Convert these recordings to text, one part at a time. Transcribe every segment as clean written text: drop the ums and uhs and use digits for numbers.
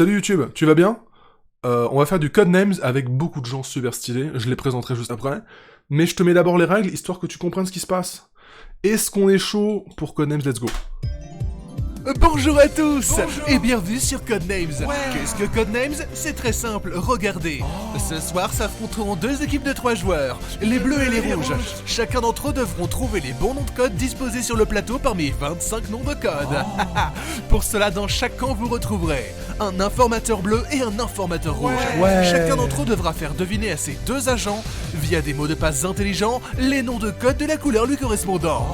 Salut YouTube, tu vas bien? On va faire du Codenames avec beaucoup de gens super stylés, je les présenterai juste après. Mais je te mets d'abord les règles, histoire que tu comprennes ce qui se passe. Est-ce qu'on est chaud pour Codenames? Let's go. Bonjour à tous et bienvenue sur Codenames. Qu'est-ce que Codenames? C'est très simple, regardez. Ce soir s'affronteront deux équipes de 3 joueurs, les bleus et les rouges. Chacun d'entre eux devront trouver les bons noms de code disposés sur le plateau parmi 25 noms de code. Pour cela, dans chaque camp, vous retrouverez un informateur bleu et un informateur rouge. Chacun d'entre eux devra faire deviner à ses deux agents, via des mots de passe intelligents, les noms de code de la couleur lui correspondant.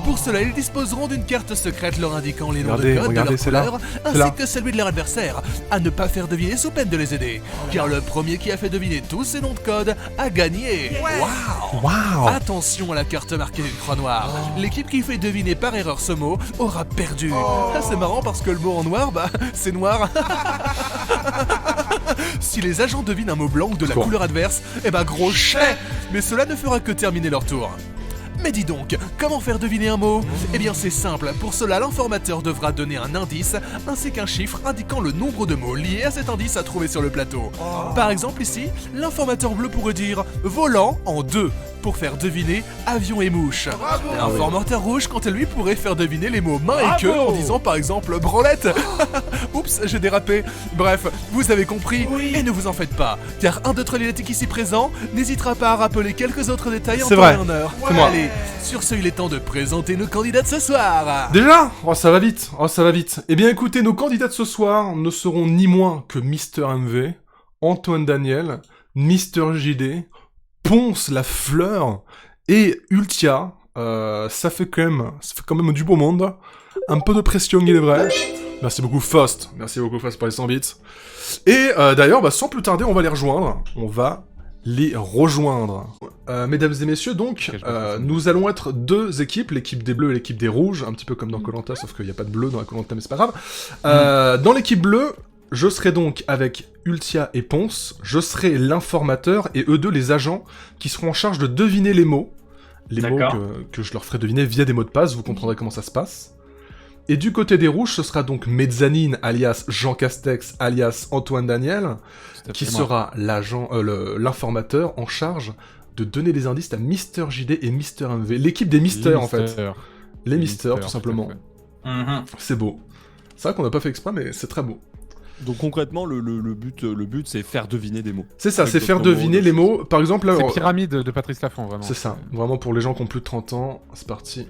Pour cela, ils disposeront d'une carte secrète leur indiquant les noms de code de leur couleur, ainsi que celui de leur adversaire, à ne pas faire deviner sous peine de les aider. Car le premier qui a fait deviner tous ces noms de code a gagné. Waouh! Attention à la carte marquée d'une croix noire. L'équipe qui fait deviner par erreur ce mot aura perdu. C'est marrant parce que le mot en noir, c'est noir. Si les agents devinent un mot blanc ou de la couleur adverse, gros chais. Mais cela ne fera que terminer leur tour. Mais dis donc, comment faire deviner un mot? Eh bien c'est simple, pour cela l'informateur devra donner un indice ainsi qu'un chiffre indiquant le nombre de mots liés à cet indice à trouver sur le plateau. Par exemple ici, l'informateur bleu pourrait dire volant en 2 pour faire deviner avion et mouche. L'informateur rouge quant à lui pourrait faire deviner les mots main et queue en disant par exemple branlette. Oups, j'ai dérapé. Bref, vous avez compris et ne vous en faites pas, car un de Trollinetic ici présent n'hésitera pas à rappeler quelques autres détails en temps et en heure. Allez, sur ce, il est temps de présenter nos candidats de ce soir. Déjà? Oh ça va vite, Eh bien écoutez, nos candidats de ce soir ne seront ni moins que Mister MV, Antoine Daniel, Mister JD, Ponce la fleur et Ultia. Ça fait quand même du beau monde. Un peu de pression, il est vrai. Merci beaucoup Faust pour les 100 bits. Et d'ailleurs, sans plus tarder, on va les rejoindre. Mesdames et messieurs, donc, nous allons être deux équipes, l'équipe des bleus et l'équipe des rouges, un petit peu comme dans Koh-Lanta, sauf qu'il n'y a pas de bleu dans la Koh-Lanta, mais c'est pas grave. Dans l'équipe bleue, je serai donc avec Ultia et Ponce, je serai l'informateur et eux deux les agents qui seront en charge de deviner les mots. Les mots que je leur ferai deviner via des mots de passe, vous comprendrez comment ça se passe. Et du côté des rouges, ce sera donc Mezzanine, alias Jean Castex, alias Antoine Daniel, qui sera l'informateur en charge de donner des indices à Mister JD et Mister MV. L'équipe des Mister, en fait. Les Mister, tout simplement. C'est beau. C'est vrai qu'on n'a pas fait exprès, mais c'est très beau. Donc concrètement, le but c'est faire deviner des mots. C'est ça, c'est faire deviner les mots. Par exemple, là, c'est Pyramide de Patrice Laffont, vraiment. C'est ça, vraiment pour les gens qui ont plus de 30 ans, c'est parti.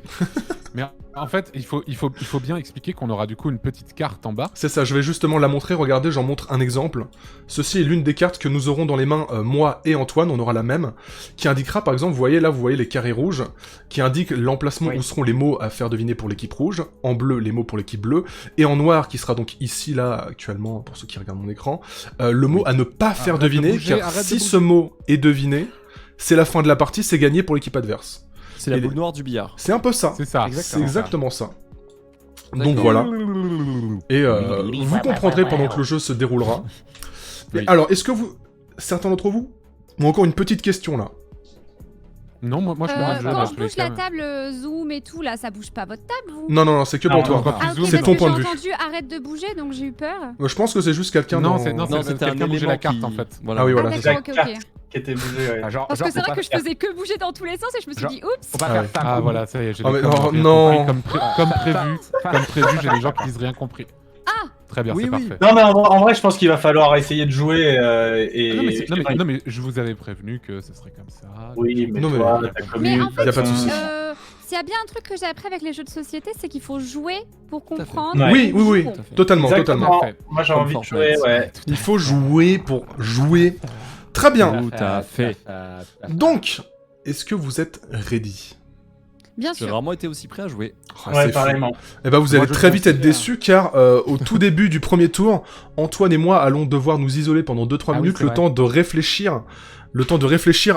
Mais en fait, il faut bien expliquer qu'on aura du coup une petite carte en bas. C'est ça, je vais justement la montrer, regardez, j'en montre un exemple. Ceci est l'une des cartes que nous aurons dans les mains, moi et Antoine, on aura la même, qui indiquera par exemple, vous voyez les carrés rouges, qui indiquent l'emplacement où seront les mots à faire deviner pour l'équipe rouge, en bleu les mots pour l'équipe bleue, et en noir, qui sera donc ici, là, actuellement, pour ceux qui regardent mon écran, le mot à ne pas faire deviner, car si ce mot est deviné, c'est la fin de la partie, c'est gagné pour l'équipe adverse. C'est la boule noire du billard. C'est un peu ça. C'est ça. C'est exactement ça. Donc voilà. Et vous comprendrez pendant que le jeu se déroulera. Oui. Alors, est-ce que certains d'entre vous ont encore une petite question là? Non, moi je peux quand je bouge la table Zoom et tout, là, ça bouge pas votre table, vous? Non, c'est que pour toi. C'est ton point de vue. J'ai entendu arrête de bouger, donc j'ai eu peur. Je pense que c'est juste quelqu'un Non, c'est quelqu'un bouger la carte en fait. Ah oui, voilà. C'est la carte qui était bougée, ouais. Parce que c'est vrai que je faisais que bouger dans tous les sens et je me suis dit oups. Faut pas faire ça. Ah voilà, ça y est, j'ai non. Comme prévu, j'ai des gens qui disent rien compris. Ah. Très bien, c'est parfait. Non mais en vrai, je pense qu'il va falloir essayer de jouer Non mais je vous avais prévenu que ce serait comme ça. Oui, mais mais en fait, y a pas de souci. S'il y a bien un truc que j'ai appris avec les jeux de société, c'est qu'il faut jouer pour comprendre. Oui, totalement. Moi j'ai envie de jouer, ouais. Il faut jouer pour jouer. Très bien. Tout à fait. Donc, est-ce que vous êtes ready? Bien sûr. J'ai vraiment été aussi prêt à jouer. Ouais, pareillement. Et vous allez très vite être déçus car au tout début du premier tour, Antoine et moi allons devoir nous isoler pendant 2-3 minutes, le temps de réfléchir.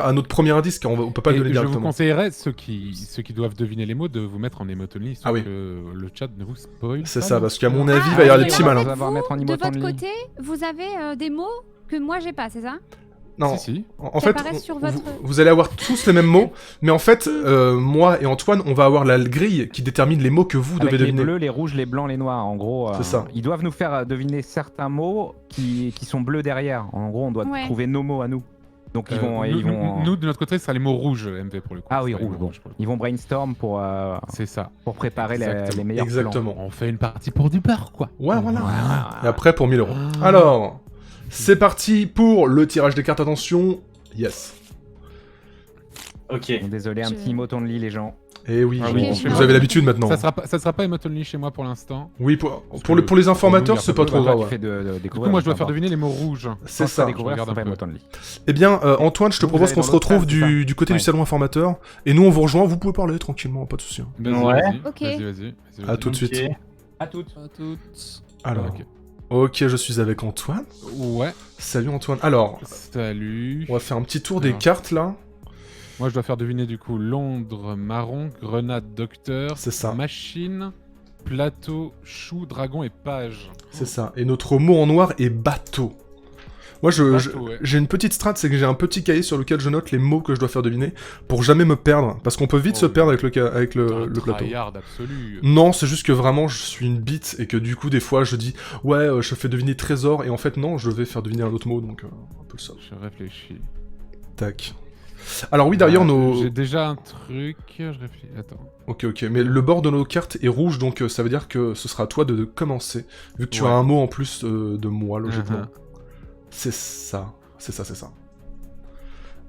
À notre premier indice, car on peut pas le donner directement. Je vous conseillerais, ceux qui doivent deviner les mots, de vous mettre en emotonly, que le chat ne vous spoil. C'est ça, parce qu'à mon avis, il va y avoir des petits malins. De votre côté, vous avez des mots que moi j'ai pas, c'est ça? Non. Si. En Ça fait, apparaît sur votre- vous allez avoir tous les mêmes mots, mais en fait, moi et Antoine, on va avoir la grille qui détermine les mots que vous devez Avec les deviner. bleus, les rouges, les blancs, les noirs. En gros, C'est ça. Ils doivent nous faire deviner certains mots qui sont bleus derrière. En gros, on doit Ouais. trouver nos mots à nous. Donc ils vont, Nous, de notre côté, ce sera les mots rouges, MV, pour le coup. Ah oui, Ce sera les rouge, mots bon. pour le coup. Ils vont brainstorm C'est ça. pour préparer Exactement. les meilleurs plans. Exactement. On fait une partie pour du beurre, quoi. Ouais, voilà. Ouais. Et après, pour 1000 euros. Alors, c'est parti pour le tirage des cartes. Attention. Yes. Ok. Bon, désolé, un Je- petit mot ton lit, les gens. Et oui, Ah je- oui, vous chez avez moi. l'habitude maintenant. Ça sera pas Emotonly chez moi pour l'instant. Oui, pour les pour informateurs, nous, c'est il y a pas pas trop de grave. Tu ouais. fais de Du coup, découvrir. moi, je dois faire deviner les mots rouges. C'est ça. Découvrir, regarde ça un fait peu. Moton Lee. Eh bien, Antoine, je te Vous propose allez qu'on dans se l'autre retrouve salle, c'est du côté Ouais. du salon informateur. Et nous, on vous rejoint. Vous pouvez parler tranquillement, pas de souci. Vas-y, Ouais. vas-y. Ok. Vas-y. À tout de suite. Ok. À toutes. Alors, Ok. ok, je suis avec Antoine. Ouais. Salut Antoine. Alors, Salut. on va faire un petit tour des Alors. cartes là. Moi, je dois faire deviner du coup Londres, marron, grenade, docteur, C'est ça. machine, plateau, chou, dragon et page. C'est ça. Et notre mot en noir est bateau. Moi, Bateau, ouais. j'ai une petite strat, c'est que j'ai un petit cahier sur lequel je note les mots que je dois faire deviner pour jamais me perdre. Parce qu'on peut vite se Oh, perdre avec le Un plateau. tryhard absolu. Non, c'est juste que vraiment je suis une bite et que du coup, des fois, je dis ouais, je fais deviner trésor et en fait, non, je vais faire deviner un autre mot donc un peu ça. Je réfléchis. Tac. Alors, oui, d'ailleurs, Ah, nos. J'ai déjà un truc. Je réfléchis. Attends. Ok, mais le bord de nos cartes est rouge donc ça veut dire que ce sera à toi de commencer. Vu que tu Ouais. as un mot en plus de moi, logiquement. Mhm. C'est ça. C'est ça.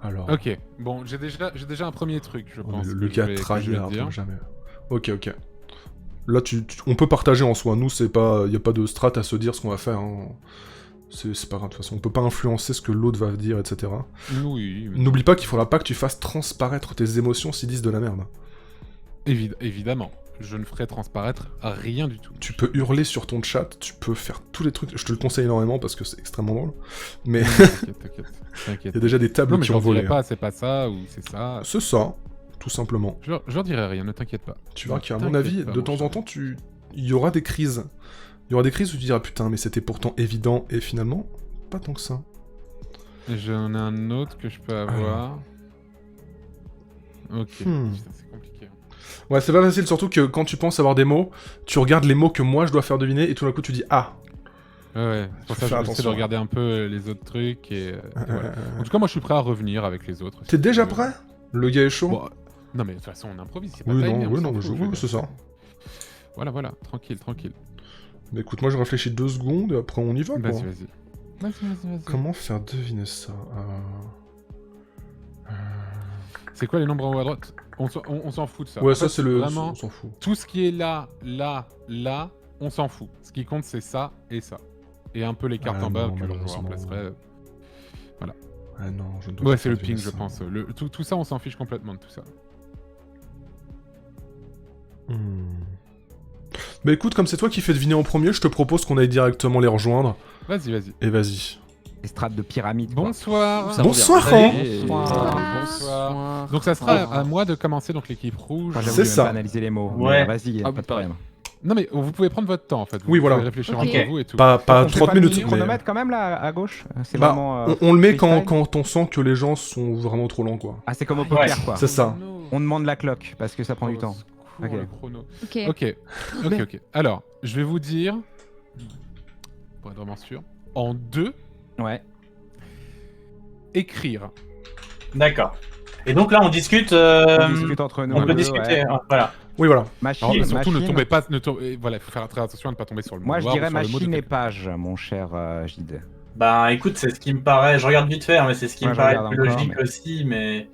Alors. Ok. Bon, j'ai déjà un premier truc, je Oh, mais pense. le que gars je vais tryhard, dire. comme jamais. Ok. Là, on peut partager en soi. Nous, c'est pas, y a pas de strat à se dire ce qu'on va faire. Hein. C'est pas grave de toute façon. On peut pas influencer ce que l'autre va dire, etc. Oui. mais- N'oublie pas qu'il faudra pas que tu fasses transparaître tes émotions s'ils disent de la merde. Évidemment. Je ne ferai transparaître rien du tout. Tu peux hurler sur ton chat, tu peux faire tous les trucs. Je te le conseille énormément parce que c'est extrêmement drôle. Mais T'inquiète. il y a déjà des tables Non, mais qui je ont leur dirai volé. pas, c'est pas ça, ou c'est ça. C'est ça, tout simplement. Je leur dirai rien, ne t'inquiète pas. Tu verras qu'à mon T'inquiète avis, pas, de mon temps en chéri. temps, il y aura des crises. Il y aura des crises où tu diras putain, mais c'était pourtant évident et finalement, pas tant que ça. J'en ai un autre que je peux avoir. Ok, Hmm. putain, c'est compliqué. Ouais, c'est pas facile, surtout que quand tu penses avoir des mots, tu regardes les mots que moi je dois faire deviner et tout d'un coup tu dis ah. Ouais, c'est pour Faut ça faire que j'essaie de attention. regarder un peu les autres trucs et voilà. En tout cas, moi je suis prêt à revenir avec les autres. T'es si déjà tu veux. prêt? Le gars est chaud? Bon, non mais de toute façon on improvise, c'est pas Oui, timé, non, on oui, s'en non, fout, oui, c'est ça. Voilà, tranquille. Mais écoute, moi je réfléchis 2 secondes et après on y va quoi. Vas-y. Comment faire deviner ça? C'est quoi les nombres en haut à droite? On s'en fout de ça. Ouais, En ça fait, c'est le. Vraiment, On s'en fout. tout ce qui est là, on s'en fout. Ce qui compte c'est ça et ça. Et un peu les cartes Ah en bas non, que je malheureusement. remplacerai. Ah non, je ne dois Ouais, pas c'est le faire ping, deviner je ça. pense. Tout ça, on s'en fiche complètement de tout ça. Bah écoute, comme c'est toi qui fais deviner en premier, je te propose qu'on aille directement les rejoindre. Vas-y. Et vas-y. Les strates de pyramide. quoi. Bonsoir. Bonsoir, Salut. Ran. Bonsoir. Donc ça sera à moi de commencer, donc l'équipe rouge. Moi, j'avoue, C'est j'ai même ça. pas analysé les mots. Ouais. Mais Vas-y, Ah, pas de problème. Non mais vous pouvez prendre votre temps en fait. Vous Oui, voilà. pouvez réfléchir Ok. entre vous et tout. Pas On fait 30 pas de minutes, mais. chronomètre quand même là à gauche. C'est Bah, vraiment. on le met quand, freestyle. quand on sent que les gens sont vraiment trop lents, quoi. Ah, c'est comme au poker quoi. C'est ça. On demande la cloque parce que ça prend du temps. Cours, Ok. le chrono. Ok. Ok. Alors, je vais vous dire, pour être vraiment sûr, en 2, Ouais. écrire. D'accord. Et donc là, on discute. On discute entre nous. On peut deux, discuter. ouais. Hein, voilà. Oui, voilà. Machine. Alors, surtout, ne machine. tombez pas. Voilà, il faut faire très attention à ne pas tomber sur le mot Moi, je noir ou dirais sur le mot de machine et quelqu'un. page, mon cher Gide. Ben écoute, c'est ce qui me paraît. Je regarde vite fait, hein, mais c'est ce qui Moi, me je paraît regarde plus encore, logique mais- aussi. Mais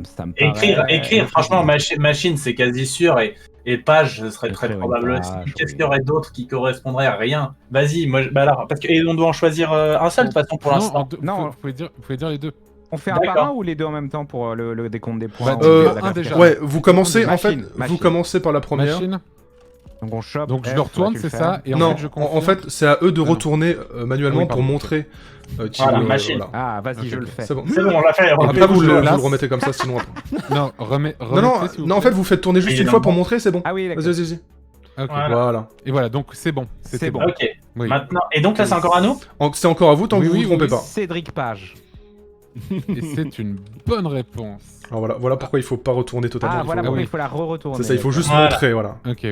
Ça me écrire, paraît- franchement, machine, c'est quasi sûr. Et page, ce serait très Écrire une probable aussi. page, Qu'est-ce oui. qu'il y aurait d'autre qui correspondrait à rien? Vas-y, moi, bah alors, parce que et on doit en choisir un seul de toute façon pour Non, l'instant. Non. vous pouvez dire les deux. On fait un par D'accord. un ou les deux en même temps pour le décompte des points Bah, on- un déjà. Ouais, vous commencez, en Machine, fait, machine. vous commencez par la première. Machine. Donc on chope. Donc je F, le retourne, tu le c'est fais. ça. Et Non, ensuite je confirme. en fait, c'est à eux de Ah non. retourner manuellement Ah oui, pour pardon. montrer qui. Voilà, machine. Ah, vas-y, Ok, je ok. le fais. C'est bon. C'est bon, on l'a fait. Après, vous je le place. remettez comme ça, sinon après. Non, Non, remettez, s'il vous non, en plaît. fait, vous faites tourner juste Il est une dans fois le pour bon. montrer, c'est bon. Ah oui, d'accord. Vas-y. Ok. Voilà. Et voilà, donc c'est bon. C'est C'était bon. Ok, Oui. maintenant. Et donc là, c'est encore à nous? C'est encore à vous tant que Oui, vous oui, vous trompez oui, pas. Cédric Page. Et c'est une bonne réponse. Alors voilà pourquoi il faut pas retourner totalement. Ah, voilà faut- pourquoi il faut la re-retourner. C'est ça, il faut juste Voilà. montrer, voilà. Ok.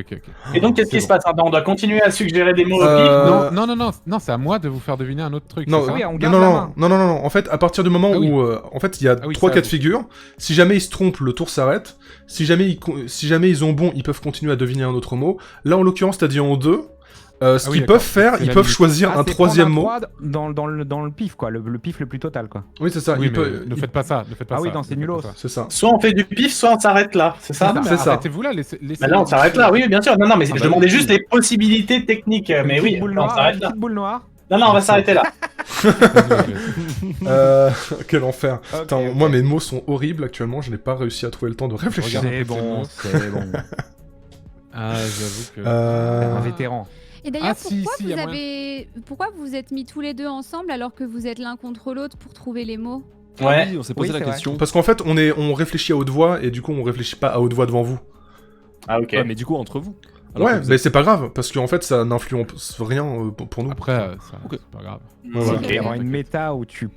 Et donc, qu'est-ce qui C'est se passe? Attends, on doit continuer à suggérer des mots au pif. Non, c'est à moi de vous faire deviner un autre truc. Non, c'est ça Oui, on non, garde non, la non, main. non, non, non, en fait, à partir du moment Ah oui. où, en fait, il y a Ah oui, trois ça, cas de oui. figure, si jamais ils se trompent, le tour s'arrête, si jamais ils ont bon, ils peuvent continuer à deviner un autre mot, là, en l'occurrence, t'as dit en deux, ce oui, qu'ils d'accord. peuvent faire, C'est ils la peuvent limite. choisir un c'est troisième mot. prendre un 3 dans le pif, quoi. Le pif le plus total, quoi. Oui, c'est ça, Oui, ils mais peuvent... ne faites pas ça. Ne faites pas Ah ça. oui, non, c'est ne faites nulos. pas ça. C'est ça. Soit on fait du pif, soit on s'arrête là, c'est ça? Non, mais c'est ça. Arrêtez-vous là, laissez. Bah là, on s'arrête là, oui, bien sûr. Non, mais Ah je bah demandais oui. juste les possibilités techniques. Mais oui, boule là, on noire, s'arrête là. petite boule noire. Non, on va s'arrêter là. Quel enfer. Putain, ok. moi, mes mots sont horribles actuellement, je n'ai pas réussi à trouver le temps de réfléchir. Regarde. C'est bon, c'est bon. Ah, j'avoue que. Un vétéran. Et d'ailleurs, Ah, si, pourquoi, si, y a pourquoi vous vous êtes mis tous les deux ensemble alors que vous êtes l'un contre l'autre pour trouver les mots? Ouais. Oui, on s'est posé Oui, la c'est vrai. question. Parce qu'en fait, on réfléchit à haute voix, et du coup, on réfléchit pas à haute voix devant vous. Ah, ok. Ouais, mais du coup, entre vous. Alors Ouais, que vous mais êtes- c'est pas grave, parce qu'en fait, ça n'influence rien pour nous. Après, ça, Ok. c'est pas grave. Ouais, Il peut y avoir une méta où tu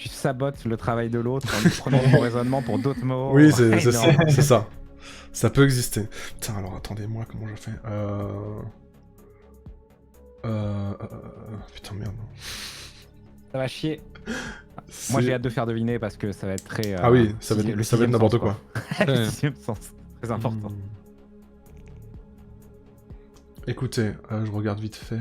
sabotes le travail de l'autre en lui prenant son raisonnement pour d'autres mots. Oui, c'est ça, Énorme. c'est ça. Ça peut exister. Putain, alors attendez-moi, comment je fais Putain, merde. Ça va chier. C'est- Moi, j'ai hâte de faire deviner parce que ça va être très. Ah oui, ça va le être sixième n'importe sens, quoi. Le sixième sens. Très important. Écoutez, je regarde vite fait.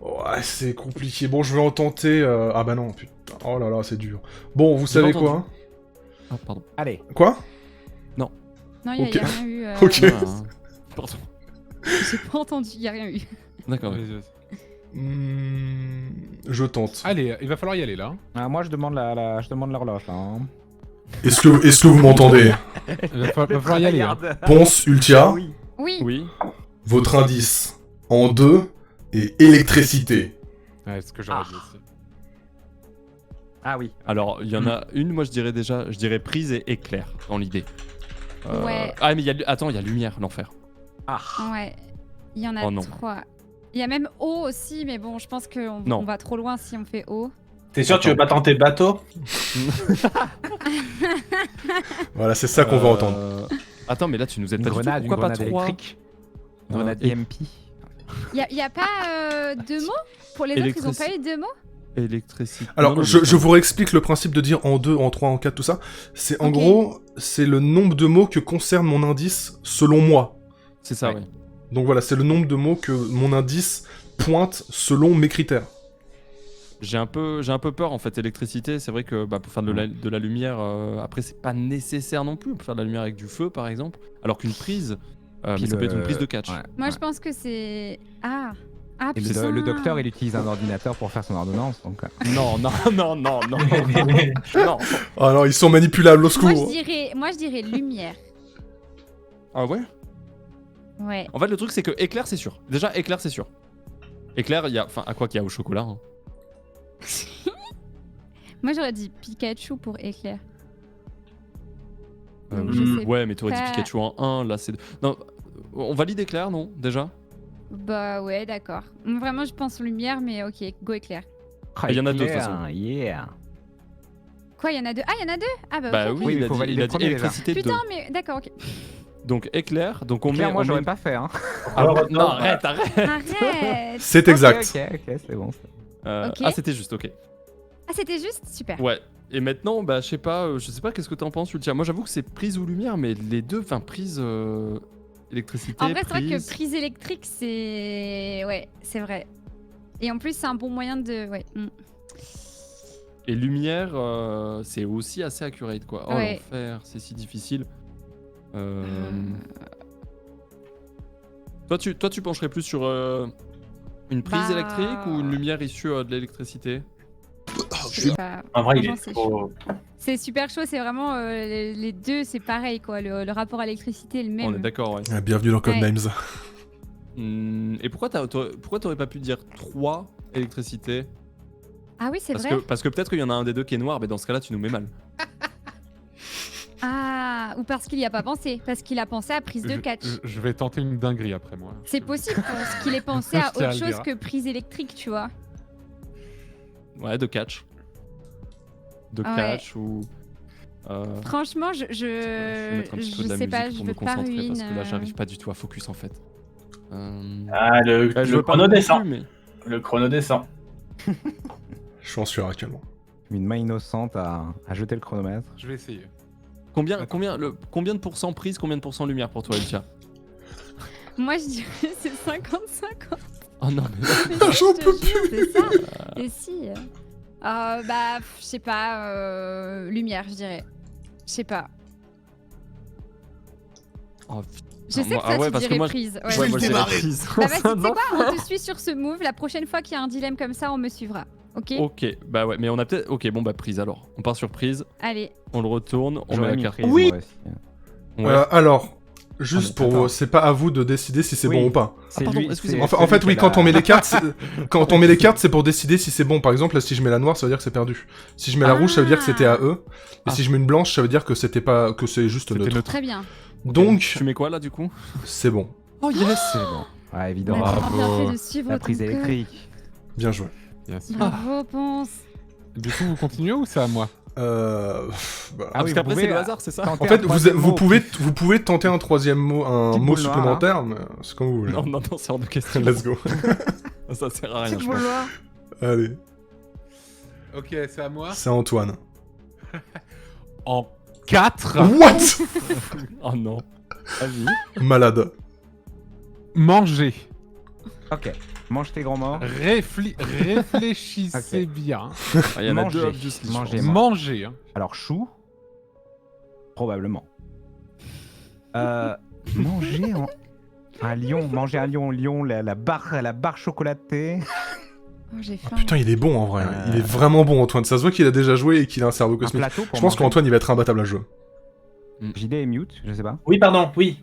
Ouais, c'est compliqué. Bon, je vais en tenter. Ah bah non, putain. Oh là là, c'est dur. Bon, vous savez entendu. quoi hein Ah, pardon. Allez. Quoi Non, il Ok. n'y a rien eu. Ok. Ah, pardon. J'ai pas entendu, il n'y a rien eu. D'accord. Vas-y, vas-y. Je tente. Allez, il va falloir y aller là. Ah, moi, je demande je demande l'horloge. Là, hein. Est-ce que vous m'entendez Il va falloir y aller. Hein. Ponce, Ultia, Oui. Oui. Oui. votre indice en deux est électricité. Ouais, c'est ce que j'aurais dit aussi. Ah oui. Alors, il y en a une, moi je dirais prise et éclair dans l'idée. Ouais. Ah, mais attends, il y a lumière, l'enfer. Ouais. Il y en a Oh non. 3. Il y a même eau aussi, mais bon, je pense qu'on Non. on va trop loin si on fait eau. T'es sûr que tu veux pas tenter bateau? Voilà, c'est ça qu'on va entendre. Attends, mais là tu nous aides Une pas du tout. grenade, une Pourquoi pas grenade 3 électrique. Grenade et- EMP. Il y a pas deux mots? Pour les autres, ils ont pas eu deux mots? Électricité. Alors, Non, non, je mais- vous réexplique le principe de dire en 2, en 3, en 4, tout ça. C'est en Ok. gros, c'est le nombre de mots que concerne mon indice selon moi. C'est ça, Ouais. ouais. Donc voilà, c'est le nombre de mots que mon indice pointe selon mes critères. J'ai un peu peur en fait, électricité. C'est vrai que pour faire de la lumière, après c'est pas nécessaire non plus. On peut faire de la lumière avec du feu par exemple. Alors qu'une prise, mais Puis ça peut être une prise de catch. ouais, Moi, ouais. je pense que c'est. Ah! Ah, Et putain. le docteur, il utilise un ordinateur pour faire son ordonnance. Donc, Non, non, non, non, non. Non. Ah non, ils sont manipulables, au secours. Moi, je dirais lumière. Ah ouais. Ouais. En fait, le truc c'est que éclair c'est sûr. Déjà éclair c'est sûr. Éclair, il y a, enfin à quoi qu'il y a au chocolat. Hein. Moi, j'aurais dit Pikachu pour éclair. Donc, je sais Ouais, mais t'aurais dit pas. Pikachu en 1, là c'est. Non, on valide éclair, non déjà. Bah ouais, d'accord. Vraiment, je pense lumière, mais ok, go éclair. Il y en a deux, de toute façon. Yeah. Quoi, il y en a deux? Ah, il y en a deux? Ah bah, Bah ok. oui, Oui, il il faut a dit, valider il a le dit premier, déjà. électricité 2. Putain, mais d'accord, ok. Donc éclair, donc on Claire, met. moi, on j'aurais met- pas fait. Hein. Non, arrête, arrête. Arrête! C'est exact. Ok, c'est bon. Ok. Ah, c'était juste, ok. Ah, c'était juste? Super. Ouais. Et maintenant, je sais pas, qu'est-ce que t'en penses, Ultia. Moi, j'avoue que c'est prise ou lumière, mais les deux, enfin, prise électricité. En vrai, c'est vrai que prise- prise électrique, c'est. Ouais, c'est vrai. Et en plus, c'est un bon moyen de. Ouais. Et lumière, c'est aussi assez accurate, quoi. Oh, Ouais. l'enfer, c'est si difficile. Toi, tu pencherais plus sur une prise Bah. électrique ou une lumière issue de l'électricité? Je sais pas. En vrai, il Franchement, est c'est trop. C'est super chaud, c'est vraiment. Les deux, c'est pareil, quoi. Le rapport à l'électricité est le même. On est d'accord, ouais. Ah, bienvenue dans Ouais. Codenames. Et pourquoi t'aurais pas pu dire 3 électricité? Ah oui, c'est Parce vrai. que peut-être qu'il y en a un des deux qui est noir, mais dans ce cas-là, tu nous mets mal. Ah, ou parce qu'il y a pas pensé. Parce qu'il a pensé à prise de catch. Je vais tenter une dinguerie après moi. C'est possible parce qu'il ait pensé à Je tiens à autre le chose dire. que prise électrique, tu vois. Ouais, de catch. De Ouais. catch ou. Franchement, Je vais mettre un petit peu de la sais pas, musique je pour veux me pas concentrer ruiner. parce que là j'arrive pas du tout à focus en fait. Ah, je le veux pas chrono non descend. plus, mais- Le chrono descend. Je suis en sueur actuellement. Une main innocente à jeter le chronomètre. Je vais essayer. Combien de pourcents prise, combien de pourcents lumière pour toi, Elcha? Moi, je dirais c'est 50-50. Oh non, mais Mais J'en je te peux jure, c'est ça. Et si bah, je sais pas, lumière, je dirais. Je sais pas. Oh, Je putain, sais moi- que ça, ah ouais, tu parce que dirais moi- prise. Ouais, Je ouais, vais moi le je dirais démarrer. prise. Bah vas-y, tu sais quoi, on te suit sur ce move. La prochaine fois qu'il y a un dilemme comme ça, on me suivra. Ok. Ok, bah ouais, mais on a peut-être. Ok, bon bah prise alors. On part sur prise, Allez. on le retourne, on met J'aurais la mis carte. prise, Oui. moi aussi. Ouais. Alors, juste Ah, mais pour... attends. C'est pas à vous de décider si c'est Oui. bon ou pas. C'est pardon, lui- excusez-moi. c'est En fait, celui oui, qui a quand on met la- les cartes, quand on met les cartes, c'est pour décider si c'est bon. Par exemple, là, si je mets la noire, ça veut dire que c'est perdu. Si je mets la rouge, ça veut dire que c'était à eux. Et Ah. si je mets une blanche, ça veut dire que c'était pas, que c'est juste C'était neutre. neutre. Très bien. Donc, Tu mets quoi là du coup? c'est bon. Oh yes! C'est bon. Ouais, On a évidemment. Bravo. bien fait de suivre La ton prise cœur. électrique. Bien joué. Bien sûr. Bravo, Ponce. Du coup, vous continuez ou c'est à moi? Bah, Ah Parce oui, qu'après vous c'est pouvez, le hasard, c'est ça? tenter En un fait, troisième vous mot. pouvez tenter un troisième mot, un Petite mot boule noire, supplémentaire, mais c'est comme vous voulez. Non, non, non, c'est hors de question. Let's go. Ça sert à rien, Petite je pense. boule noire. Allez, Ok, c'est à moi. c'est Antoine. En 4, What? Oh non. Vas-y. Malade. manger. Ok. Mange tes grands morts. Réfléchissez Ok. bien. Ah, il y en a Manger. deux, obviously, je Manger. pense. Manger. Hein. Alors, chou. Probablement. Manger en... un lion. Manger un lion, la barre chocolatée. Oh, j'ai faim. Putain, il est bon en vrai. Il est vraiment bon, Antoine. Ça se voit qu'il a déjà joué et qu'il a un cerveau Un cosmique. plateau pour Je pense manger. qu'Antoine, il va être imbattable à jouer. JD est mute, je sais pas. Oui, pardon, oui.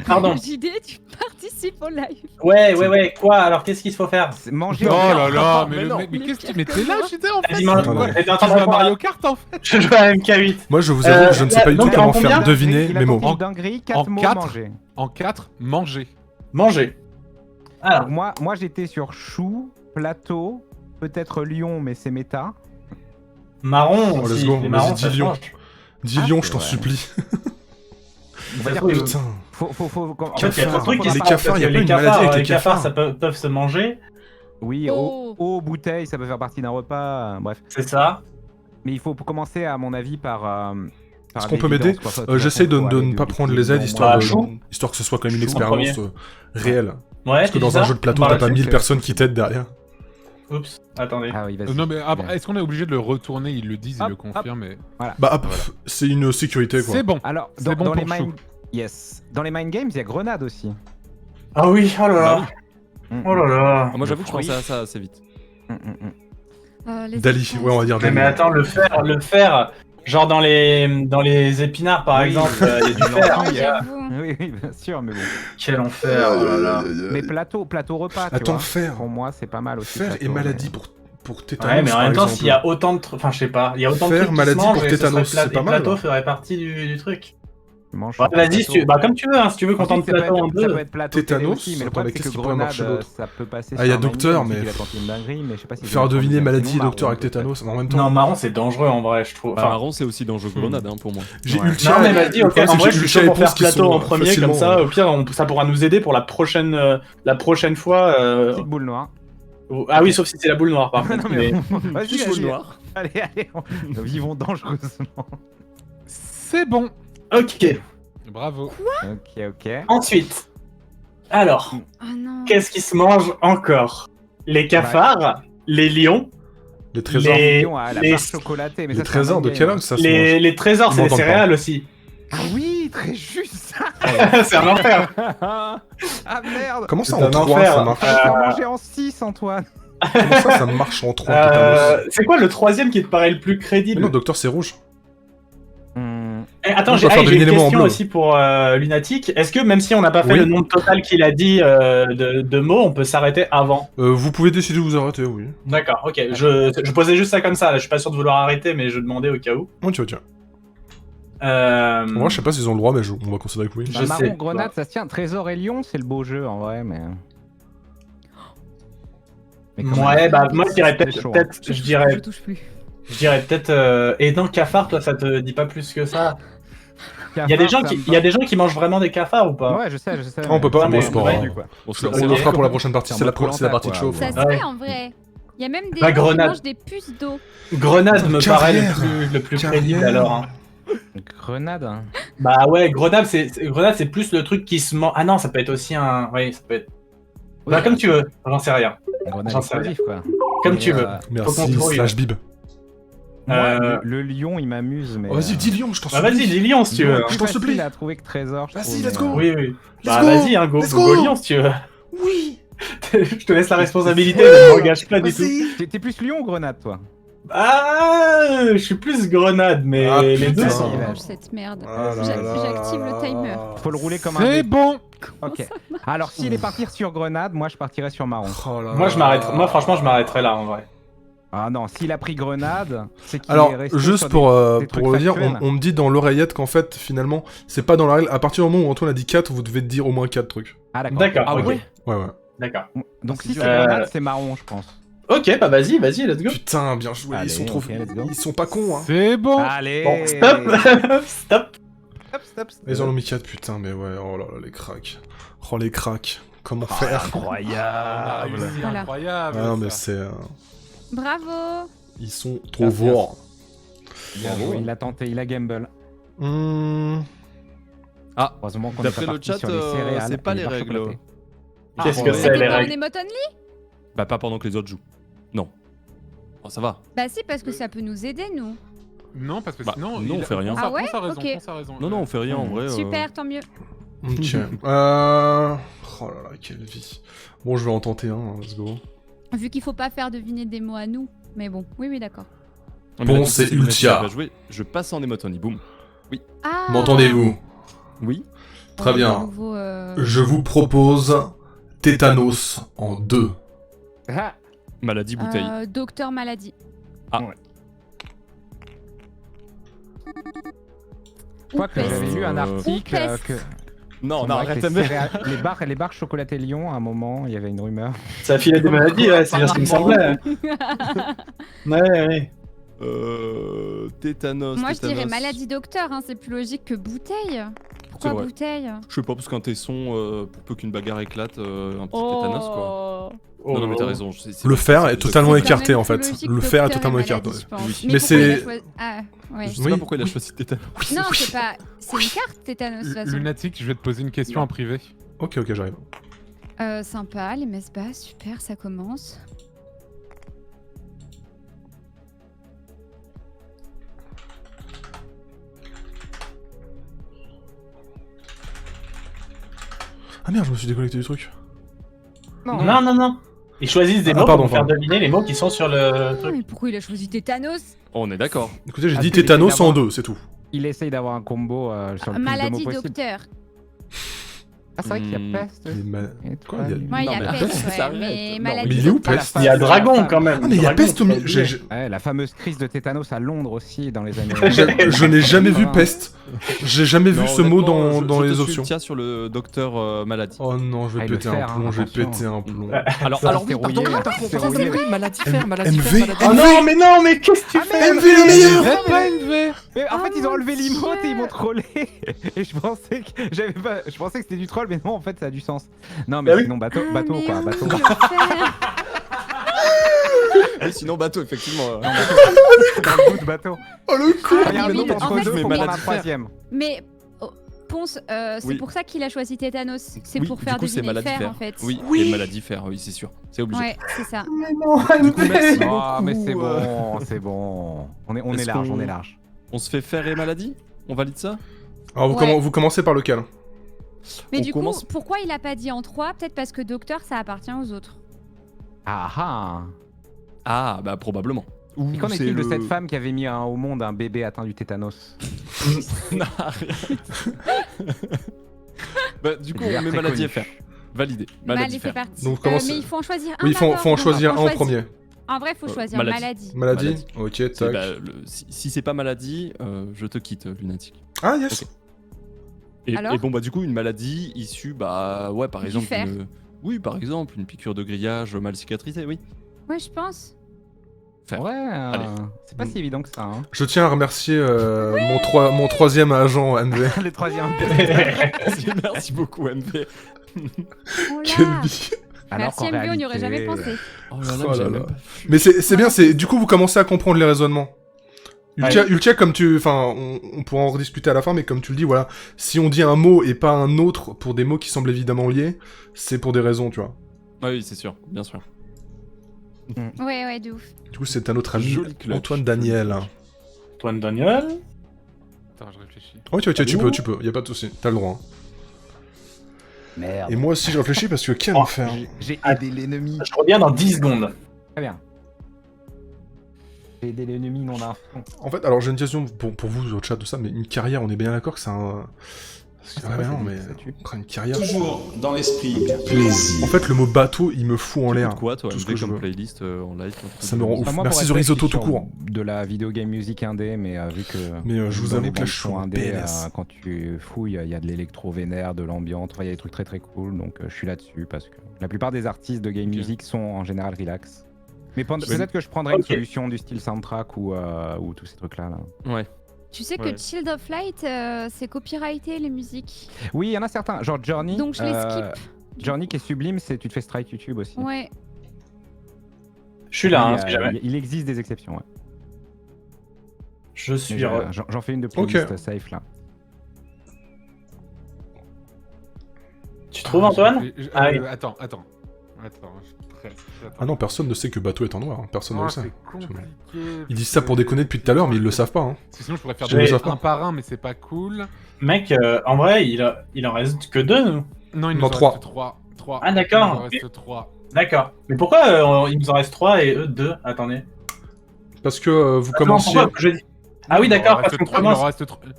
Pardon. JD, tu participes au live. Ouais. Quoi? Alors, qu'est-ce qu'il faut faire? C'est manger Oh en là là, mais mais, non. mais qu'est-ce que tu Mais mettais là, comment j'étais en fait? Dis-moi, Attendez. j'étais en Tu train de joues à répondre Mario Kart en fait? Je joue à MK8. Moi, je vous avoue que je ne sais pas du tout donc, comment en combien faire deviner Il a mes mots. tenté une dinguerie, 4 en mots quatre. manger. En 4, manger. Manger. Alors, Donc moi j'étais sur chou, plateau, peut-être lion, mais c'est méta. marron Oh, let's aussi. go. Les Vas-y, marrons, dis ça lion. change. Dis Ah, Lyon, c'est je t'en vrai. supplie. On va dire Oui, que Putain. faut En fait, il y a trop de trucs qui Les se cafards, passent, parce y a que pas les une maladie avec les les cafards, cafards. ça peuvent se manger. oui, Oh. eau, bouteille, ça peut faire partie d'un repas, bref. C'est ça. Mais il faut commencer à mon avis par Est-ce qu'on peut m'aider J'essaie de ne pas prendre les aides histoire, histoire que ce soit quand même une Chou, expérience réelle. Ouais, Parce que dans un jeu de plateau, t'as pas 1000 personnes qui t'aident derrière. Oups, attendez. Ah oui, vas-y. Non mais après, est-ce qu'on est obligé de le retourner? Ils le disent, ils Hop, le confirment. Mais... Bah, c'est une sécurité quoi. C'est bon. Alors, C'est dans, bon dans pour les mind... chou. Yes. Dans les mind games, il y a grenade aussi. Ah oui, oh là là. Mm, Oh là là. Ah, moi j'avoue que je fruit. pensais à ça assez vite. Les Dali, espaces. ouais, on va dire Mais Dali. attends, le fer, genre dans les épinards par Oui. exemple, il y a du fer. Ah, il y a- j'avoue. Oui, bien sûr, mais bon. Quel enfer, oh là là. Mais plateau repas, tu Attends, vois. fer. Pour moi, c'est pas mal aussi. Fer plateau, et maladie mais- pour tétanos. Ouais, mais en par même temps, exemple. s'il y a autant de trucs. Enfin, je sais pas. Il y a autant de Fer, trucs. maladie qui se mangent, pour et ce serait tétanos, c'est pas mal, plateau là. ferait partie du truc. Mange Ouais, sur vas-y, plateau. si tu... bah, comme tu veux, hein, si tu veux qu'on Ensuite, tente plateau en ça deux. peut être plateau télé Tétanos, aussi, mais le attends, problème mais c'est qu'est-ce que qui pourrait marcher grenade, d'autre ça peut passer. Ah, il y a sur un mind docteur, game, mais- s'il a tenté une dinguerie, mais je sais pas si Faire c'est deviner sinon, maladie et marron, docteur avec peut-être. tétanos, mais en même temps. Non, marron, c'est dangereux en vrai, je trouve. Enfin, Enfin, marron, c'est aussi dangereux grenade hein, pour moi. J'ai Ouais. Ultia. non, mais vas-y, le ok. problème, En c'est que vrai, j'ai je suis Ultia chaud et pour faire Ponce qui plateau sont en premier, facilement, comme ça, au pire, ça pourra nous aider pour la prochaine fois. Petite boule noire. Ah oui, sauf si c'est la boule noire, par contre. Non, mais mais- vas-y, Juste vas-y. noir. Allez, nous vivons dangereusement. C'est bon. Ok, Bravo. Ok. ensuite. Alors, Oh non. qu'est-ce qui se mange encore? Les cafards, les lions, Les trésors. Les- Lion à la les- barre chocolatée, mais Les ça, c'est un trésors de mind quel game. angle ça se mange les trésors, Ils c'est les m'entendent pas. céréales aussi. Ah oui, très juste. C'est un enfer. Ah merde. Comment ça C'est en un 3 enfer. ça marche On va faire manger en 6, Antoine. Comment ça marche en 3 tétanos C'est quoi le troisième qui te paraît le plus Mais crédible? non, docteur c'est rouge. Attends, on j'ai doit faire une deviner les mots en question bleu. aussi pour Lunatic. Est-ce que même si on n'a pas fait Oui. le nombre total qu'il a dit de mots, on peut s'arrêter avant? Vous pouvez décider de vous arrêter, oui. D'accord, ok. Je posais juste ça comme ça. Là. Je suis pas sûr de vouloir arrêter, mais je demandais au cas où. Oh, tiens. Moi, je sais pas s'ils ont le droit, mais on va considérer que oui. Je Marron, sais. grenade, ça se tient. Trésor et lion, c'est le beau jeu en vrai, mais. quand Ouais, même, bah moi je dirais c'est peut-être, chaud, Je je touche plus. dirais peut-être. Et non, cafard, toi, ça te dit pas plus que ça. hein. Il y a des Cafard, gens ça qui, me il y a des gens qui mangent vraiment des cafards ou pas? Ouais, je sais. Ah, on peut pas, bon, mais c'est pas grave. quoi. Bon, On le fera pour la prochaine partie, c'est la partie de chauffe. Ça se Ouais. fait en vrai. Il y a même des Bah, gens qui grenade. mangent des puces d'eau. Grenade me paraît Carrière. le plus Carrière. crédible alors. Hein. Grenade. hein. Bah ouais, grenade c'est plus le truc qui se mange. Ah non, ça peut être aussi un. Oui, ça peut être. Bah comme tu veux, j'en sais rien. Grenade J'en sais explosif, quoi. Comme Mais, tu veux. Merci, Faut qu'on trouve. slash bib. Moi, Euh, le lion, il m'amuse, mais. Oh, vas-y, dis Lyon, je t'en Bah supplie. vas-y, dis Lyon si tu veux. Je t'en supplie. Il a trouvé que Trésor. je Vas-y, trouve, let's mais, go. Oui, oui. Bah go. vas-y, hein, go Let's go. Lyon si tu veux. Oui. Je te laisse la responsabilité, ne m'engage pas du tout. Vas-y. T'es plus lion ou grenade, toi? Ah, je suis plus grenade, mais Ah, les putain. deux Je sont. mange cette merde. Ah là là J'active là le timer. là. Faut le rouler comme un. C'est dé. bon. Ok. Alors, s'il est parti sur grenade, moi je partirais sur marron. Oh là Moi, là. moi, franchement, je m'arrêterais là en vrai. Ah non, s'il a pris grenade, c'est qu'il Alors, est resté juste sur pour, des trucs pour revenir, factuels. on me dit dans l'oreillette qu'en fait, finalement, c'est pas dans la règle. À partir du moment où Antoine a dit 4, vous devez dire au moins 4 trucs. Ah D'accord, Ah ok. ouais. Ouais, ouais. D'accord. Donc si c'est Euh, grenade, c'est marron, je pense. Ok, bah vas-y, let's go. Putain, bien joué. Allez, ils sont trop. ok, let's go. Ils sont pas cons, hein. C'est bon. Allez. Bon, stop. Stop. Stop. Ils en ont mis 4, putain, mais ouais, oh là là, les cracks. Oh, les cracks. Comment faire Incroyable. Voilà. Incroyable. Ah non, mais ça. c'est. Bravo. Ils sont trop forts. Bien joué, il a tenté, il a gamble. Ah, Heureusement qu'on est d'après pas le parti chat, sur les céréales c'est pas et les barres règles. chocolatées. Qu'est-ce bon, que ouais. c'est C'était les pas en règles? Emotonly? Bah pas pendant que les autres jouent. Non. Oh, ça va. Bah si, parce que ça peut nous aider, nous. Non, parce que Bah, sinon. non, on fait rien. Ah ouais Pense à raison, Ok. pense à raison. Non, non, on fait rien en vrai. Super, tant mieux. Ok. Oh là là, quelle vie. Bon, je vais en tenter un, hein, let's go. Vu qu'il faut pas faire deviner des mots à nous. Mais bon, oui, d'accord. Mais Bon, là, c'est si Lunatic Ultia. va jouer, je passe en Emotony, boum. Ah M'entendez-vous? Oui. Très Ouais, bien. de nouveau, Je vous propose Tétanos en 2. Ah, Maladie, bouteille. Docteur Maladie. Ah. ouais. Je crois que Ou j'avais peste. lu un article Ou peste. que. Non, il non, semblerait que arrête les barres chocolatées Lyon, à un moment, il y avait une rumeur. Ça filait des maladies, ouais, c'est bien ce qui me semblait. Ouais. Tétanos. Moi, je dirais tétanos. maladie docteur, hein, c'est plus logique que bouteille. Pourquoi C'est vrai. bouteille? Je sais pas, parce qu'un tesson, pour peu qu'une bagarre éclate, un petit tétanos quoi. Oh. Non, non, mais t'as raison. Le fer est totalement C'est quand écarté même en plus fait. logique Le fer est docteur et totalement maladie, écarté. je pense. Oui. Mais pourquoi il a c'est- choisi- Ah, ouais. Je sais Oui. pas pourquoi il a choisi tétanos. Non, c'est pas. C'est une carte tétanos, de toute façon. Lunatic, je vais te poser une question en privé. Ok, ok, j'arrive. Sympa, les messes basses, super, ça commence. Ah merde, je me suis déconnecté du truc. Non. Ils choisissent des Ah, mots pardon, pour faire pardon. deviner les mots qui sont sur le Ah, truc. mais pourquoi il a choisi tétanos? On est d'accord. Écoutez, j'ai Ah, dit tu essayes Tétanos en d'avoir- 2, c'est tout. Il essaye d'avoir un combo sur le plus de mots Maladie possible. docteur. Ah, c'est vrai qu'il y a Hmm. peste. Mais ma- Quoi, il y a- Ouais, il y Non, a mais peste, ça ouais, arrête. mais Non, maladie mais il est où, docteur. peste Il y a Dragon quand même. Ah mais il y a Dragon, peste au milieu. oublié. Ouais, la fameuse crise de tétanos à Londres aussi dans les années. Je n'ai jamais vu Ah. peste. J'ai jamais vu Non, ce mot honnêtement, dans je les te options. soutiens sur le docteur maladie. Oh non, je vais Ah, le péter un fer, hein, plomb, je vais attention. péter un plomb. Alors, Ça, alors c'est oui, pardon, rouillé, pardon, c'est pardon, rouillé. oui, maladie fer, maladie MV. fer, maladie Oh non, mais qu'est-ce que tu fais? MV le meilleur. C'est pas une V. Mais en fait, ils ont mon enlevé l'emote et ils Dieu. m'ont trollé. Et je pensais que c'était du troll, mais non, en fait, ça a du sens. Non, mais Bah oui. sinon, bateau, Ah, bateau, mais quoi, oui, bateau. que faire? Oui, sinon bateau, effectivement. Dans le bout de bateau. Oh le coup. Il y a un mais doute oui, entre en fait, deux, mais faut maladie prendre un de fer. troisième. Mais Ponce, c'est Oui. pour ça qu'il a choisi tétanos. C'est Oui, pour du faire coup, c'est deviner le maladie fer, fer. en fait. Oui, et maladie fer, oui, c'est sûr. C'est obligé. Ouais, c'est ça. Du coup, merci Ah, mais c'est beaucoup, bon, c'est bon. On est Est-ce large, qu'on- on est large. On se fait fer et maladie? On valide ça? Alors Ouais. vous commencez par lequel? Mais On du commence- coup, pourquoi il a pas dit en 3? Peut-être parce que docteur, ça appartient aux autres. Ah ah. Ah, bah probablement. Ou Et qu'en c'est est-il de le- cette femme qui avait mis au monde un bébé atteint du tétanos? Non, arrête. Bah, du coup, Il a on met l'air très maladie connu. et fer. Validé. Allez, Maladie c'est fer. parti. Donc, comment mais c'est- il faut en choisir un. Oui, il faut en d'abord. choisir On un en choisit- premier. En vrai, il faut choisir maladie. maladie. Maladie. Maladie. Ok, C'est- tac. bah, si c'est pas maladie, je te quitte, lunatique. Ah, yes. Alors Et bon, bah, du coup, une maladie issue, bah, ouais, par Du exemple. fer. Oui, par exemple, une piqûre de grillage mal cicatrisée, oui. Ouais, je pense. Faire. Ouais, Allez. c'est pas si évident que ça. Hein. Je tiens à remercier mon troisième agent, NV. Le troisième. Merci beaucoup, MV. Oh Quelle là. vie. Merci MB, on n'y aurait jamais pensé. Oh là là, Oh j'ai là même là. pas- Mais c'est bien, du coup, vous commencez à comprendre les raisonnements. Ultia, comme tu... Enfin, on pourra en rediscuter à la fin, mais comme tu le dis, voilà, si on dit un mot et pas un autre pour des mots qui semblent évidemment liés, c'est pour des raisons, tu vois. Ah oui, c'est sûr, bien sûr. Ouais, de ouf. Du coup, c'est un autre ami, Joli clutch. Antoine Daniel. Antoine Daniel. Attends, je réfléchis. Ouais, tu peux, y a pas de souci, t'as le droit. Hein. Merde. Et moi aussi, je réfléchis parce que quel enfer. J'ai aidé l'ennemi. Je reviens dans 10 secondes. Très bien. J'ai aidé l'ennemi non d'un fond. En fait, alors j'ai une question pour vous, au chat, tout ça, mais une carrière, on est bien d'accord que c'est un... C'est vrai, vrai, non, c'est mais... dit que ça tue. Après, une carrière... Toujours dans l'esprit plaisir. En fait, le mot bateau, il me fout en Tu l'air. écoutes quoi, toi, tout ce MV, que je comme veux. playlist en live Ça me rend ouf. Moi, pour Merci être The Risotto sur tout court. De la vidéo game music indé, mais vu que. Mais je vous dans avoue les que là, bandes je suis son en indé, PLS. quand tu fouilles, il y a de l'électro vénère, de l'ambiance, il y a des trucs très très cool, donc je suis là-dessus parce que la plupart des artistes de game Ok. music sont en général relax. Mais peut-être que je prendrais Ok. une solution du style soundtrack ou tous ces trucs-là. Là. Ouais. Tu sais que Ouais. Child of Light, c'est copyrighté les musiques. Oui, il y en a certains, genre Journey. Donc je les skip. Journey qui est sublime, c'est tu te fais strike YouTube aussi. Ouais. Je suis là, Il y hein, a- si jamais. il existe des exceptions, ouais. Je Mais suis. J'en fais une de playlist safe là. Tu trouves, Antoine Ah oui. Attends, je presse. Ah non, personne ne sait que bateau est en noir, hein. Personne ne Oh, le sait. c'est compliqué. Ils disent ça pour déconner depuis tout à l'heure, mais ils le savent pas. Hein. Sinon, je pourrais faire Je le des savent pas. un par un, mais c'est pas cool. Mec, en vrai, il en reste que 2, nous. Non, il Non, nous en trois. reste 3. Ah, d'accord. Il nous en reste 3. D'accord. Mais pourquoi il nous en reste 3 et eux 2? Attendez. Parce que vous Attends, commenciez... pourquoi je dis- Ah oui, d'accord, parce qu'on commence.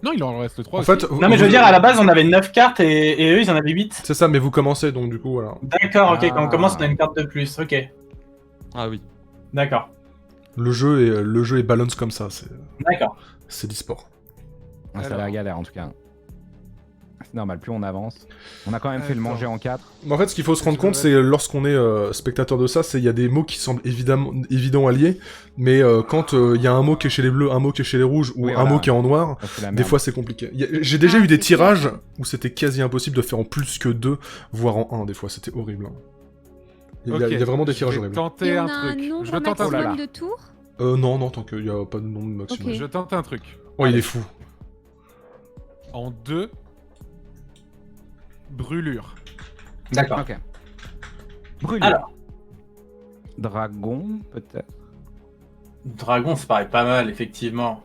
Non, il en reste 3. En fait, Non, mais je veux dire, à la base, on avait 9 cartes et eux, ils en avaient 8. C'est ça, mais vous commencez, donc du coup, voilà. D'accord, ok, quand on Ah. commence, on a une carte de plus. Ok, Ah oui. d'accord. Le jeu est balance comme ça, D'accord. c'est l'e-sport. Ça a l'air Alors. galère en tout cas. C'est normal, plus on avance. On a quand même fait le Attends. manger en 4. Mais en fait, ce qu'il faut se rendre compte, c'est lorsqu'on est spectateur de ça, c'est il y a des mots qui semblent évidents à lier, mais quand il y a un mot qui est chez les bleus, un mot qui est chez les rouges, ou Oui, un voilà. mot qui est en noir, des fois c'est compliqué. J'ai déjà eu des c'est tirages clair. où c'était quasi impossible de faire en plus que 2, voire en 1, des fois, c'était horrible. Hein. Il y a vraiment des tirages Je vais horribles. tenter Et on un a un truc. nombre Je tente un Oh là maximum là. de tours. Non, tant qu'il n'y a pas de nombre maximum. Ok. Je tente un truc. Oh, il est fou. En 2, brûlure. D'accord. Ok. Brûlure. Alors. Dragon, peut-être. Dragon, ça paraît pas mal, effectivement.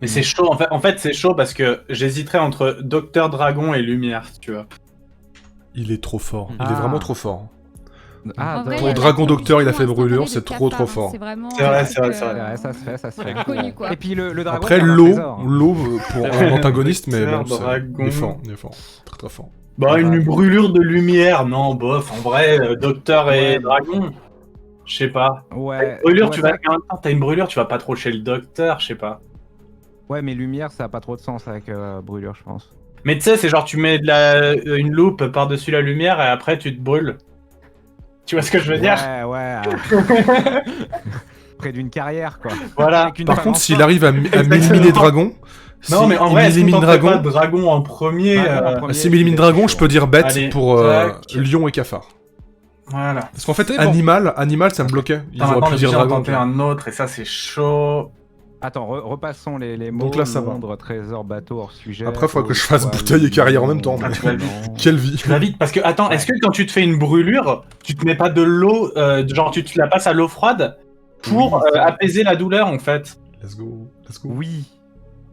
Mais c'est chaud, en fait c'est chaud parce que j'hésiterais entre Docteur Dragon et Lumière, si tu vois. Il est trop fort. Il Ah. est vraiment trop fort. Ah, En vrai, Pour il y a Dragon la Docteur, il a fait combustion brûlure, instantanée c'est de trop cafard, fort. hein. C'est vraiment. C'est vrai, un c'est vrai, truc, c'est vrai. Ouais, ça se fait. connu quoi. Et puis le dragon. Après, c'est un l'eau, trésor. pour un antagoniste, mais Docteur bon, Dragon. il est fort, très très fort. Bah, une brûlure de lumière, non, bof, en vrai, Docteur et Ouais. Dragon, je sais pas. Ouais. Brûlure, ouais, tu vas. ça- En même temps, t'as une brûlure, tu vas pas trop chez le Docteur, je sais pas. Ouais, mais lumière, ça a pas trop de sens avec brûlure, je pense. Mais tu sais, c'est genre, tu mets une loupe par-dessus la lumière et après, tu te brûles. Tu vois ce que je veux dire? Ouais. Près d'une carrière, quoi. Voilà. Avec une Par femme contre, en s'il forme. arrive à m'éliminer Dragon, Non, mais en vrai, est-ce qu'on élimine tenterait pas Dragon, Dragon en premier Dragon en premier, s'il m'élimine c'est Dragon, chaud. je peux dire bête Allez, pour tac. Lion et Cafard. Voilà. Parce qu'en fait, C'est bon. animal, ça me bloquait. Ils Attends, auraient maintenant, on pu est dire obligé d'en Dragon. tenter un autre et ça, c'est chaud. Attends, repassons les mots. Donc là, ça va. Londres, trésor, bateau, hors sujet. Après, faudra que je eau, fasse étoile, bouteille et carrière en même temps, monde, mais- blanc. Quelle vie. Tu vas vite, parce que, attends, est-ce que quand tu te fais une brûlure, tu te mets pas de l'eau, genre tu te la passes à l'eau froide pour Oui, ça. apaiser la douleur, en fait? Let's go. Oui.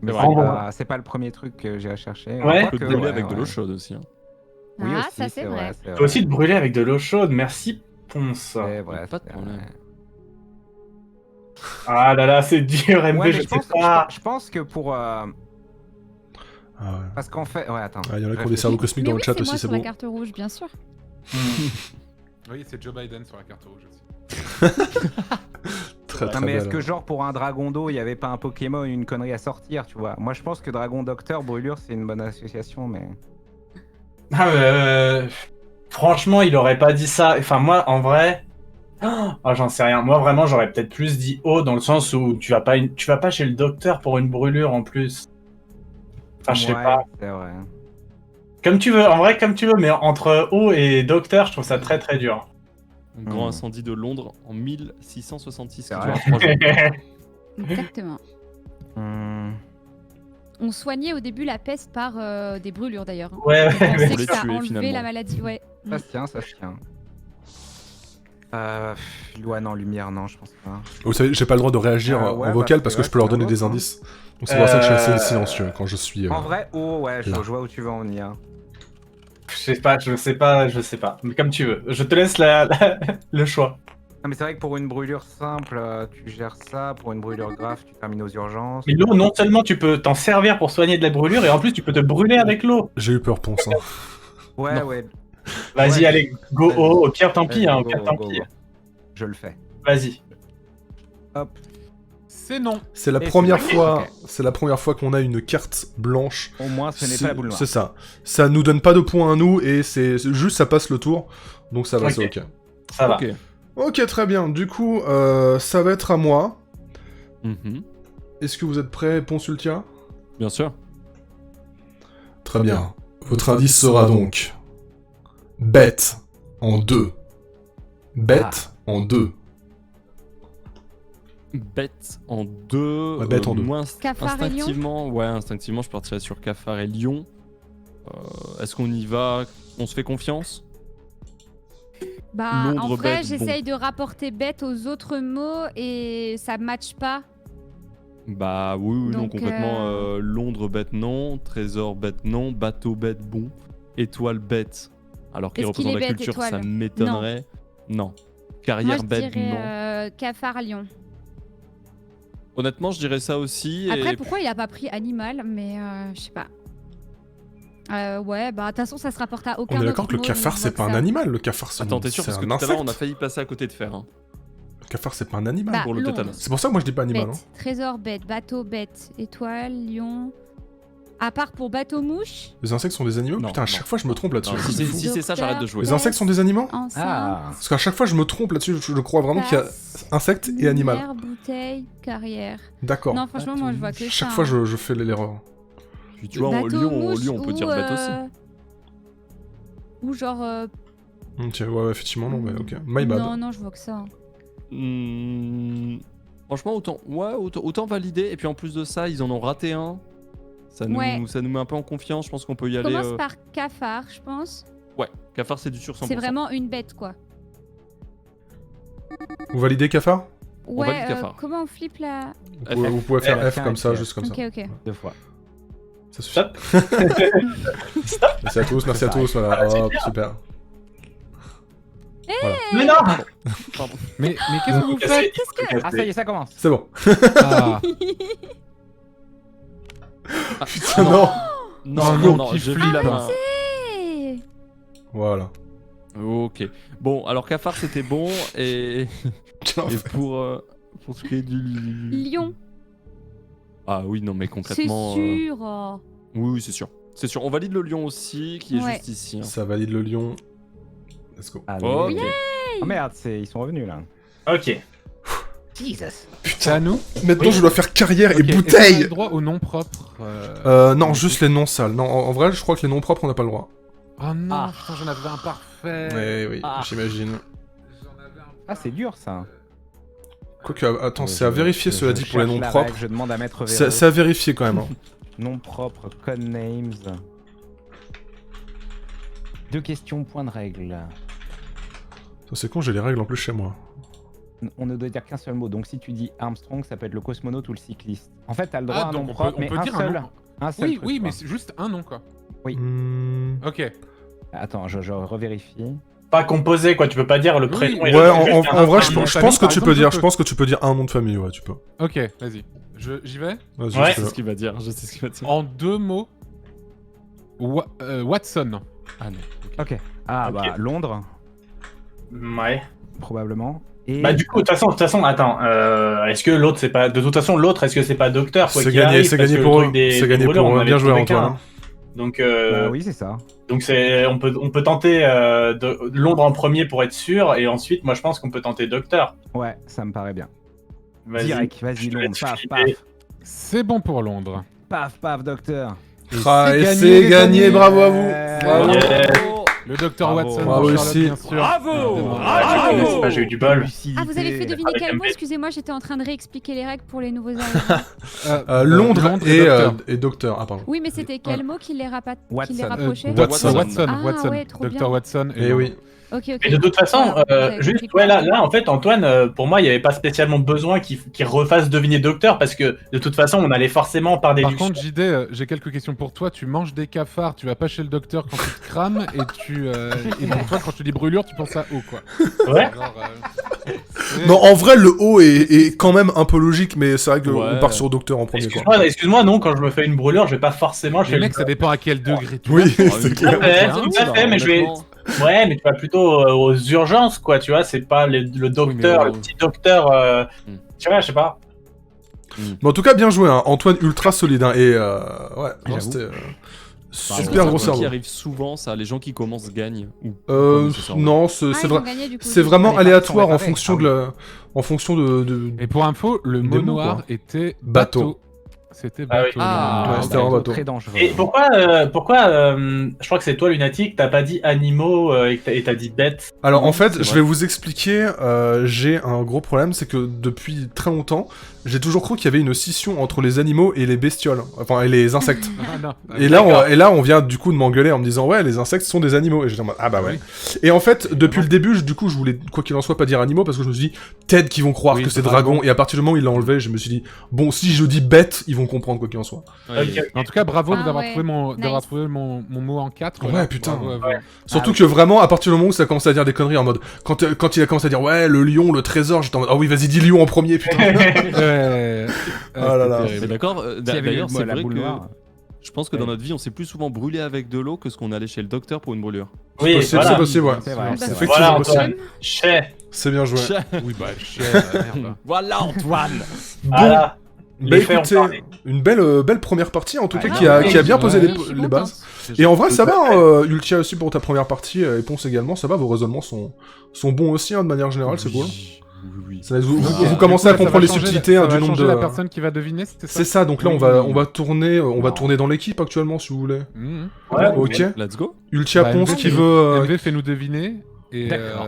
Mais C'est c'est vrai. c'est pas le premier truc que j'ai à chercher. Ouais. Tu peux te brûler avec de l'eau chaude aussi. Hein. Oui, Ah, aussi, ça, c'est vrai. c'est Tu peux aussi te brûler avec de l'eau chaude, merci, Ponce. C'est vrai. Pas de c'est problème. vrai. Ah là là, c'est dur, MB, Ouais, mais je je sais pense, pas. je pense que pour. Ah ouais. Parce qu'en fait. Ouais, attends. Ah, il y en a qui ont des Réfléchis. cerveaux cosmiques Mais dans oui, le chat c'est moi aussi, c'est sur la beau. carte rouge, bien sûr. Hmm. Oui, c'est Joe Biden sur la carte rouge aussi. Très, Non très mais est-ce belle. que genre pour un dragon d'eau, il n'y avait pas un Pokémon, une connerie à sortir, tu vois? Moi je pense que Dragon Docteur, Brûlure, c'est une bonne association, mais... Ah, franchement, il aurait pas dit ça. Enfin, moi, en vrai. Ah, j'en sais rien. Moi, vraiment, j'aurais peut-être plus dit eau dans le sens où tu vas pas chez le docteur pour une brûlure en plus. Enfin, je sais Ouais, pas. c'est vrai. Comme tu veux, en vrai, comme tu veux, mais entre eau et docteur, je trouve ça très très dur. Un grand incendie de Londres en 1666. C'est qui vrai. dura 3 jours. Exactement. Hmm. On soignait au début la peste par des brûlures d'ailleurs. Ouais, On pensait mais Pour que les ça tuer, enlevait finalement. la maladie, ouais. Ça se tient, ça se tient. Ouais, non, lumière, non, je pense pas. Vous savez, j'ai pas le droit de réagir Ouais, en vocal bah, parce que c'est je peux leur vrai, donner c'est des un vote, indices. Donc c'est pour ça que je suis assez Euh, silencieux quand je suis... En vrai, ouais, je là. vois où tu veux en venir. je sais pas. Mais comme tu veux. Je te laisse le choix. Non mais c'est vrai que pour une brûlure simple, tu gères ça. Pour une brûlure grave, tu termines aux urgences. Mais l'eau, non seulement tu peux t'en servir pour soigner de la brûlure, et en plus tu peux te brûler avec l'eau. J'ai eu peur, Ponce. Hein. Ouais, Non. ouais. Vas-y, Ouais. allez, go Vas-y. au pire, tant pis, Vas-y, hein, au go, pire, tant go, pis. go. Je le fais. Vas-y. Hop. C'est non. C'est la Et première c'est- fois, ok. c'est la première fois qu'on a une carte blanche. Au moins, ce n'est pas la boule noire. C'est ça. Ça nous donne pas de points à nous et c'est juste ça passe le tour. Donc ça va, Ok. c'est ok. Ça va. Ok. Ok, très bien. Du coup, ça va être à moi. Mhm. Est-ce que vous êtes prêts, Ponsultia? Bien sûr. Très bien. Votre indice sera donc bête en 2. Bête en 2. Bête en 2. Ouais, bête en deux. Moi, Cafard et lion instinctivement, je partirais sur cafard et lion. Est-ce qu'on y va? On se fait confiance? Bah, en Londres, vrai, bête, j'essaye de rapporter bête aux autres mots et ça matche pas. Bah oui, non, Donc, complètement. Londres, bête, non. Trésor, bête, non. Bateau, bête, bon. Étoile, bête. Alors qu'il Est-ce qu'il représente est la bête, culture, ça étoile? m'étonnerait. Non. Moi, Carrière, je bête, non. dirais cafard lion. Honnêtement, je dirais ça aussi. Après, et... pourquoi il a pas pris animal? Mais je sais pas. Ouais, bah de toute façon, ça se rapporte à aucun On est autre d'accord que le mot, cafard, donc je c'est vois pas que un ça. animal. Le cafard, c'est Attends, t'es sûr? c'est Parce que un tout à l'heure, on a insecte. failli passer à côté de fer. Hein. Le cafard, c'est pas un animal. Bah, pour le Londres. tétanos. C'est pour ça que moi je dis pas animal. Bête, Hein. trésor bête, bateau bête, étoile, lion. À part pour bateau mouche, Les insectes sont des animaux? Non, Putain, à non. chaque fois je me trompe là-dessus. Non, C'est fou. si c'est ça, j'arrête de jouer. Les insectes sont des animaux? enceinte, Ah. Parce qu'à chaque fois je me trompe là-dessus, je crois vraiment qu'il y a tasse, insectes et animal. lumière, bouteille, carrière. D'accord. Non, franchement, moi je vois que Chaque ça, fois hein. je fais l'erreur. Puis tu vois, Bateau, lion, mouche on peut dire ou, bête aussi. Ou genre. Ok, ouais, effectivement, non, mais ok. My bad. Non, je vois que ça. Franchement, autant valider. Et puis en plus de ça, ils en ont raté un. Ça nous met un peu en confiance. Je pense qu'on peut y aller. Commence par cafard, je pense. Ouais, cafard, c'est du sur 100%. C'est vraiment une bête, quoi. Vous validez cafard? Ouais, valide cafard. comment on flippe là? Vous pouvez faire F, F comme ça, ok. juste comme Ok, ça. ok. 2 fois. Ça suffit. Merci à tous, merci à tous. Voilà, hop, super. Voilà. Mais non. Mais qu'est-ce que vous faites? Ah ça y est, ça commence. C'est bon. Ah, Putain, non. Non, qui j'ai flippe. vu la main. Eh, Voilà. Ok. Bon, alors cafard, c'était bon. Et pour ce qui est du. Lion, Ah oui, non, mais c'est concrètement. sûr. Oh. Oui, c'est sûr. C'est sûr. On valide le lion aussi, qui est Ouais. juste ici. Hein. Ça valide le lion. Let's go. Allez. Ok. Oh merde, ils sont revenus là. Ok. Jesus. c'est à nous. Maintenant, je dois faire carrière et Ok, est-ce qu'on a bouteille. le droit aux noms propres. Non, juste les noms sales. Non, en vrai, je crois que les noms propres, on n'a pas le droit. Oh non, Ah. putain, j'en avais un parfait. Ouais, oui, Ah. j'imagine. J'en avais un Ah c'est dur ça. Quoique, attends, c'est à vérifier, cela dit, pour les noms cherche la propres. règle, je demande à Maître C'est Véreux. c'est à vérifier quand même. Hein. Nom propre, code names. 2 questions, point de règle. Ça, c'est con, j'ai les règles en plus chez moi. On ne doit dire qu'un seul mot. Donc si tu dis Armstrong, ça peut être le cosmonaute ou le cycliste. En fait, t'as le droit à un nom donc propre, mais un dire seul. un nom. Un seul Oui, truc, oui, quoi. mais c'est juste un nom quoi. Oui. Ok. Attends, je revérifie. Pas composé, quoi. Tu peux pas dire le Oui. prénom. Ouais, et le- juste un en vrai, je prénom. pense que par tu exemple, peux dire. je Je peux. pense que tu peux dire un nom de famille, ouais, tu peux. Ok, vas-y. J'y vais. Vas-y, Ouais. je te- C'est ce qu'il va dire. Je sais ce qu'il va dire. En 2 mots. Watson. Ah non. Ok. Ah Ok. bah Londres, Ouais. probablement. Et... Bah du coup, de toute façon, attends, est-ce que l'autre c'est pas, de toute façon l'autre, est-ce que c'est pas docteur quoi C'est qu'il gagné, arrive, c'est parce gagné que pour le eux. truc des C'est gagné brûlures, pour on eux. avait Bien joué, trouvé Antoine. qu'un. Donc, Bah oui, c'est ça. donc on peut tenter de Londres en premier pour être sûr, et ensuite, moi je pense qu'on peut tenter docteur. Ouais, ça me paraît bien. Vas-y. Direct, vas-y, Je te Londres, laisse paf, flipper. paf. C'est bon pour Londres. Paf, paf, docteur. Et Ah, et gagné, c'est les gagné, amis. bravo à vous. Bravo. Yeah. Le docteur Bravo. Watson, Bravo Charlotte, aussi. bien sûr. Ah, j'ai eu du bol. Ah, vous avez fait deviner Avec quel un mot? B. Excusez-moi, j'étais en train de réexpliquer les règles pour les nouveaux arrivants. Londres et docteur. et docteur. Ah, pardon. Oui, mais c'était quel mot qui les Watson. rapprochait? Watson. Ah, ouais, trop Docteur bien. Watson. Eh oui. Ok, ok. Et de toute façon, Voilà, vous avez juste, compris ouais, quoi. là, en fait, Antoine, pour moi, il n'y avait pas spécialement besoin qu'il refasse deviner docteur, parce que de toute façon, on allait forcément par Par déduction. contre, JD, j'ai quelques questions pour toi. Tu manges des cafards, tu vas pas chez le docteur quand tu te crames, et donc toi, quand je te dis brûlure, tu penses à eau, quoi. Ouais. Genre, Non, en vrai, le haut est quand même un peu logique, mais c'est vrai qu'on Ouais. part sur docteur en premier, quoi. Excuse-moi, non, quand je me fais une brûlure, je vais pas forcément chez Les le mecs, ça dépend à quel degré tu Oui, vas. c'est Tout clair. à fait, Ouais, tout à fait, mais je vais. Ouais, mais tu vas plutôt aux urgences, quoi, tu vois, c'est pas le docteur, mais le petit docteur. Tu vois, je sais pas. Mais en tout cas, bien joué, hein. Antoine, ultra solide. Hein. Et ouais, non, J'avoue. c'était Super super gros cerveau. qui arrive souvent, ça, les gens qui commencent gagnent. Ou Non, c'est Ah, c'est ils vrai. ont gagné, du coup. C'est vraiment Ah, les aléatoire pattes en sont fonction réparées. de la... En fonction de... Et pour info, le Des mot mots, noir quoi. était Bateau. bateau. C'était Ah oui. bateau. Ah, le mot ouais, noir. c'était un bateau. Très dangereux. Et pourquoi je crois que c'est toi, Lunatic, t'as pas dit animaux et t'as dit bêtes. Alors en fait, c'est je vrai. vais vous expliquer, j'ai un gros problème, c'est que depuis très longtemps, j'ai toujours cru qu'il y avait une scission entre les animaux et les bestioles, enfin et les insectes. Ah, non. Et là, on vient du coup de m'engueuler en me disant ouais, les insectes sont des animaux. Et j'étais en mode ah bah ouais. Et en fait, depuis le début, du coup, je voulais quoi qu'il en soit pas dire animaux parce que je me suis dit peut-être qu'ils vont croire Oui, que c'est dragon. dragon. Et à partir du moment où il l'a enlevé, je me suis dit bon, si je dis bête, ils vont comprendre quoi qu'il en soit. Ok. En tout cas, bravo Ah d'avoir ouais. trouvé mon mot en 4. Ouais, putain. Ouais. Surtout oui. que vraiment, à partir du moment où ça a commencé à dire des conneries en mode quand il a commencé à dire ouais, le lion, le trésor, j'étais en mode ah oui, vas-y, dis lion en premier, putain. Oh là là. Mais d'accord, S'il y avait d'ailleurs, eu c'est la vrai boule que noire. je pense que dans Ouais. notre vie, on s'est plus souvent brûlé avec de l'eau que ce qu'on allait chez le docteur pour une brûlure. Oui, possible, voilà. c'est possible, ouais. C'est vrai, Bah, c'est vrai. Effectivement, Voilà, possible. Antoine. Chais. C'est bien joué. Oui, bah, merde. Voilà Antoine. Voilà. Bah Les faits ont écoutez, parlé. une belle première partie en tout cas Ah, qui a ouais, bien posé ouais, les, je suis les contente. bases. Et en vrai ça va, Ultia aussi pour ta première partie, et Ponce également, ça va, vos raisonnements sont bons aussi hein, de manière générale, c'est cool. Oui. Ça, vous Du commencez coup, à ça comprendre les va changer- subtilités ça hein, va du nombre changer de... la personne qui va deviner, c'était ça C'est ça, donc là Oui. on va tourner dans l'équipe actuellement si vous voulez. Mhm. Ouais, Ok. Let's go. Ultia Bah, Ponce MV, qui fais-nous- veut... MV, fais-nous deviner. Et, D'accord.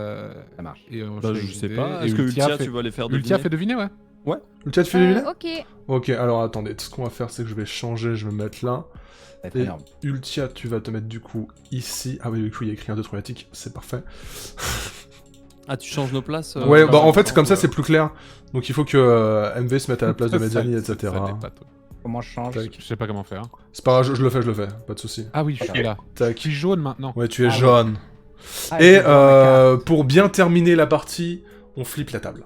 Ça marche. et on Bah, fait je sais des- pas. et Est-ce que Ultia, fait- tu vas les faire deviner Ultia fait deviner, ouais. Ultia tu fais deviner Ok. Ok, alors attendez, ce qu'on va faire c'est que je vais changer, je vais me mettre là. Ça va être Et énorme. Ultia, tu vas te mettre du coup ici. Ah oui, du coup, il y a écrit 1, 2, 3 attic, c'est parfait. Ah, tu changes nos places Ouais, bah en fait, attends, comme ça, c'est plus clair. Donc il faut que MV se mette à la place de Ça- Mediani, ça- etc. ça l'est pas, toi. Comment je change Tac. Je sais pas comment faire. C'est pas grave, je le fais, pas de soucis. Ah oui, je suis là. Je Tac. suis jaune maintenant. Ouais, tu es Ah ouais. jaune. Ah, Et je vais voir ma carte. pour bien terminer la partie, on flippe la table.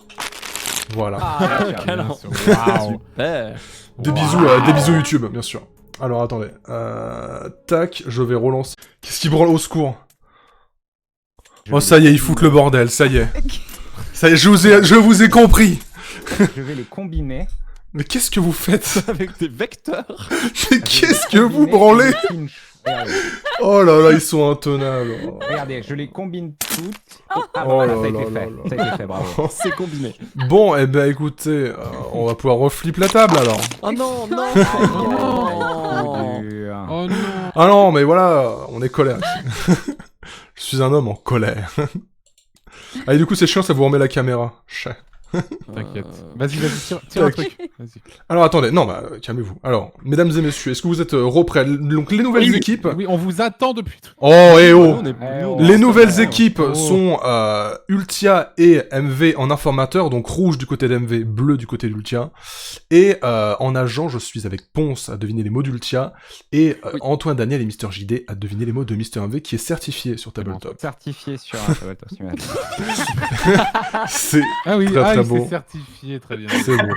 Voilà. Ah, Quel Bien an. sûr. Waouh. Super. Des bisous YouTube, bien sûr. Alors attendez. Tac, je vais relancer. Qu'est-ce qui branle au secours? Oh ça y est, ils foutent le bordel, ça y est. Ça y est, je vous ai compris. Je vais les combiner. Mais qu'est-ce que vous faites? Avec des vecteurs. Mais qu'est-ce que vous branlez? Regardez, Oh là là, ils sont intenables. regardez, je les combine toutes. Ah, Oh voilà, là ça a là été là fait. là. Ça a été fait, bravo. C'est combiné. Bon, eh ben écoutez, on va pouvoir reflip la table alors. Oh non, non. Oh, dur. Oh non. Ah non, mais voilà, on est colère ici. Je suis un homme en colère. Ah et du coup c'est chiant, ça vous remet la caméra. Chais. T'inquiète. Vas-y, tire un Tac. truc. Vas-y. Alors attendez, non bah calmez-vous. Alors, mesdames et messieurs, est-ce que vous êtes prêts? Donc les nouvelles équipes... Oui, on vous attend depuis. Oh et oh On est- Oh. Les nouvelles équipes Oh. sont Ultia et MV en informateur, donc rouge du côté d'MV, bleu du côté d'Ultia. Et en agent, je suis avec Ponce à deviner les mots d'Ultia, et Antoine Daniel et Mister JD à deviner les mots de Mister MV qui est certifié sur Tabletop. Certifié sur un Tabletop Simulator. C'est Ah oui, Très, très il beau. s'est certifié, très bien. c'est beau.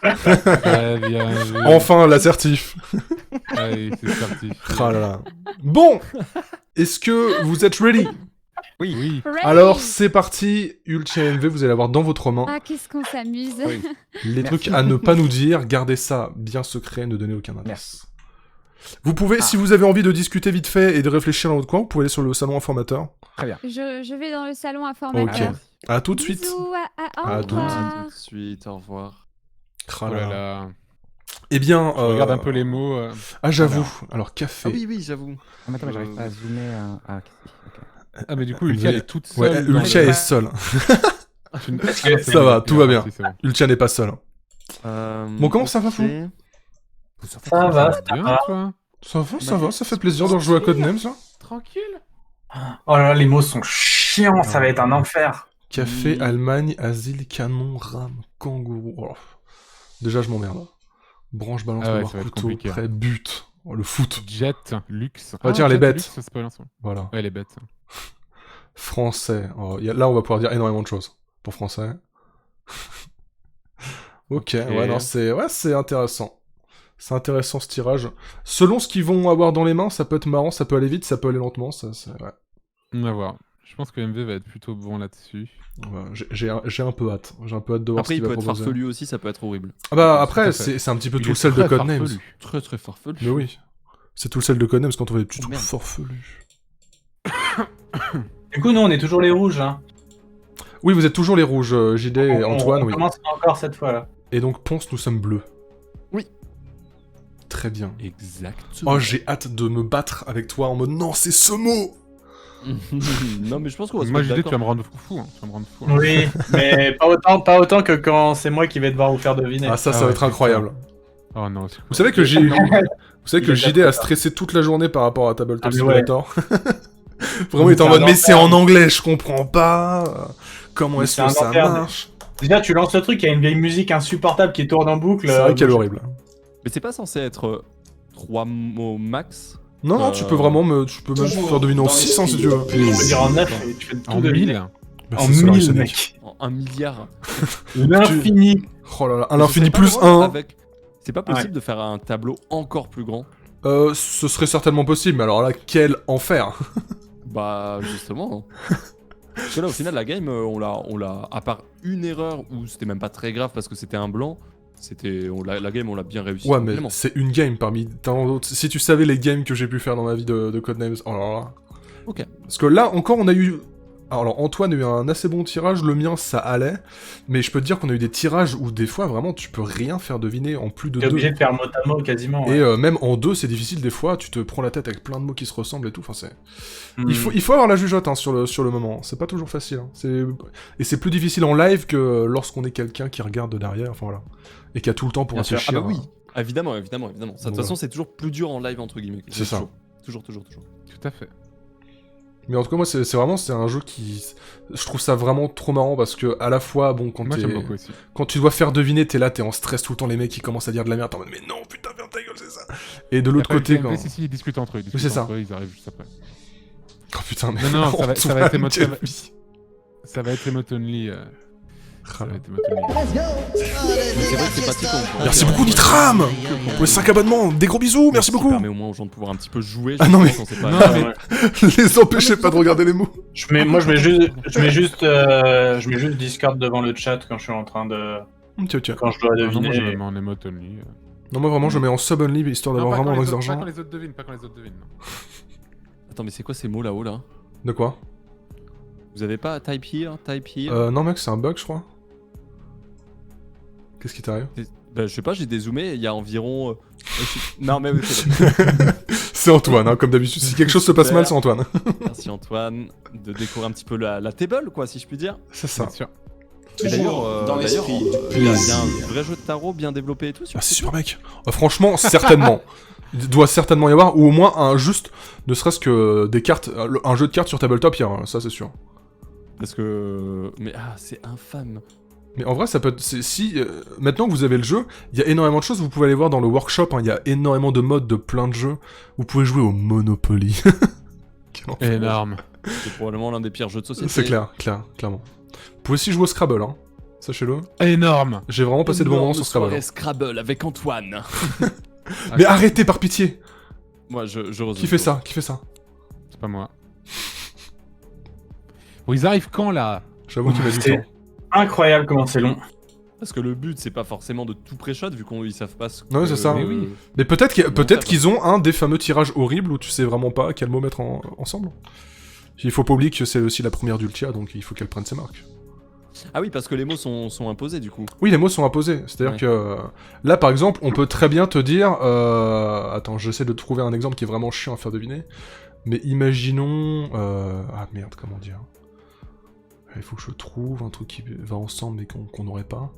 Très bien. joué. Enfin l'assertif. Ah oui, c'est certifié. Ah là là. Bon, est-ce que vous êtes ready? Oui. Hooray. Alors, c'est parti. Ultia et MV, vous allez avoir dans votre main Ah, qu'est-ce qu'on s'amuse. Oui. les trucs à ne pas nous dire. Gardez ça bien secret, ne donnez aucun indice. Merci. Vous pouvez, si vous avez envie de discuter vite fait et de réfléchir dans votre coin, vous pouvez aller sur le salon informateur. Très bien. Je vais dans le salon informateur. Ok. À tout de suite. Bisous, au À tout. revoir. Tout de suite, au revoir. Oh Oh là là là. là. Eh bien, Je regarde un peu les mots. Ah, j'avoue. Alors, café. Ah oui, j'avoue. Ah, mais attends, mais j'arrive pas à zoomer. Ah, ok. Ah, mais du coup, Ultia, elle est toute seule. Ouais, dans Ultia le- est seule. Tu ne- Ça va, tout va bien. Si, c'est bon. Ultia n'est pas seule. Bon, comment ça va, Fou Ça va, Ça va bien, toi Ça va, ça fait plaisir de rejouer à Codenames, là. Tranquille. Oh là là, les mots sont chiants, ça va être un enfer. Café, Allemagne, asile, canon, rame, kangourou. Oh. Déjà, je m'emmerde. Branche, balance, Ah ouais, pouvoir, ça va être couteau, compliqué. prêt, but. Oh, le foot. Jet, luxe. Ah, tiens, les Jet, bêtes. luxe, ça se peut l'instant. Voilà. Ouais, les bêtes. Français. Oh, là, on va pouvoir dire énormément de choses pour français. Ok, ouais, non, c'est intéressant. C'est intéressant ce tirage. Selon ce qu'ils vont avoir dans les mains, ça peut être marrant, ça peut aller vite, ça peut aller lentement. Ouais. On va voir. Je pense que MV va être plutôt bon là-dessus. Ouais, j'ai un peu hâte. J'ai un peu hâte de voir Après, ce il qu'il peut va être proposer. farfelu aussi, ça peut être horrible. Ah bah Tout après, à fait. c'est un petit peu Il tout est le sel de très Codenames. farfelu. Très très farfelu. Mais oui. C'est tout le sel de Codenames quand on fait des petits Oh, trucs merde. farfelus. Du coup, nous, on est toujours les rouges. Hein. Oui, vous êtes toujours les rouges, JD et Antoine, on oui. commence encore cette fois là. Et donc Ponce, nous sommes bleus. Oui. Très bien. Exactement. Oh, j'ai hâte de me battre avec toi en mode non, c'est ce mot. Non, mais je pense qu'on va se Moi, mettre JD, tu vas d'accord. me rendre fou. Hein. Tu vas me rendre fou. Oui, mais pas autant que quand c'est moi qui vais devoir vous faire deviner. Ah, ça Ah va ouais, être incroyable. Oh non, c'est Vous savez que Il est JD a stressé toute la journée par rapport à Tabletop Ah, mais ouais. Simulator. Vraiment, il était en C'est mode un mais c'est enfer. en anglais, je comprends pas. Comment Mais est-ce c'est que un ça enfer. marche? Déjà, tu lances le truc, il y a une vieille musique insupportable qui tourne en boucle. C'est vrai qu'elle est horrible. Mais c'est pas censé être 3 mots max. Non, non, tu peux vraiment tu peux même Toujours faire deviner en dans 600 si tu veux. Tu peux dire en 9 et tu fais tout En deviner. 1000. En Merci, Solar 1000, Sonic. mec. En 1 milliard. L'infini. Oh là là, à Mais ce l'infini serait pas plus drôle 1. avec- C'est pas possible de faire un tableau encore plus grand. Ce serait certainement possible, mais alors là, quel enfer. Bah justement. Parce que là au final la game on l'a à part une erreur où c'était même pas très grave parce que c'était un blanc, la game on l'a bien réussi. Ouais, mais tranquillement. c'est une game parmi tant d'autres. Si tu savais les games que j'ai pu faire dans ma vie de Codenames, oh là là. Ok. Parce que là encore on a eu... Alors Antoine a eu un assez bon tirage, le mien ça allait, mais je peux te dire qu'on a eu des tirages où des fois vraiment tu peux rien faire deviner en plus de T'es 2. obligé de faire mot à mot quasiment. Et Ouais. même en 2 c'est difficile des fois, tu te prends la tête avec plein de mots qui se ressemblent et tout, enfin c'est... Hmm. Il faut avoir la jugeote hein, sur le moment, c'est pas toujours facile. Hein. Et c'est plus difficile en live que lorsqu'on est quelqu'un qui regarde de derrière, enfin voilà. Et qui a tout le temps pour Bien sûr. réfléchir. Ah bah oui, hein. évidemment. Ça, de toute Voilà. façon c'est toujours plus dur en live entre guillemets. C'est ça. Toujours. Tout à fait. Mais en tout cas moi c'est un jeu qui... Je trouve ça vraiment trop marrant parce que à la fois, bon, Moi, j'aime beaucoup aussi. quand tu dois faire deviner, t'es là, t'es en stress tout le temps, les mecs qui commencent à dire de la merde, t'es en mode mais non, putain, ferme ta gueule, c'est ça. Et de l'autre côté, quand... Si, ils discutent entre eux. c'est ça. Ils arrivent juste après. Oh putain, mais... Non, ça va être Antoine, quelle émotionnel. vie. Ça va être emote only. Ça va être emote only. Mais c'est vrai que c'est pratique. Merci beaucoup Nitram pour les 5 abonnements, des gros bisous, merci Ça beaucoup. permet au moins aux gens de pouvoir un petit peu jouer. Ah non, mais- justement, quand c'est pas- Non, mais- Ouais. Les empêchez pas de regarder les mots. Je mets juste Discord devant le chat quand je suis en train de. Tiens. Quand je dois Non, moi, je le deviner. mets en emote only. Non, moi vraiment, je mets en sub only histoire d'avoir vraiment un max Pas d'argent. quand les autres devinent, pas quand les autres devinent. non. Attends, mais c'est quoi ces mots là-haut là? De quoi Vous avez pas type here? Non, mec, c'est un bug, je crois. Qu'est-ce qui t'arrive? Bah, je sais pas, j'ai dézoomé, il y a environ. Non, mais oui, c'est bon. C'est Antoine, hein, comme d'habitude. Si quelque chose se passe mal, c'est Antoine. Merci Antoine de découvrir un petit peu la table, quoi, si je puis dire. C'est ça. Bien sûr. Et Toujours dans l'esprit. il y a un vrai jeu de tarot bien développé et tout. Ah, c'est super, mec. Franchement, certainement. Il doit certainement y avoir, ou au moins un juste, ne serait-ce que des cartes, un jeu de cartes sur tabletop, il y a un, ça c'est sûr. Parce que. Mais c'est infâme. Mais en vrai, ça peut être. Maintenant que vous avez le jeu, il y a énormément de choses. Vous pouvez aller voir dans le workshop. Hein, il y a énormément de modes de plein de jeux. Vous pouvez jouer au Monopoly. Quel enfer. Énorme. C'est probablement l'un des pires jeux de société. C'est clairement. Vous pouvez aussi jouer au Scrabble, hein. Sachez-le. Énorme. J'ai vraiment passé de bons moments sur Scrabble. Soirée Scrabble avec Antoine. Mais arrêtez par pitié. Moi, je Qui fait ça? C'est pas moi. Bon, ils arrivent quand là? J'avoue qu'il met du C'est temps. incroyable comment c'est long. Parce que le but, c'est pas forcément de tout pré-shot, vu qu'ils savent pas ce que... Ouais, c'est ça. Mais oui. Mais peut-être ça, qu'ils ont un des fameux tirages horribles où tu sais vraiment pas quel mot mettre ensemble. Il faut pas oublier que c'est aussi la première d'Ultia, donc il faut qu'elle prenne ses marques. Ah oui, parce que les mots sont imposés, du coup. Oui, les mots sont imposés. C'est-à-dire Ouais. que là, par exemple, on peut très bien te dire... Attends, j'essaie de trouver un exemple qui est vraiment chiant à faire deviner. Mais imaginons... Ah merde, comment dire? Il faut que je trouve un truc qui va ensemble mais qu'on n'aurait pas.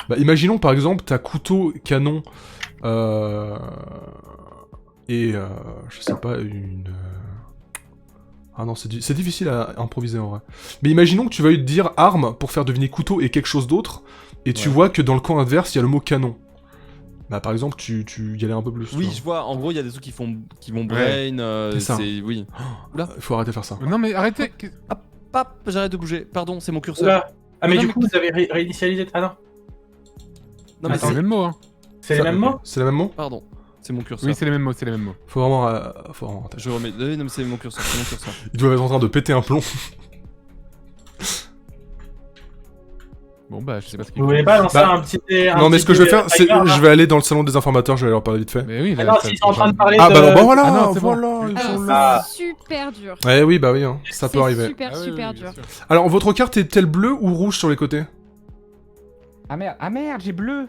Bah, imaginons par exemple, t'as couteau, canon, et je sais pas, une... Ah non, c'est difficile à improviser en vrai. Mais imaginons que tu vas dire arme pour faire deviner couteau et quelque chose d'autre, et tu vois que dans le camp adverse, il y a le mot canon. Bah par exemple, tu y allais un peu plus. Oui, tu je vois. En gros, il y a des trucs qui vont brain. C'est ça. Oui. vois. Faut arrêter de faire ça. Non mais arrêtez. Hop, j'arrête de bouger. Pardon, c'est mon curseur. Oula. Ah mais Non, du mais- coup vous avez réinitialisé. Ah non. Non, mais C'est les mêmes mots, hein. C'est les mêmes mots. C'est les mêmes mots? Pardon, c'est mon curseur. Oui, c'est les mêmes mots, c'est les mêmes mots. Faut vraiment... faut vraiment arrêter. Je remets. Non, mais c'est mon curseur, c'est mon curseur. Ils doivent être en train de péter un plomb. Bon bah, je sais pas ce qu'ils Vous font. voulez pas lancer Bah, un petit... Non, mais ce que je vais faire, c'est je vais aller dans le salon des informateurs, je vais leur parler vite fait. Mais oui, Ah là, non, ça- s'ils sont en train de parler Ah de... bah non, bah voilà, Ah non, c'est bon. voilà, ils sont Ah, là. c'est super dur. Ouais, oui, bah oui, hein, ça peut C'est arriver. super, Ah oui, super oui, bien dur. sûr. Alors, votre carte est-elle bleue ou rouge sur les côtés? Ah merde, j'ai bleu.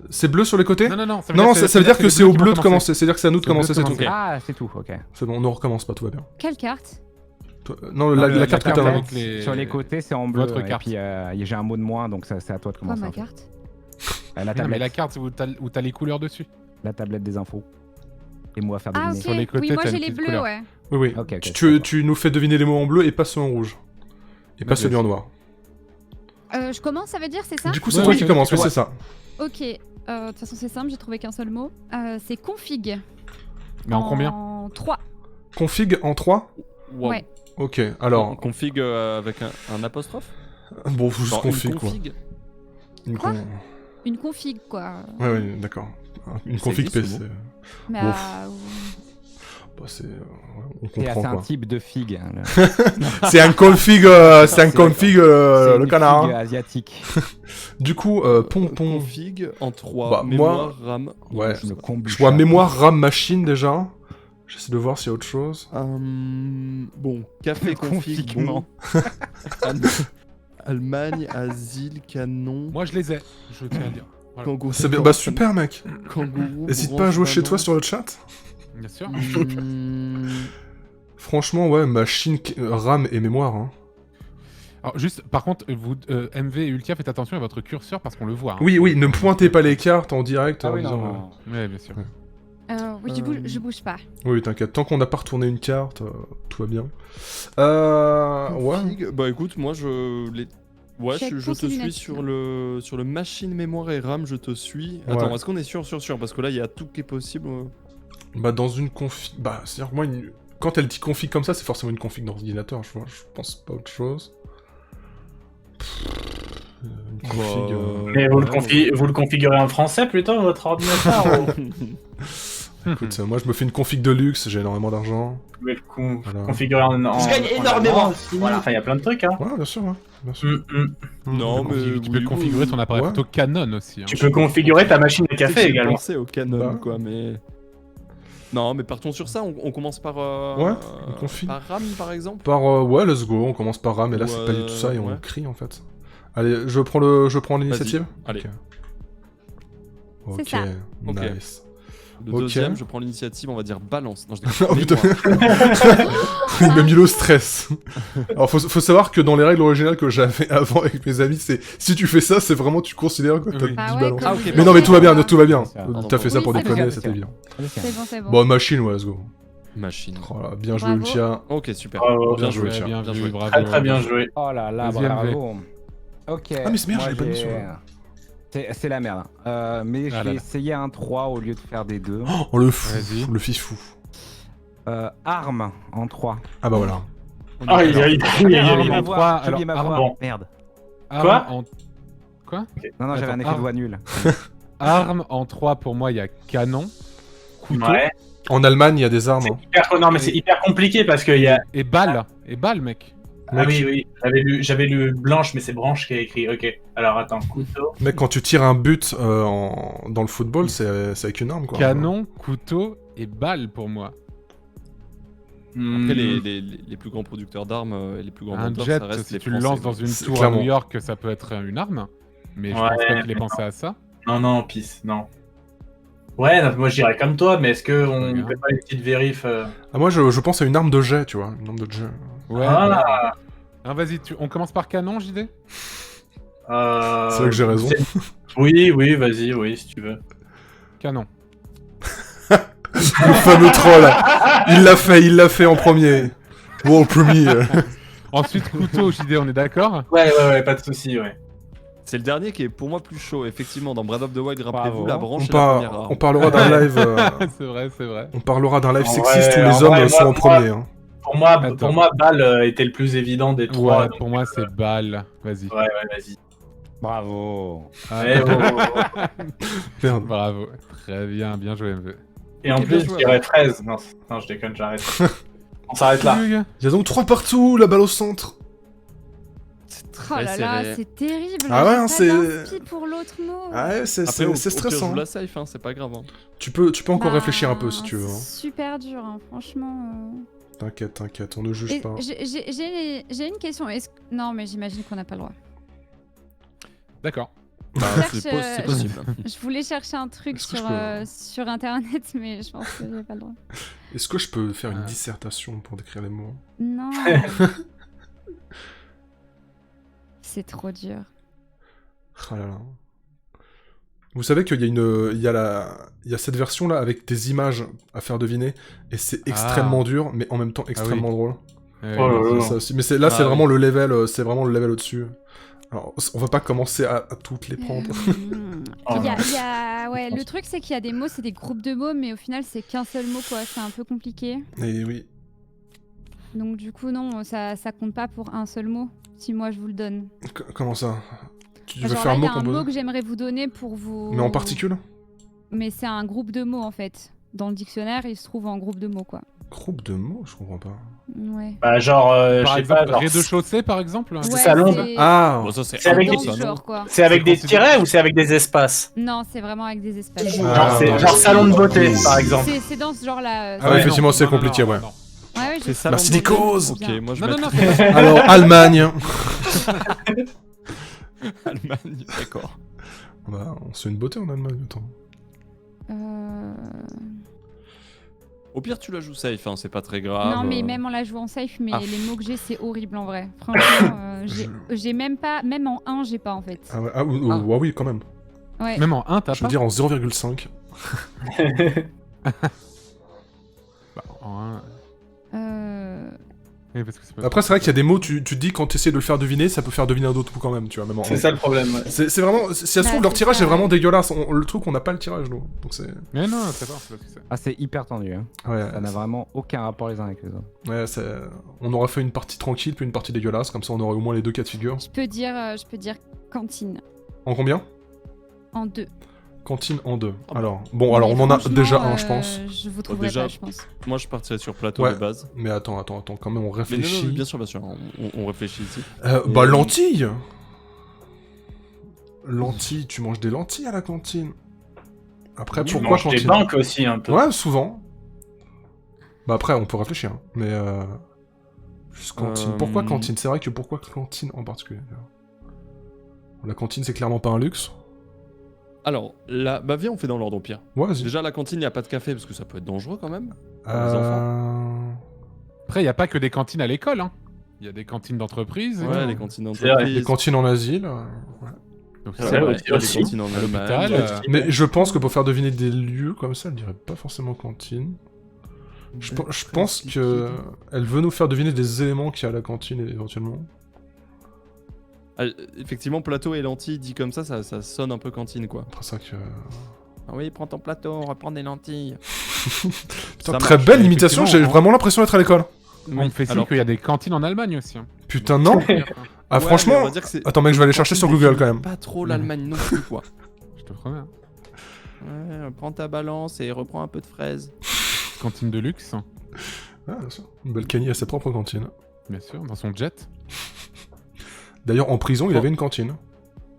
C'est bleu sur les côtés? Non, non, ça Non, ça veut dire que les c'est au bleus qui bleu vont de commencer, c'est-à-dire que c'est à nous de C'est au bleu commencer, de c'est tout. commencer. Ah, c'est tout, ok. C'est bon, on ne recommence pas, tout va bien. Quelle carte? Non, la carte que carte t'as avec là. les- Sur les côtés, c'est en bleu. Votre Et carte. puis j'ai un mot de moins, donc c'est à toi de Quoi, commencer. ma en fait. carte? La Non, mais tablette, la carte où t'as les couleurs dessus. la tablette des infos. Et moi à faire Ah, deviner. ok. Sur les côtés, Oui, moi t'as j'ai une les petite bleus, couleur. ouais. Oui, oui. Ok, ok, Tu nous fais deviner les mots en bleu et pas ceux en rouge. Et pas Ok. celui en noir. Je commence, ça veut dire, c'est ça? Du coup, c'est Ouais, toi ouais, qui c'est- commence, oui, ouais. c'est ça. Ok. De toute façon, c'est simple, j'ai trouvé qu'un seul mot. C'est config. Mais en combien? En 3. Config en 3. Wow. Ouais. Ok, alors... Config avec un apostrophe. Bon, juste Genre, une config, quoi. config. Une Quoi con- Une config, quoi. Ouais, ouais, d'accord. Une Ça config existe, ce PC. Mais Ouf. euh, Bah, on C'est comprend, un quoi. type de figue. Hein, le- C'est un config, C'est le une canard. figue asiatique. Du coup, pompon. Config en 3. Bah, mémoire, RAM. Ouais. Le combi Je vois chat. mémoire RAM machine déjà. J'essaie de voir s'il y a autre chose. Bon, café config. Config, Bon. Allemagne, asile, canon. Moi, je les ai. Je tiens à dire. Voilà. Kangourou. C'est bien, bah super mec. Kangourou. N'hésite pas à jouer chez toi sur le chat. Bien sûr. Franchement, ouais, machine, RAM et mémoire. Hein. Alors, juste, par contre, vous, MV et Ultia, faites attention à votre curseur parce qu'on le voit. hein. Oui, oui, ne pointez pas les cartes en direct. Ah en oui, disant, non. Ouais, bien sûr. oui, je bouge pas. Oui, t'inquiète, tant qu'on n'a pas retourné une carte, tout va bien. Ouais. Config, bah écoute, moi Ouais, Check je te continue suis là-dessus. sur le machine, mémoire et RAM, je te suis. Attends, Ouais. est-ce qu'on est sûr? Parce que là, il y a tout qui est possible. Bah, dans une config. Bah, c'est-à-dire que moi, quand elle dit config comme ça, c'est forcément une config d'ordinateur, je pense pas autre chose. Une config. Mais vous le configurez en français plutôt, votre ordinateur ou... Écoute, moi je me fais une config de luxe, j'ai énormément d'argent. Vous pouvez le Voilà. configurer en... Je gagne énormément. allemand. Voilà, enfin il y a plein de trucs, hein. Ouais, bien sûr, ouais. Bien sûr. Non, mais Tu peux oui, configurer ton appareil Ouais. photo Canon aussi. hein. Tu peux configurer ta machine à café J'ai également. pensé au canon, Bah. quoi, mais... Non, mais partons sur ça, on commence par... Ouais, une config. Par RAM, par exemple. Ouais, let's go, on commence par RAM, et là c'est pas du tout ça, et on Ouais. crie en fait. Allez, je prends l'initiative. Allez. Ok, C'est ça. Ok. nice. Le Ok. deuxième, je prends l'initiative, on va dire balance. Non, je déconne. Oh putain, Mémoire. il m'a mis le stress. Alors faut savoir que dans les règles originales que j'avais avant avec mes amis, c'est si tu fais ça, c'est vraiment tu considères que t'as Oui. dit Bah ouais, balance. comme Ah, ok, vous Mais non, mais tout va bien, disiez, tout va bien. Pardon, T'as fait ça oui, pour c'est déconner, bien. c'était bien. C'est bon, c'est bon. Bon, machine, ouais, let's go. Machine. Oh là, bien joué, Bravo. Ultia. Ok, super. Bravo. Bien joué, Ouais, tiens. bien Bien vu, joué. bravo. Très très bien joué. Oh là là, Deuxième bravo. Ok. Ah, mais c'est merde, moi, je l'ai pas mis sur C'est la merde. Mais je Ah là vais là. essayer un 3 au lieu de faire des 2. Oh, le fou, Vas-y. le fifou. Arme en 3. Ah bah voilà. Ah, il Arme a en 3, alors ma arme, voix. bon. Merde. arme Quoi en... Non, non, j'avais Attends, un effet de voix nul. Arme en 3, pour moi, il y a canon, couteau Ouais. En Allemagne, il y a des armes. Hein. Non, mais c'est hyper compliqué parce qu'il y a. et balle. et balle, mec. Ah oui, j'avais lu blanche, mais c'est branche qui a écrit. Ok, alors attends, couteau. Mec, quand tu tires un but dans le football, c'est avec une arme, quoi. Canon, couteau et balle pour moi. Après, les plus grands producteurs d'armes et les plus grands Un vendeurs, jet, ça reste si les tu le Français, lances quoi. dans une C'est tour clairement. à New York, ça peut être une arme. Mais je Ouais, pense pas qu'il ait mais pensé à ça. Non, pisse, non. Ouais, non, moi je dirais comme toi, mais est-ce qu'on Regarde. fait pas une petite vérif Ah, moi, je pense à une arme de jet, tu vois. Une arme de jet. Ouais. Ah, Ah, vas-y, on commence par canon, JD. C'est vrai que j'ai raison. Oui, vas-y, oui, si tu veux. Canon. Le fameux troll. Il l'a fait en premier. World Premier. Ensuite, couteau, JD, on est d'accord? Ouais, pas de soucis, ouais. C'est le dernier qui est pour moi plus chaud. Effectivement, dans Breath of the Wild, rappelez-vous, Bravo. la branche On, est la première arme. on parlera d'un live. C'est vrai, c'est vrai. On parlera d'un live En sexiste vrai, où les en hommes vrai, sont moi- en premier. Hein. Attends. Pour moi, balle était le plus évident des trois. Ouais, donc, pour moi, c'est balle. Vas-y. Ouais, vas-y. Bravo. Ah, Ouais, oh. Merde. Bravo. Très bien, bien joué, MV. Et en Ok, plus, bien je joué, dirais ouais. 13. Non, je déconne, j'arrête. On s'arrête là. Il y a donc 3 partout, la balle au centre. C'est Oh très là serré. là, c'est terrible. Ah ouais, j'ai hein, pas c'est- d'inspi pour l'autre mot. Ah ouais, c'est Après, au pire, stressant. joue la safe, hein, c'est pas grave. Hein. Tu peux encore Bah, réfléchir un peu si tu veux. c'est Hein. super dur, hein, franchement. T'inquiète, on ne juge Et pas. j'ai une question. Non, mais j'imagine qu'on n'a pas le droit. D'accord. Bah, Je c'est cherche, c'est possible. Je voulais chercher un truc Est-ce que sur, je peux- sur internet, mais je pense que j'ai pas le droit. Est-ce que je peux faire une Ah. dissertation pour décrire les mots? Non. C'est trop dur. Ah là là. Vous savez qu'il y a il y a cette version là avec des images à faire deviner et c'est extrêmement dur mais en même temps extrêmement drôle. Oh là là. C'est ça aussi. Mais c'est Ah vraiment oui. le level, c'est vraiment le level au-dessus. Alors on va pas commencer à toutes les prendre. Oh Il y a- non. il y a- ouais, le truc c'est qu'il y a des mots, c'est des groupes de mots, mais au final c'est qu'un seul mot quoi. C'est un peu compliqué. Et oui. Donc du coup non, ça compte pas pour un seul mot. Si moi je vous le donne. Comment ça? Tu veux Genre faire là, un il y mot a un composé? mot que j'aimerais vous donner pour vous. Mais en particule? Mais c'est un groupe de mots en fait. Dans le dictionnaire, il se trouve en groupe de mots quoi. Groupe de mots? Je comprends pas. Ouais. Bah, genre, je Par sais exemple, pas, genre, rez-de-chaussée, par exemple. Ouais, salon. c'est- Ah! Bon, ça, c'est C'est avec dans des- ce genre quoi. c'est avec C'est des considéré- tirets ou c'est avec des espaces? Non, c'est vraiment avec des espaces. Ah, Genre, non, genre salon de beauté, Please. par exemple. C'est dans ce genre là. Ah ouais, effectivement, c'est compliqué, ouais. Ouais, ouais, je C'est sais. ça. Merci Nikos! Ok, moi je Non, non, mettrais non, c'est pas ça. Alors, Allemagne! Allemagne, d'accord. Bah, on se fait une beauté en Allemagne, attends. Euh, Au pire, tu la joues safe, hein, c'est pas très grave. Non, mais même en la jouant safe, mais Ah. les mots que j'ai, c'est horrible en vrai. Franchement, j'ai même pas. Même en 1, j'ai pas en fait. Ah, ouais, Ah. ouais, oui, quand même. Ouais. Même en 1, t'as Je veux pas dire en 0,5. Bah, en 1. Euh, Oui, parce que c'est pas... Après, c'est vrai qu'il y a des mots, tu te dis quand tu essaies de le faire deviner, ça peut faire deviner un autre coup quand même, tu vois, même en... C'est ça le problème, ouais. C'est vraiment... Si ça se Bah, trouve, leur c'est tirage ça, est vraiment ouais. dégueulasse. Le truc, on n'a pas le tirage, nous. Donc c'est... Mais non, c'est pas ce que c'est. Ah, c'est hyper tendu. Hein. Ouais, Ça n'a vraiment aucun rapport les uns avec les autres. ouais, on aura fait une partie tranquille, puis une partie dégueulasse, comme ça on aurait au moins les deux cas de figure. je peux dire cantine En combien? en 2. Cantine en 2. Ah bah. Alors, bon, alors on en a déjà un, je pense. Je vous trouverai déjà- pas, je pense. Moi je partirais sur plateau Ouais. de base. Mais attends, quand même, on Mais non, réfléchit. non, bien sûr, on réfléchit ici. Bah, lentilles! Lentilles, tu manges des lentilles à la cantine. Après, Tu pourquoi manges des cantine? banques aussi, un peu. Ouais, souvent. Bah après, on peut réfléchir, hein. Mais juste cantine. Pourquoi cantine? C'est vrai que pourquoi cantine en particulier? La cantine, c'est clairement pas un luxe. Alors, bah viens, on fait dans l'ordre au pire. Ouais, vas-y. Déjà, la cantine, il n'y a pas de café parce que ça peut être dangereux quand même. les enfants. Après, il n'y a pas que des cantines à l'école. Hein. Il y a des cantines d'entreprise. et Ouais, tout. les cantines C'est vrai, d'entreprise. Les cantines en asile. Ouais. Donc, C'est c'est vrai, vrai. il y a les aussi. cantines en l'hôpital, Allemagne. Mais je pense que pour faire deviner des lieux comme ça, elle dirait pas forcément cantine. Je pense que elle veut nous faire deviner des éléments qu'il y a à la cantine éventuellement. Ah, effectivement, plateau et lentilles, dit comme ça sonne un peu cantine quoi. Après ça que... Ah oui, prends ton plateau, on va prendre des lentilles. Putain, Ça très marche, belle mais imitation, j'ai effectivement, vraiment l'impression d'être à l'école. On me fait signe alors- qu'il y a des cantines en Allemagne aussi. Hein. Putain, non. Ah, Ouais, mais on franchement... va dire que c'est- Attends, mec, je vais aller chercher sur Cantine Google quand définit même. Pas trop l'Allemagne non plus quoi. Je te promets. Hein. Ouais, prends ta balance et reprends un peu de fraises. Cantine de luxe. Ah, bien sûr. Balkany a sa propre cantine. Bien sûr, dans son jet. D'ailleurs, en prison, il avait une cantine.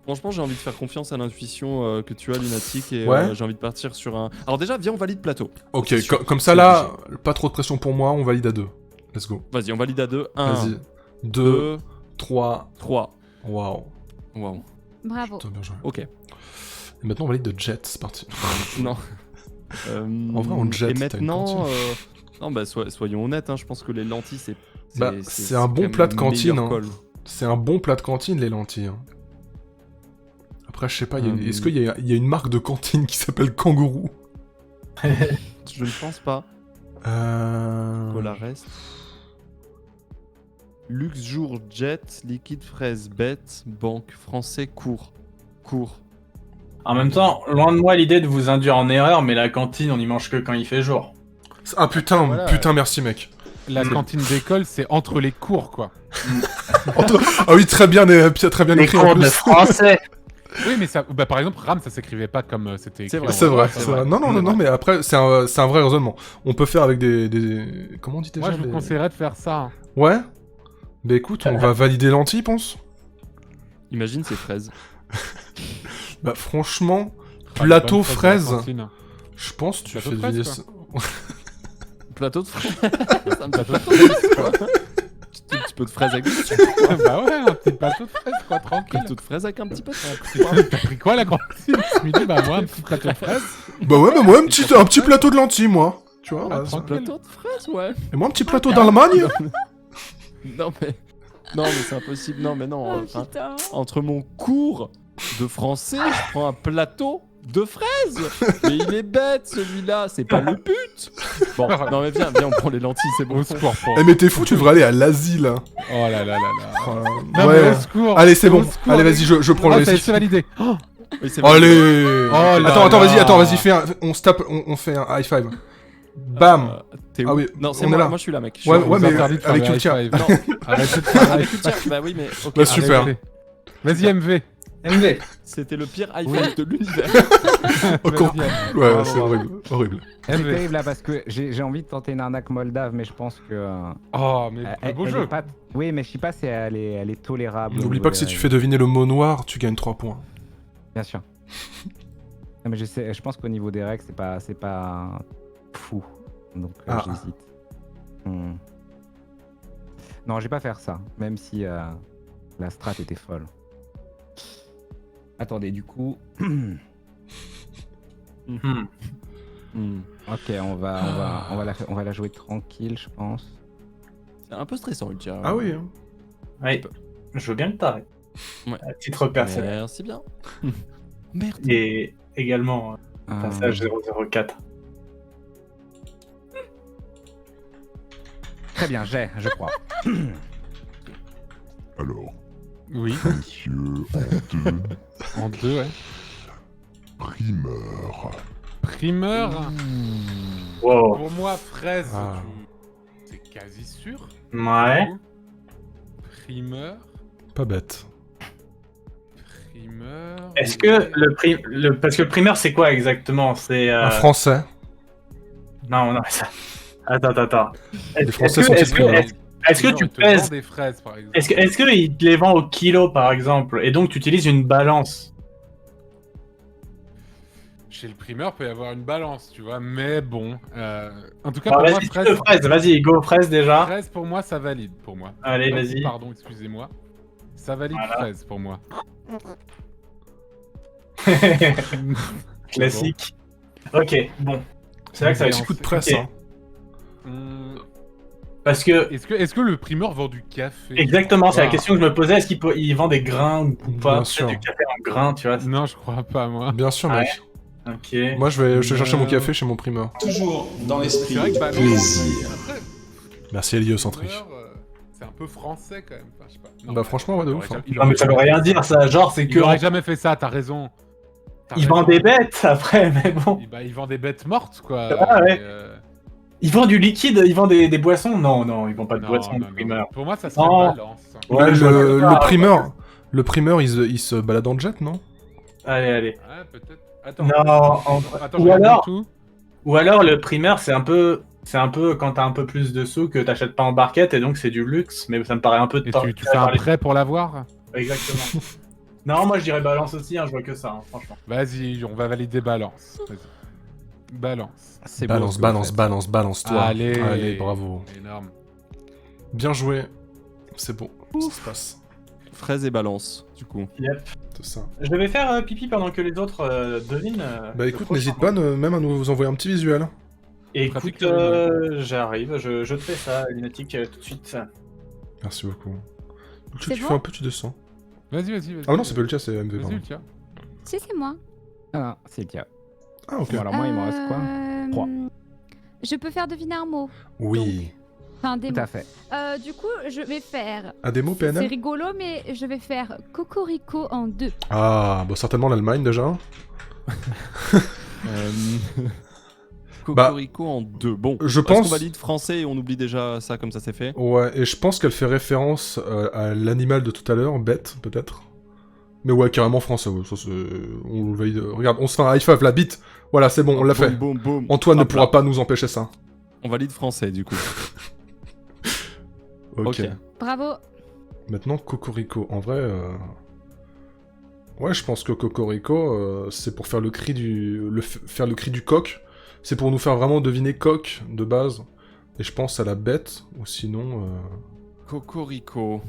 Franchement, j'ai envie de faire confiance à l'intuition que tu as, Lunatic, et Ouais. j'ai envie de partir sur un... Alors déjà, viens, on valide plateau. Ok, C'est sûr, comme ça c'est là, pas trop de pression pour moi, on valide à 2. Let's go. Vas-y, on valide à 2. 1, Vas-y. 2, 2, 3. 3. Waouh. Waouh. Bravo. Putain, bien joué. Ok. Et maintenant, on valide de jet, c'est parti. Non. En vrai, on jet, Et t'as une maintenant, cantine. non, bah, soyons honnêtes, hein, je pense que les lentilles, c'est... C'est un bon quand même plat de le cantine, meilleur hein. call. C'est un bon plat de cantine, les lentilles. hein. Après, je sais pas, est-ce qu'il y a une marque de cantine qui s'appelle Kangourou? Je ne pense pas. Cola reste. Luxe jour jet, liquide fraise bête, banque français court. En même temps, loin de moi l'idée de vous induire en erreur, mais la cantine, on y mange que quand il fait jour. Ah putain, Voilà. putain, merci mec. La cantine d'école, c'est entre les cours, quoi. Ah oui, très bien, très bien Les écrit en cours de plus. français. Oui, mais ça, bah, par exemple, RAM, ça s'écrivait pas comme c'était écrit. C'est vrai. en C'est vrai, c'est c'est vrai. Non, mais après, c'est un vrai raisonnement. On peut faire avec des... Comment on dit déjà Moi, je vous des- conseillerais de faire ça. hein. Ouais. Bah écoute, on va valider lentilles, pense. Imagine ces fraises. Bah franchement, Enfin, plateau les bonnes fraises de fraises, la cantine. je pense que tu Plateau fais de fraises, deviner quoi. ça. Plateau de fraises. Ça me fait plateau de fraises, quoi. Un petit peu de fraises avec du sucre. Bah ouais, un petit plateau de fraises, quoi, tranquille. Plateau de fraises avec un petit peu de sucre. T'as pris quoi, la cantine ce midi? Bah moi, un petit plateau de fraises. Bah ouais, mais moi, un petit plateau de lentilles, moi. Tu vois, Ah, ouais, tranquille. Plateau de fraises, ouais. Et moi, un petit plateau d'Allemagne. Non mais c'est impossible. Non mais non. Oh enfin, putain. entre mon cours de français, je prends un plateau de fraises. Mais il est bête celui-là. C'est pas le but. Bon, non mais viens, on prend les lentilles, c'est bon. Au secours, pour... Eh mais t'es fou, tu devrais aller à l'Asie, là. Oh là là là là. Non, Ouais. mais au secours. Allez, c'est Au bon. secours. Allez, vas-y, je prends Ah, le c'est récif. validé. Oh, Oui, c'est vrai. Allez. Oh là Attends, là. vas-y, fais un... On se tape, on fait un high five. Bam. T'es où? Ah oui, Non, c'est on est moi, là. moi je suis là, mec. Ouais, on vous mais interdit de faire avec le culture. high five. Non, Arrêtez de faire le high five. tiens, bah oui, mais ok. Bah, super. Arrêtez. Vas-y, MV. MV. C'était le pire high five de l'univers. Encore Vas-y, plus. Ouais, Bravo, c'est bravo. horrible. Horrible. C'est MV. terrible là parce que j'ai envie de tenter une arnaque moldave, mais je pense que. Oh, mais le beau elle jeu. est pas... Oui, mais je sais pas si elle est tolérable. au N'oublie niveau pas que des si tu règles. fais deviner le mot noir, tu gagnes 3 points. Bien sûr. Non, mais je pense qu'au niveau des règles, c'est pas fou. Donc Ah. j'hésite. Non, je vais pas faire ça, même si la strat était folle. Attendez, du coup. Ok, on va la jouer tranquille, je pense. C'est un peu stressant, Ultia. Ah oui. Hein. Oui, je veux bien que t'arrêtes. Ouais. À titre personnel. Merci bien. Merde. Et également, passage 004. Très bien, je crois. Alors, Oui, messieurs, en deux, en deux, ouais. primeur. Primeur. Wow. Pour moi, fraise, Ah. c'est quasi sûr. Ouais. Primeur. Pas bête. Primeur. Est-ce que parce que le primeur c'est quoi exactement? C'est Un français. non ça. Attends. Les Français sont-ils primeurs? Est-ce que tu Ils te vendent pèses? des fraises, par exemple. Est-ce que ils te les vendent au kilo par exemple et donc tu utilises une balance? Chez le primeur, peut y avoir une balance, tu vois, mais bon. En tout cas, Alors, pour moi, vas-y, fraise, fraise, vas-y, go fraise déjà. fraise, pour moi, ça valide, pour moi. Allez, Donc, vas-y. Pardon, excusez-moi. Ça valide Voilà. fraise, pour moi. Classique. Ok, bon. C'est vrai que ça va Petit être coup de presse. Ok. Hein. Parce que Est-ce que le primeur vend du café? exactement, c'est la Ah. question que je me posais. Est-ce qu'il vend des grains ou pas? Bien sûr. Peut-être du café en grains, tu vois. Non, je crois pas, moi. Bien sûr, Ah mec. Ok. Moi, je vais chercher mon café chez mon primeur. Toujours dans l'esprit C'est vrai que balance, plaisir. après, Merci, Héliocentrique. primeur, c'est un peu français, quand même. Enfin, je sais pas. Non, Bah, franchement, ouais, de il ouf, aurait hein. jamais- il Non, mais ça veut aurait rien jamais- dire, ça. Genre, c'est que Il aurait jamais fait ça, t'as raison. T'as il vend raison. des bêtes après, mais bon. Il vend des bêtes mortes, quoi. Ah ouais. Et, Il vend du liquide, il vend des boissons. Non, ils vendent pas de non, boissons, non, le non. primeur. Pour moi, ça serait Non. balance. Ouais, je vois Le primeur, il se balade en jet, non? Allez. Ouais, peut-être. Attends. Non, Attends, ou je regarde alors- tout. Ou alors le primeur, c'est un peu c'est un peu quand t'as un peu plus de sous que t'achètes pas en barquette et donc c'est du luxe, mais ça me paraît un peu de Et temps. tu fais un prêt pour l'avoir? Exactement. Non, moi je dirais balance aussi, hein, je vois que ça, hein, franchement. Vas-y, on va valider balance. Vas-y. Balance. C'est beau Balance, ce que balance, vous faites. balance, balance, toi. Allez. Bravo. Énorme. Bien joué. C'est bon, ça se passe. Fraise et balance, du coup. Yep. C'est ça. Je vais faire pipi pendant que les autres devinent. Bah le écoute, prochain n'hésite mot. pas même à nous envoyer un petit visuel. Écoute, Pratique le j'arrive, je te fais ça, Lunatic, tout de suite. Merci beaucoup. Tu C'est fais bon un peu, tu descends. Vas-y. Ah non, c'est pas le cas, c'est MV. Vas-y, pardon. tiens. Si, c'est moi. Ah, c'est le cas. Ah ok. Bon, alors moi, il me reste quoi? 3. Je peux faire deviner un mot. Oui. Enfin, des Tout mots. à fait. Du coup, je vais faire... À des mots C'est PNL. rigolo, mais je vais faire Cocorico en 2. Ah, bah certainement l'Allemagne déjà. Cocorico en 2. Bon, je est-ce pense- qu'on valide français et on oublie déjà ça comme ça c'est fait? Ouais, et je pense qu'elle fait référence à l'animal de tout à l'heure, bête, peut-être. Mais ouais, carrément français, ouais, ça c'est... On le valide. Regarde, on se fait un high five, la bite. Voilà, c'est bon, on l'a fait. Boum, boum. Antoine ne Hop pourra là. pas nous empêcher ça. On valide français, du coup. Ok. Bravo. Maintenant, Cocorico. En vrai... Ouais, je pense que Cocorico, c'est pour faire le cri du... faire le cri du coq. C'est pour nous faire vraiment deviner coq, de base. Et je pense à la bête, ou sinon... Cocorico.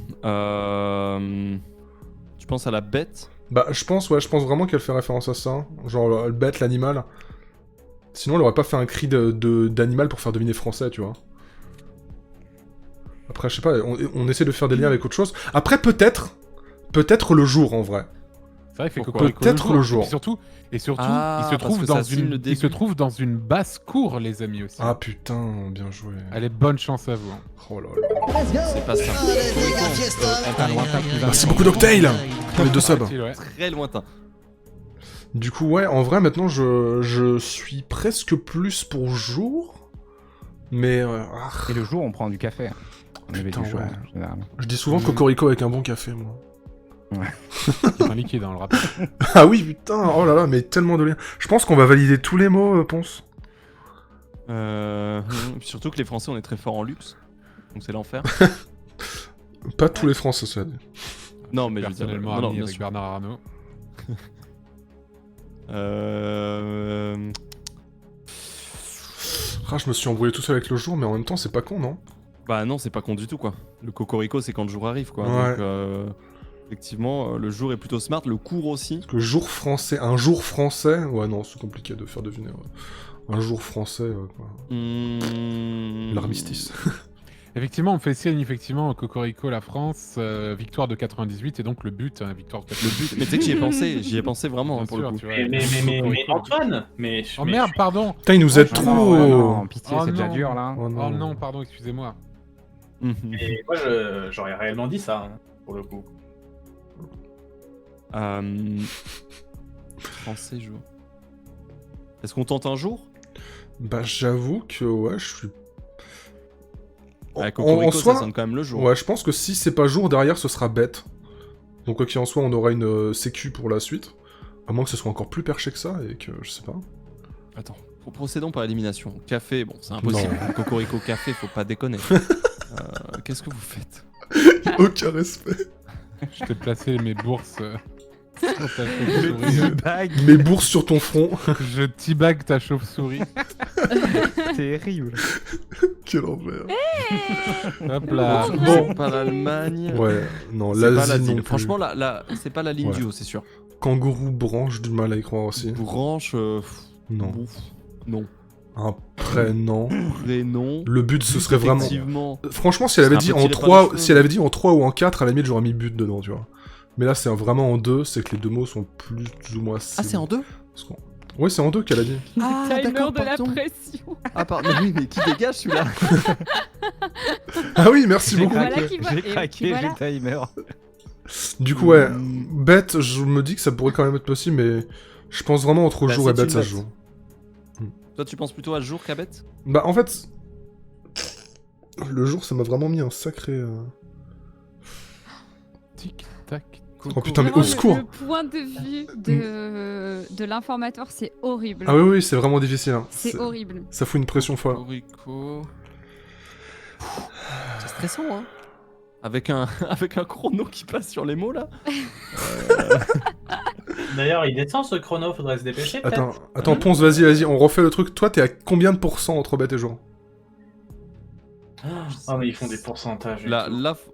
Tu penses à la bête? Bah, je pense vraiment qu'elle fait référence à ça. Genre, le bête, l'animal. Sinon, elle aurait pas fait un cri d'animal pour faire deviner français, tu vois. Après, je sais pas, on essaie de faire des liens avec autre chose. Après, peut-être le jour, en vrai. C'est vrai qu'il fait Pourquoi Cocorico Peut-être le jour. Et surtout, Ah, il se parce trouve que dans ça signe le il se début. trouve dans une basse cour, les amis aussi. Ah putain, bien joué. Allez, bonne chance à vous. hein. Oh là là. C'est pas ça. Pas lointain qui va. Merci beaucoup, Doctail pour les 2 subs. Facile, ouais. Très lointain. Du coup, ouais, en vrai, maintenant, je suis presque plus pour jour. Mais... Et le jour, on prend du café. On avait Putain, du choix, ouais. en général. je dis souvent Cocorico avec un bon café, moi. C'est un liquide dans le rappel. Ah oui, putain, oh là là, mais tellement de liens. Je pense qu'on va valider tous les mots, Ponce. Surtout que les Français, on est très fort en luxe. Donc c'est l'enfer. Pas tous les Français, ça. Non, mais je veux dire... Personnellement, Non, ami bien avec sûr. Bernard Arnault. Ah, je me suis embrouillé tout seul avec le jour, mais en même temps, c'est pas con, non? Bah non, c'est pas con du tout, quoi. Le cocorico, c'est quand le jour arrive, quoi. Ouais. Donc, effectivement, le jour est plutôt smart. Le cours aussi. Parce que jour français, un jour français, ouais, non, c'est compliqué de faire deviner. Ouais. Un jour français, quoi. L'armistice. Effectivement, on fait signe, effectivement, Cocorico, la France, victoire de 98, et donc le but, hein, victoire de 98. Mais tu sais que j'y ai pensé vraiment, hein, Bien pour sûr, le coup. tu vois. Mais Antoine, mais... Oh merde, pardon. Putain, il nous aide Ah trop. non, non, pitié, Oh c'est déjà non. dur là. Oh Oh non, pardon, excusez-moi. Mais moi, j'aurais réellement dit ça, hein, pour le coup. Français jour. Est-ce qu'on tente un jour? Bah, j'avoue que, ouais, je suis... Ah, Cocorico, soi, ça sonne quand même le jour. ouais, je pense que si c'est pas jour, derrière, ce sera bête. Donc, quoi qu'il en soit, on aura une sécu pour la suite. À moins que ce soit encore plus perché que ça, et que, je sais pas. Attends, procédons par élimination. Café, bon, c'est impossible. Cocorico café, faut pas déconner. Qu'est-ce que vous faites? Aucun respect. Je t'ai placé mes bourses sur ta chauve-souris. Mes bourses sur ton front. Je teabag ta chauve-souris. Terrible. Quel envers. Hop là. Bon. C'est pas l'Allemagne. Ouais, non, C'est pas l'Asie l'Asie. non plus. Franchement, c'est pas la ligne Ouais. du haut, c'est sûr. Kangourou branche, du mal à y croire aussi. Branche, Non. bouf, non. Un prénom. Prénom. Le but, ce serait vraiment... Effectivement. Franchement, si elle avait Ce dit serait un en peu tiré 3, par les cheveux. si elle avait dit en 3 ou en 4, à la limite, j'aurais mis but dedans, tu vois. Mais là, c'est vraiment en 2, c'est que les deux mots sont plus ou moins... Ah, c'est en 2? Ouais, c'est en 2 qu'elle a dit. Ah, Timer d'accord, de la pardon. pression. Ah, pardon, oui, mais qui dégage celui-là? Ah oui, merci beaucoup. Voilà qui va- J'ai et puis craqué, voilà. j'ai timer. Du coup, ouais, bête, je me dis que ça pourrait quand même être possible, mais je pense vraiment entre Bah, jour et c'est bête, une ça se bête. joue. Toi, tu penses plutôt à jour qu'à bête? Bah, en fait, le jour, ça m'a vraiment mis un sacré... Tic tac. Oh putain, mais Vraiment, au secours. Le point de vue de l'informateur, c'est horrible. Ah oui, c'est vraiment difficile. Hein. C'est horrible. Ça fout une pression folle. Cocorico. C'est stressant, hein. Avec un chrono qui passe sur les mots, là. D'ailleurs, il descend ce chrono, faudrait se dépêcher peut-être. Attends, Ponce, vas-y, on refait le truc. Toi, t'es à combien de pourcents entre bête et jour? Ah, mais ils font des pourcentages. Là,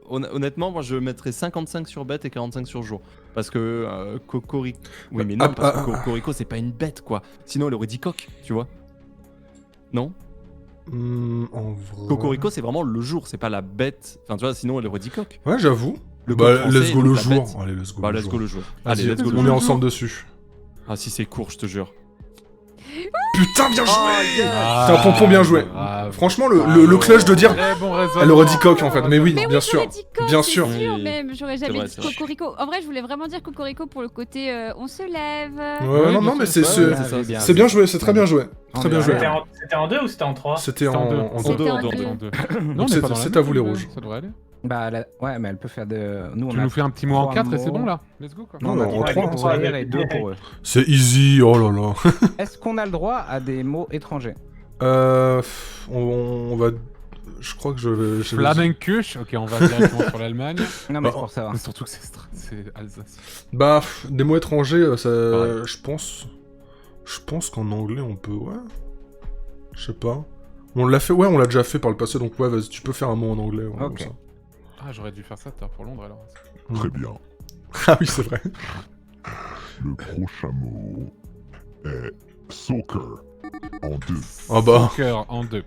honnêtement, moi je mettrais 55 sur bête et 45 sur jour. Parce que Cocorico. Oui, mais non, parce que Cocorico c'est pas une bête quoi. Sinon elle aurait dit coq, tu vois. Non? En vrai... Cocorico c'est vraiment le jour, c'est pas la bête. Enfin, tu vois, sinon elle aurait dit coq. Ouais, j'avoue. Le bah, coq français, let's go le la jour. bête. Allez, let's go Bah, le let's jour. go le jour. Allez, Allez, let's go le on est jour. ensemble dessus. Ah, si c'est court, je te jure. Putain, bien joué! Ah, T'es un pompon bien joué. bravo. Franchement, le clutch de dire. Très bon raisonnement. Elle aurait dit coq en fait, mais oui, Mais bien oui, sûr. j'aurais dit coq, Bien c'est sûr. Oui. même. J'aurais jamais vrai, dit c'est vrai. Cocorico. En vrai, je voulais vraiment dire Cocorico pour le côté on se lève. Ouais, Oui, non, bien mais sûr. c'est Ouais, c'est bien joué, c'est très bien joué. Très bien joué. C'était en 2 ou c'était en 3? C'était en deux. en C'était deux. en deux. deux. En deux. Donc Non, on est pas dans la c'est même, à vous, les mais rouges. Ça devrait aller. Bah ouais, mais elle peut faire de. Nous, Tu on a nous fais un petit mot en 3 4 et c'est mots. bon là. Let's go quoi. Non, on a dit en 3 trois, pour rire et 2 pour eux. C'est easy, oh là là. Est-ce qu'on a le droit à des mots étrangers? On va. Je crois que je vais. Flamencuche. Ok, on va directement sur l'Allemagne. Non, mais c'est pour savoir. Mais surtout que c'est Alsace. Bah, des mots étrangers, ça. Ouais. Je pense. Je pense qu'en anglais on peut. Ouais. Je sais pas. On l'a fait, ouais, on l'a déjà fait par le passé, donc ouais, vas-y, tu peux faire un mot en anglais. Ouais, Ok. comme ça. Ah, j'aurais dû faire ça tout à l'heure pour Londres alors. Très bien. Ah oui, c'est vrai. Le prochain mot est soccer en 2. Ah bah. Soccer en 2.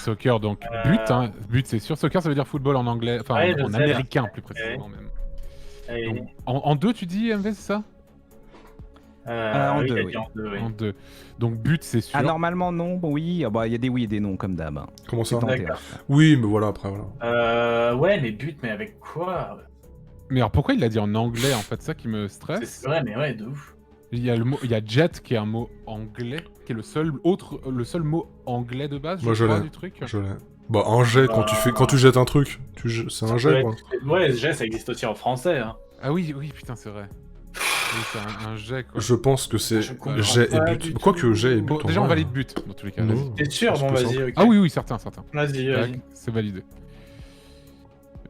Soccer donc but, hein. But c'est sûr. Soccer ça veut dire football en anglais, enfin Ouais, je en sais, américain plus précisément même. Et... Donc, en 2 tu dis MV c'est ça? En oui, deux, il a oui. dit en 2, oui. En 2. Donc but c'est sûr. Ah, normalement non, bon, oui, ah bah il y a des oui et des non comme d'hab. Hein. Comment ça? Tenter, D'accord. hein. Oui, mais voilà, après, voilà. Ouais, mais but, mais avec quoi? Mais alors pourquoi il l'a dit en anglais en fait, ça qui me stresse? C'est vrai, mais ouais, de ouf. Il y a le mot, il y a jet qui est un mot anglais, qui est le seul mot anglais de base, Moi, je crois, l'ai. du truc. Je l'ai. Bah, un jet, quand tu jettes un truc, c'est un jet, quoi. Ouais, jet, ça existe aussi en français. Hein. Ah oui, putain, c'est vrai. Oui, c'est un jet quoi. Je pense que c'est Je comprends jet et pas but. du Quoique jet et but. Bon, en déjà on vrai. valide but dans tous les cas. Non. vas-y. T'es sûr? C'est Bon, plus vas-y, simple. ok. Ah oui, certain. Vas-y, Tac, vas-y. c'est validé.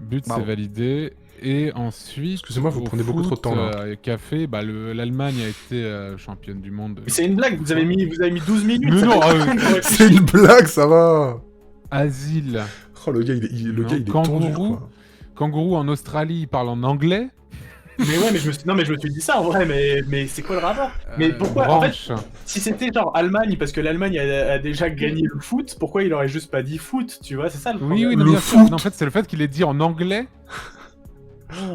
But Bravo. c'est validé. Et ensuite. Excusez-moi, vous au prenez beaucoup trop de temps, là. Café, bah l'Allemagne a été championne du monde. Mais c'est une blague, vous avez mis 12 minutes. Mais ça non, fait- ah, C'est une blague, ça va. Asile. Oh, le gars, il est Kangourou. tendu, quoi. Kangourou en Australie, il parle en anglais. Mais ouais, mais je me suis dit ça en vrai, mais c'est quoi le rapport? Mais pourquoi? En fait, Branche. si c'était genre Allemagne, parce que l'Allemagne a déjà gagné le foot, pourquoi il aurait juste pas dit foot, tu vois? C'est ça le problème. Oui, non, Le bien sûr. foot. Non, en fait, c'est le fait qu'il ait dit en anglais.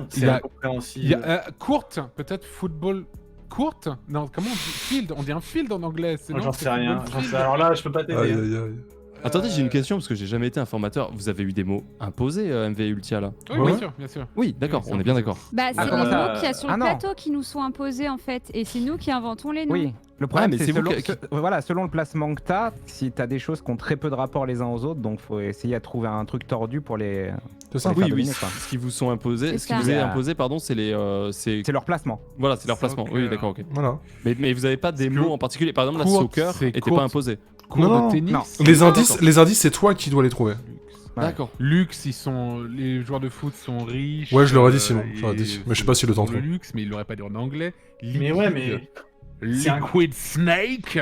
C'est il y a- incompréhensible. Il y a courte, peut-être football courte. Non, comment on dit field? On dit un field en anglais. C'est Moi, non, j'en c'est sais rien. football field. Alors là, je peux pas t'aider. Aïe, hein. aïe, aïe. Attendez, j'ai une question parce que j'ai jamais été informateur. Vous avez eu des mots imposés, MV et Ultia là? Oui, Ouais. bien sûr. Oui, d'accord, Oui, on est bien d'accord. Bah, c'est Ah, les comment mots ça qu'il y a sur le Ah, non. plateau qui nous sont imposés en fait, et c'est nous qui inventons les noms. Oui, le problème mais c'est c'est vous selon, qui- voilà, selon le placement que t'as, si t'as des choses qui ont très peu de rapport les uns aux autres, donc faut essayer de trouver un truc tordu pour les. C'est ça. Pour les Oui, faire oui, deviner, quoi. ce qui vous sont imposés, C'est ce qui ça. vous est Yeah. imposé, pardon, c'est les, C'est leur placement. voilà, c'est leur placement. Oui, Soccer. d'accord, ok. Voilà. Mais vous avez pas des Parce que mots en particulier. Par exemple, la courte, soccer c'est était courte. pas imposé. Cours Non, de tennis. non. Les Ah, indices, d'accord. c'est toi qui dois les trouver. Ouais. D'accord. Luxe, les joueurs de foot sont riches. Ouais, je l'aurais dit, Simon, et je l'aurais dit. Mais je sais pas s'il le ils ont tenterait. Le luxe, mais il l'aurait pas dit en anglais. Mais ouais, mais. c'est un- Liquid Snake. Mais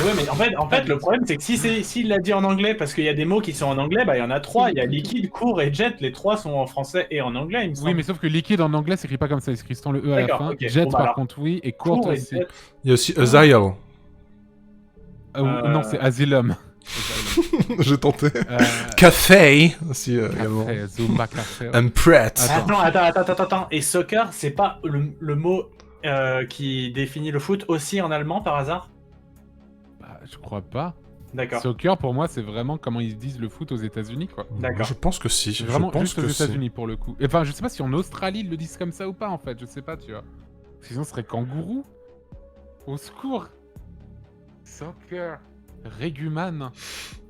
ouais, mais en fait, le problème, c'est que s'il l'a dit en anglais, parce qu'il y a des mots qui sont en anglais, bah il y en a trois. Il y a liquide, court et jet. Les trois sont en français et en anglais, il me semble. Oui, mais sauf que liquide en anglais s'écrit pas comme ça, il s'écrit sans le E à la D'accord, fin. ok. Jet Bon, bah par alors. contre oui, et courte Court et aussi. jet. Il y a aussi Azael. Non, c'est Asylum. J'ai tenté. Euh, Café aussi, également. Café, Zumba Café. I'm Pratt. Attends. Et soccer, c'est pas le mot qui définit le foot aussi en allemand par hasard? Bah, je crois pas. D'accord. Soccer pour moi c'est vraiment comment ils disent le foot aux États-Unis quoi. D'accord. Je pense que si. C'est Je vraiment pense juste aux que si. États-Unis pour le coup. Enfin, je sais pas si en Australie ils le disent comme ça ou pas en fait, je sais pas, tu vois. Sinon ce serait kangourou. Au secours. Soccer. Réguman.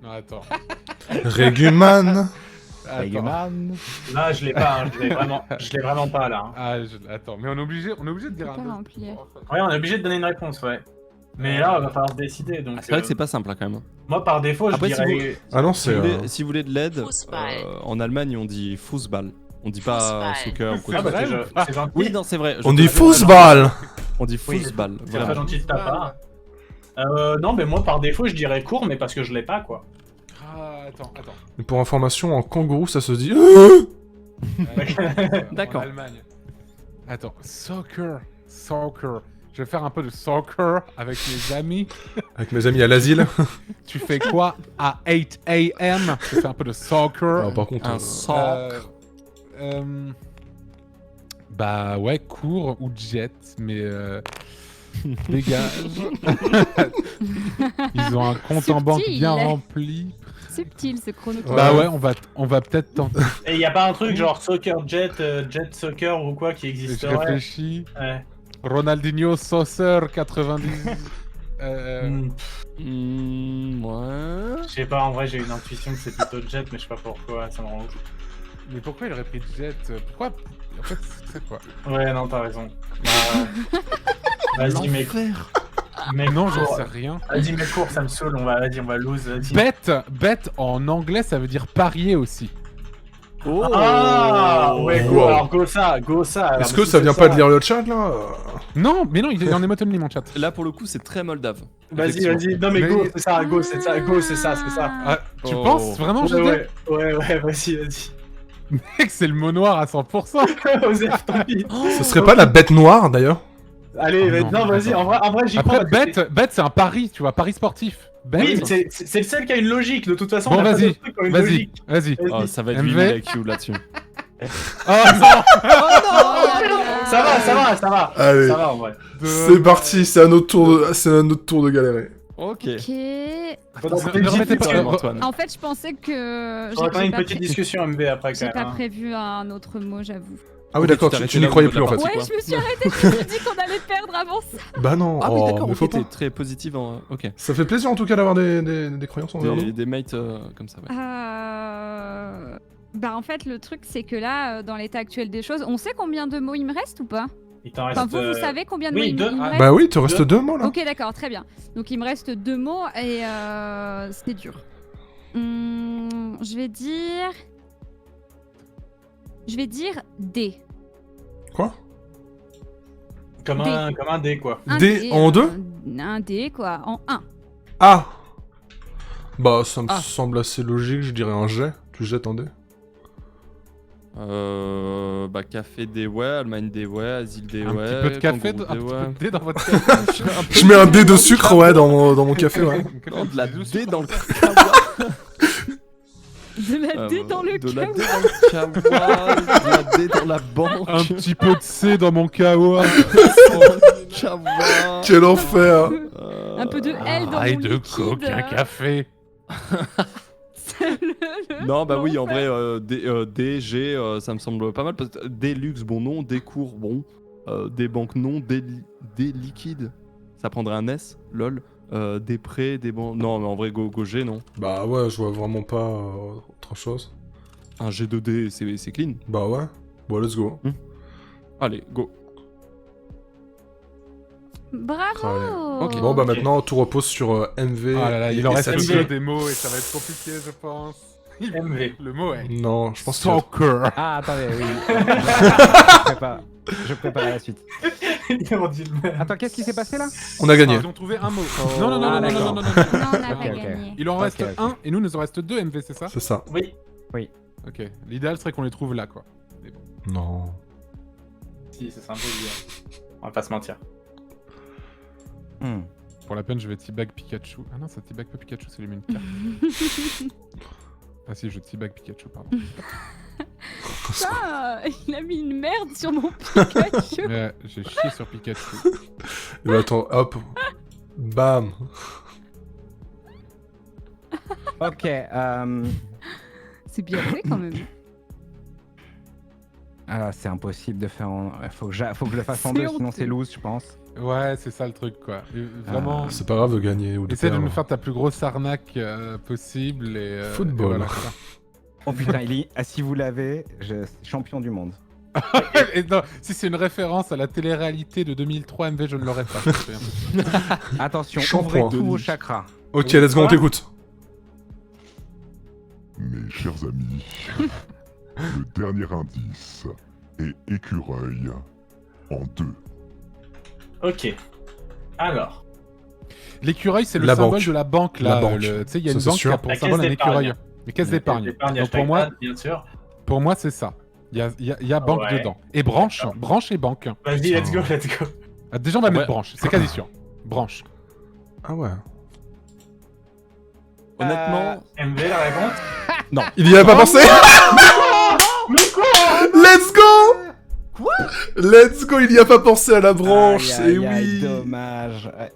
Non, attends. Réguman. Eggman. Là, je l'ai pas, hein, je l'ai vraiment pas là. Hein. Ah, attends, mais on est obligé de dire Faut un pas autre. remplir. Ouais, on est obligé de donner une réponse, ouais. Mais là, il va falloir se décider. Donc, C'est vrai que c'est pas simple, hein, quand même. moi, par défaut, Après, je si dirais. Ah non, Si c'est... vous, si vous voulez de l'aide, Fußball. en Allemagne, on dit Fußball. On dit pas Fußball. soccer ou quoi Ah, que bah, ce soit. c'est gentil. Oui, non, c'est vrai. On dit football. On dit Oui. Fußball. C'est Voilà. très gentil de ta part. Non, mais moi, par défaut, je dirais court, mais parce que je l'ai pas, quoi. Ah, attends. Et pour information, en kangourou, ça se dit... D'accord. En Allemagne. Attends, soccer. Je vais faire un peu de soccer avec mes amis. Avec mes amis à l'asile. Tu fais quoi à 8 AM? Je fais un peu de soccer. Alors, par contre... Un soc. Bah ouais, court ou jet, mais dégage. Ils ont un compte en banque Subtil. bien rempli. Subtil ce chrono. Bah ouais, on va peut-être tenter. Et y a pas un truc genre soccer jet, jet soccer ou quoi qui Je existerait? réfléchis. Ouais. Ronaldinho Saucer 90. Ouais. Je sais pas, en vrai, j'ai une intuition que c'est plutôt jet, mais je sais pas pourquoi, ça me rend ouf. Mais pourquoi il aurait pris jet? Pourquoi? En fait, c'est quoi? Ouais, non, t'as raison. Vas-y, mec. Mais Non, j'en sais rien. Vas-y, mais cours, ça me saoule, on va lose, vas-y. Bet en anglais, ça veut dire parier aussi. Oh. Ah ouais, go, Wow. alors go ça. Alors, Est-ce mais que si ça c'est vient pas de lire le chat, là Non, mais non, il est en emote only, mon chat. Là, pour le coup, c'est très moldave. Vas-y, Effectivement. non mais Mais- go, c'est ça, c'est ça. Ah, tu Oh. penses vraiment, je Ouais, vas-y. Mec, c'est le mot noir à 100%. Osef, tant pis. Ce serait pas la bête noire, d'ailleurs? Allez, Oh, non, vas-y, en vrai, j'y crois. Après, parce que bet, c'est un pari, tu vois, pari sportif. Bet. Oui, mais c'est le seul qui a une logique, de toute façon. Bon, on a pas vas-y, d'autre truc qui a une vas-y, logique. vas-y. Oh, ça va être MV. 8000 IQ là-dessus. Oh non. Ça va. Allez, Ça va, en vrai. c'est parti, c'est à notre tour de galérer. Ok. Ok. Faudra Ne qu'on ait une remettez petite- pas- Antoine. En fait, je pensais que. faudra qu'on ait j'ai une pas petite pré- discussion MV après, quand J'ai même. pas hein. prévu un autre mot, j'avoue. Ah oui, Ok, d'accord, tu t'es tu arrêté n'y là au croyais niveau plus, de en la fait. partie. Ouais, quoi. je me suis arrêtée, je me suis dit qu'on allait perdre avant ça. Bah non, Ah oui, oh, d'accord, mais ok, faut pas. t'es très positive en... Ok. Ça fait plaisir, en tout cas, d'avoir des croyances envers nous. Des mates comme ça, ouais. Bah en fait, le truc, c'est que là, dans l'état actuel des choses, on sait combien de mots il me reste ou pas? Il t'en reste. Enfin, vous savez combien de oui, mots deux. il me reste? Bah oui, il te reste 2 mots, là. Ok, d'accord, très bien. Donc il me reste 2 mots et c'est dur. Je vais dire D. Quoi? Comme un dé, quoi. Un D en 2? Un D, quoi, en 1. Ah! Bah, ça me semble assez logique, je dirais un jet. Tu jettes un dé. Bah, café des ouais, Allemagne des ouais, Asile des Un ouais. petit peu de café, kangourou un des petit ouais. peu de thé dans votre café. Je mets un dé de sucre, ouais, dans mon café, ouais. Non, de la D dans le De la D dans le de la D kawa. dans le kawa, de la D dans la banque. Un petit peu de C dans mon kawa. Kawa. Quel enfer! Un peu de L dans Aïe mon de liquide. coke, un café. Non, bah oui, en vrai, D, G, ça me semble pas mal. Parce que des luxe, bon non, des cours, bon. Des banques, non. Des liquides, ça prendrait un S, lol. Des prêts, des bons. Non, mais en vrai, go G, non. Bah ouais, je vois vraiment pas autre chose. Un G2D, c'est clean. Bah ouais. Bon, let's go. Allez, go. Bravo. Ok. Bon, bah maintenant, tout repose sur MV. Ah là là, et- il en et reste Sammy. que des mots et ça va être compliqué, je pense. MV. Le mot est Non, je pense que... soccer. Ah, attendez, oui. Je prépare la suite. Il en dit le même. Attends, qu'est-ce qui s'est passé là? On a gagné. Ils ont trouvé un mot. Oh. Non, non, non, Ah, non, non, d'accord. non, non, non, Non, non. on n'a Ok, pas ok. gagné. Il en reste Ok. un et nous, nous en reste 2 MV, c'est ça? C'est ça. Oui. Ok. L'idéal serait qu'on les trouve là, quoi. Non. Si, c'est un peu dur. On va pas se mentir. Pour la peine, je vais teabag Pikachu. Ah non, ça teabag pas Pikachu, c'est lui met une carte. Ah si, je teabag Pikachu, pardon. Putain, il a mis une merde sur mon Pikachu. J'ai chié sur Pikachu. Et bah attends, hop. Bam. Ok, C'est bien fait quand même. ah, c'est impossible de faire en... Faut que je le fasse en C'est deux, sinon honteux. c'est loose, je pense. Ouais, c'est ça le truc, quoi. Vraiment, C'est pas grave de gagner ou de essaie de perdre. nous faire ta plus grosse arnaque possible et... Football. et voilà, quoi. Oh putain, si vous l'avez, c'est champion du monde. Et non, si c'est une référence à la télé-réalité de 2003 MV, je ne l'aurais pas. Attention, Shampoing. ouvrez tous vos chakras. Ok, let's go, on t'écoute. Mes chers amis, le dernier indice est écureuil en 2. Ok. Alors. L'écureuil, c'est le La symbole banque. de la banque. Là. La banque. Tu sais, il y a Ça, une c'est banque qui sûr. a pour La symbole un caisse d'épargne. écureuil. Les caisses d'épargne. L'épargne Donc pour moi, bien sûr. c'est ça. Il y a banque Ouais. dedans. Et branche et banque. Vas-y, let's go. Ah, déjà, on va mettre Ouais. branche. C'est quasi sûr. Branche. Ah ouais. Honnêtement, MV, la réponse. Il y a pas pensé. Mais quoi Let's go. Let's go, il y a pas pensé à la branche. Aïe, Et aïe, aïe, oui. dommage. Ouais.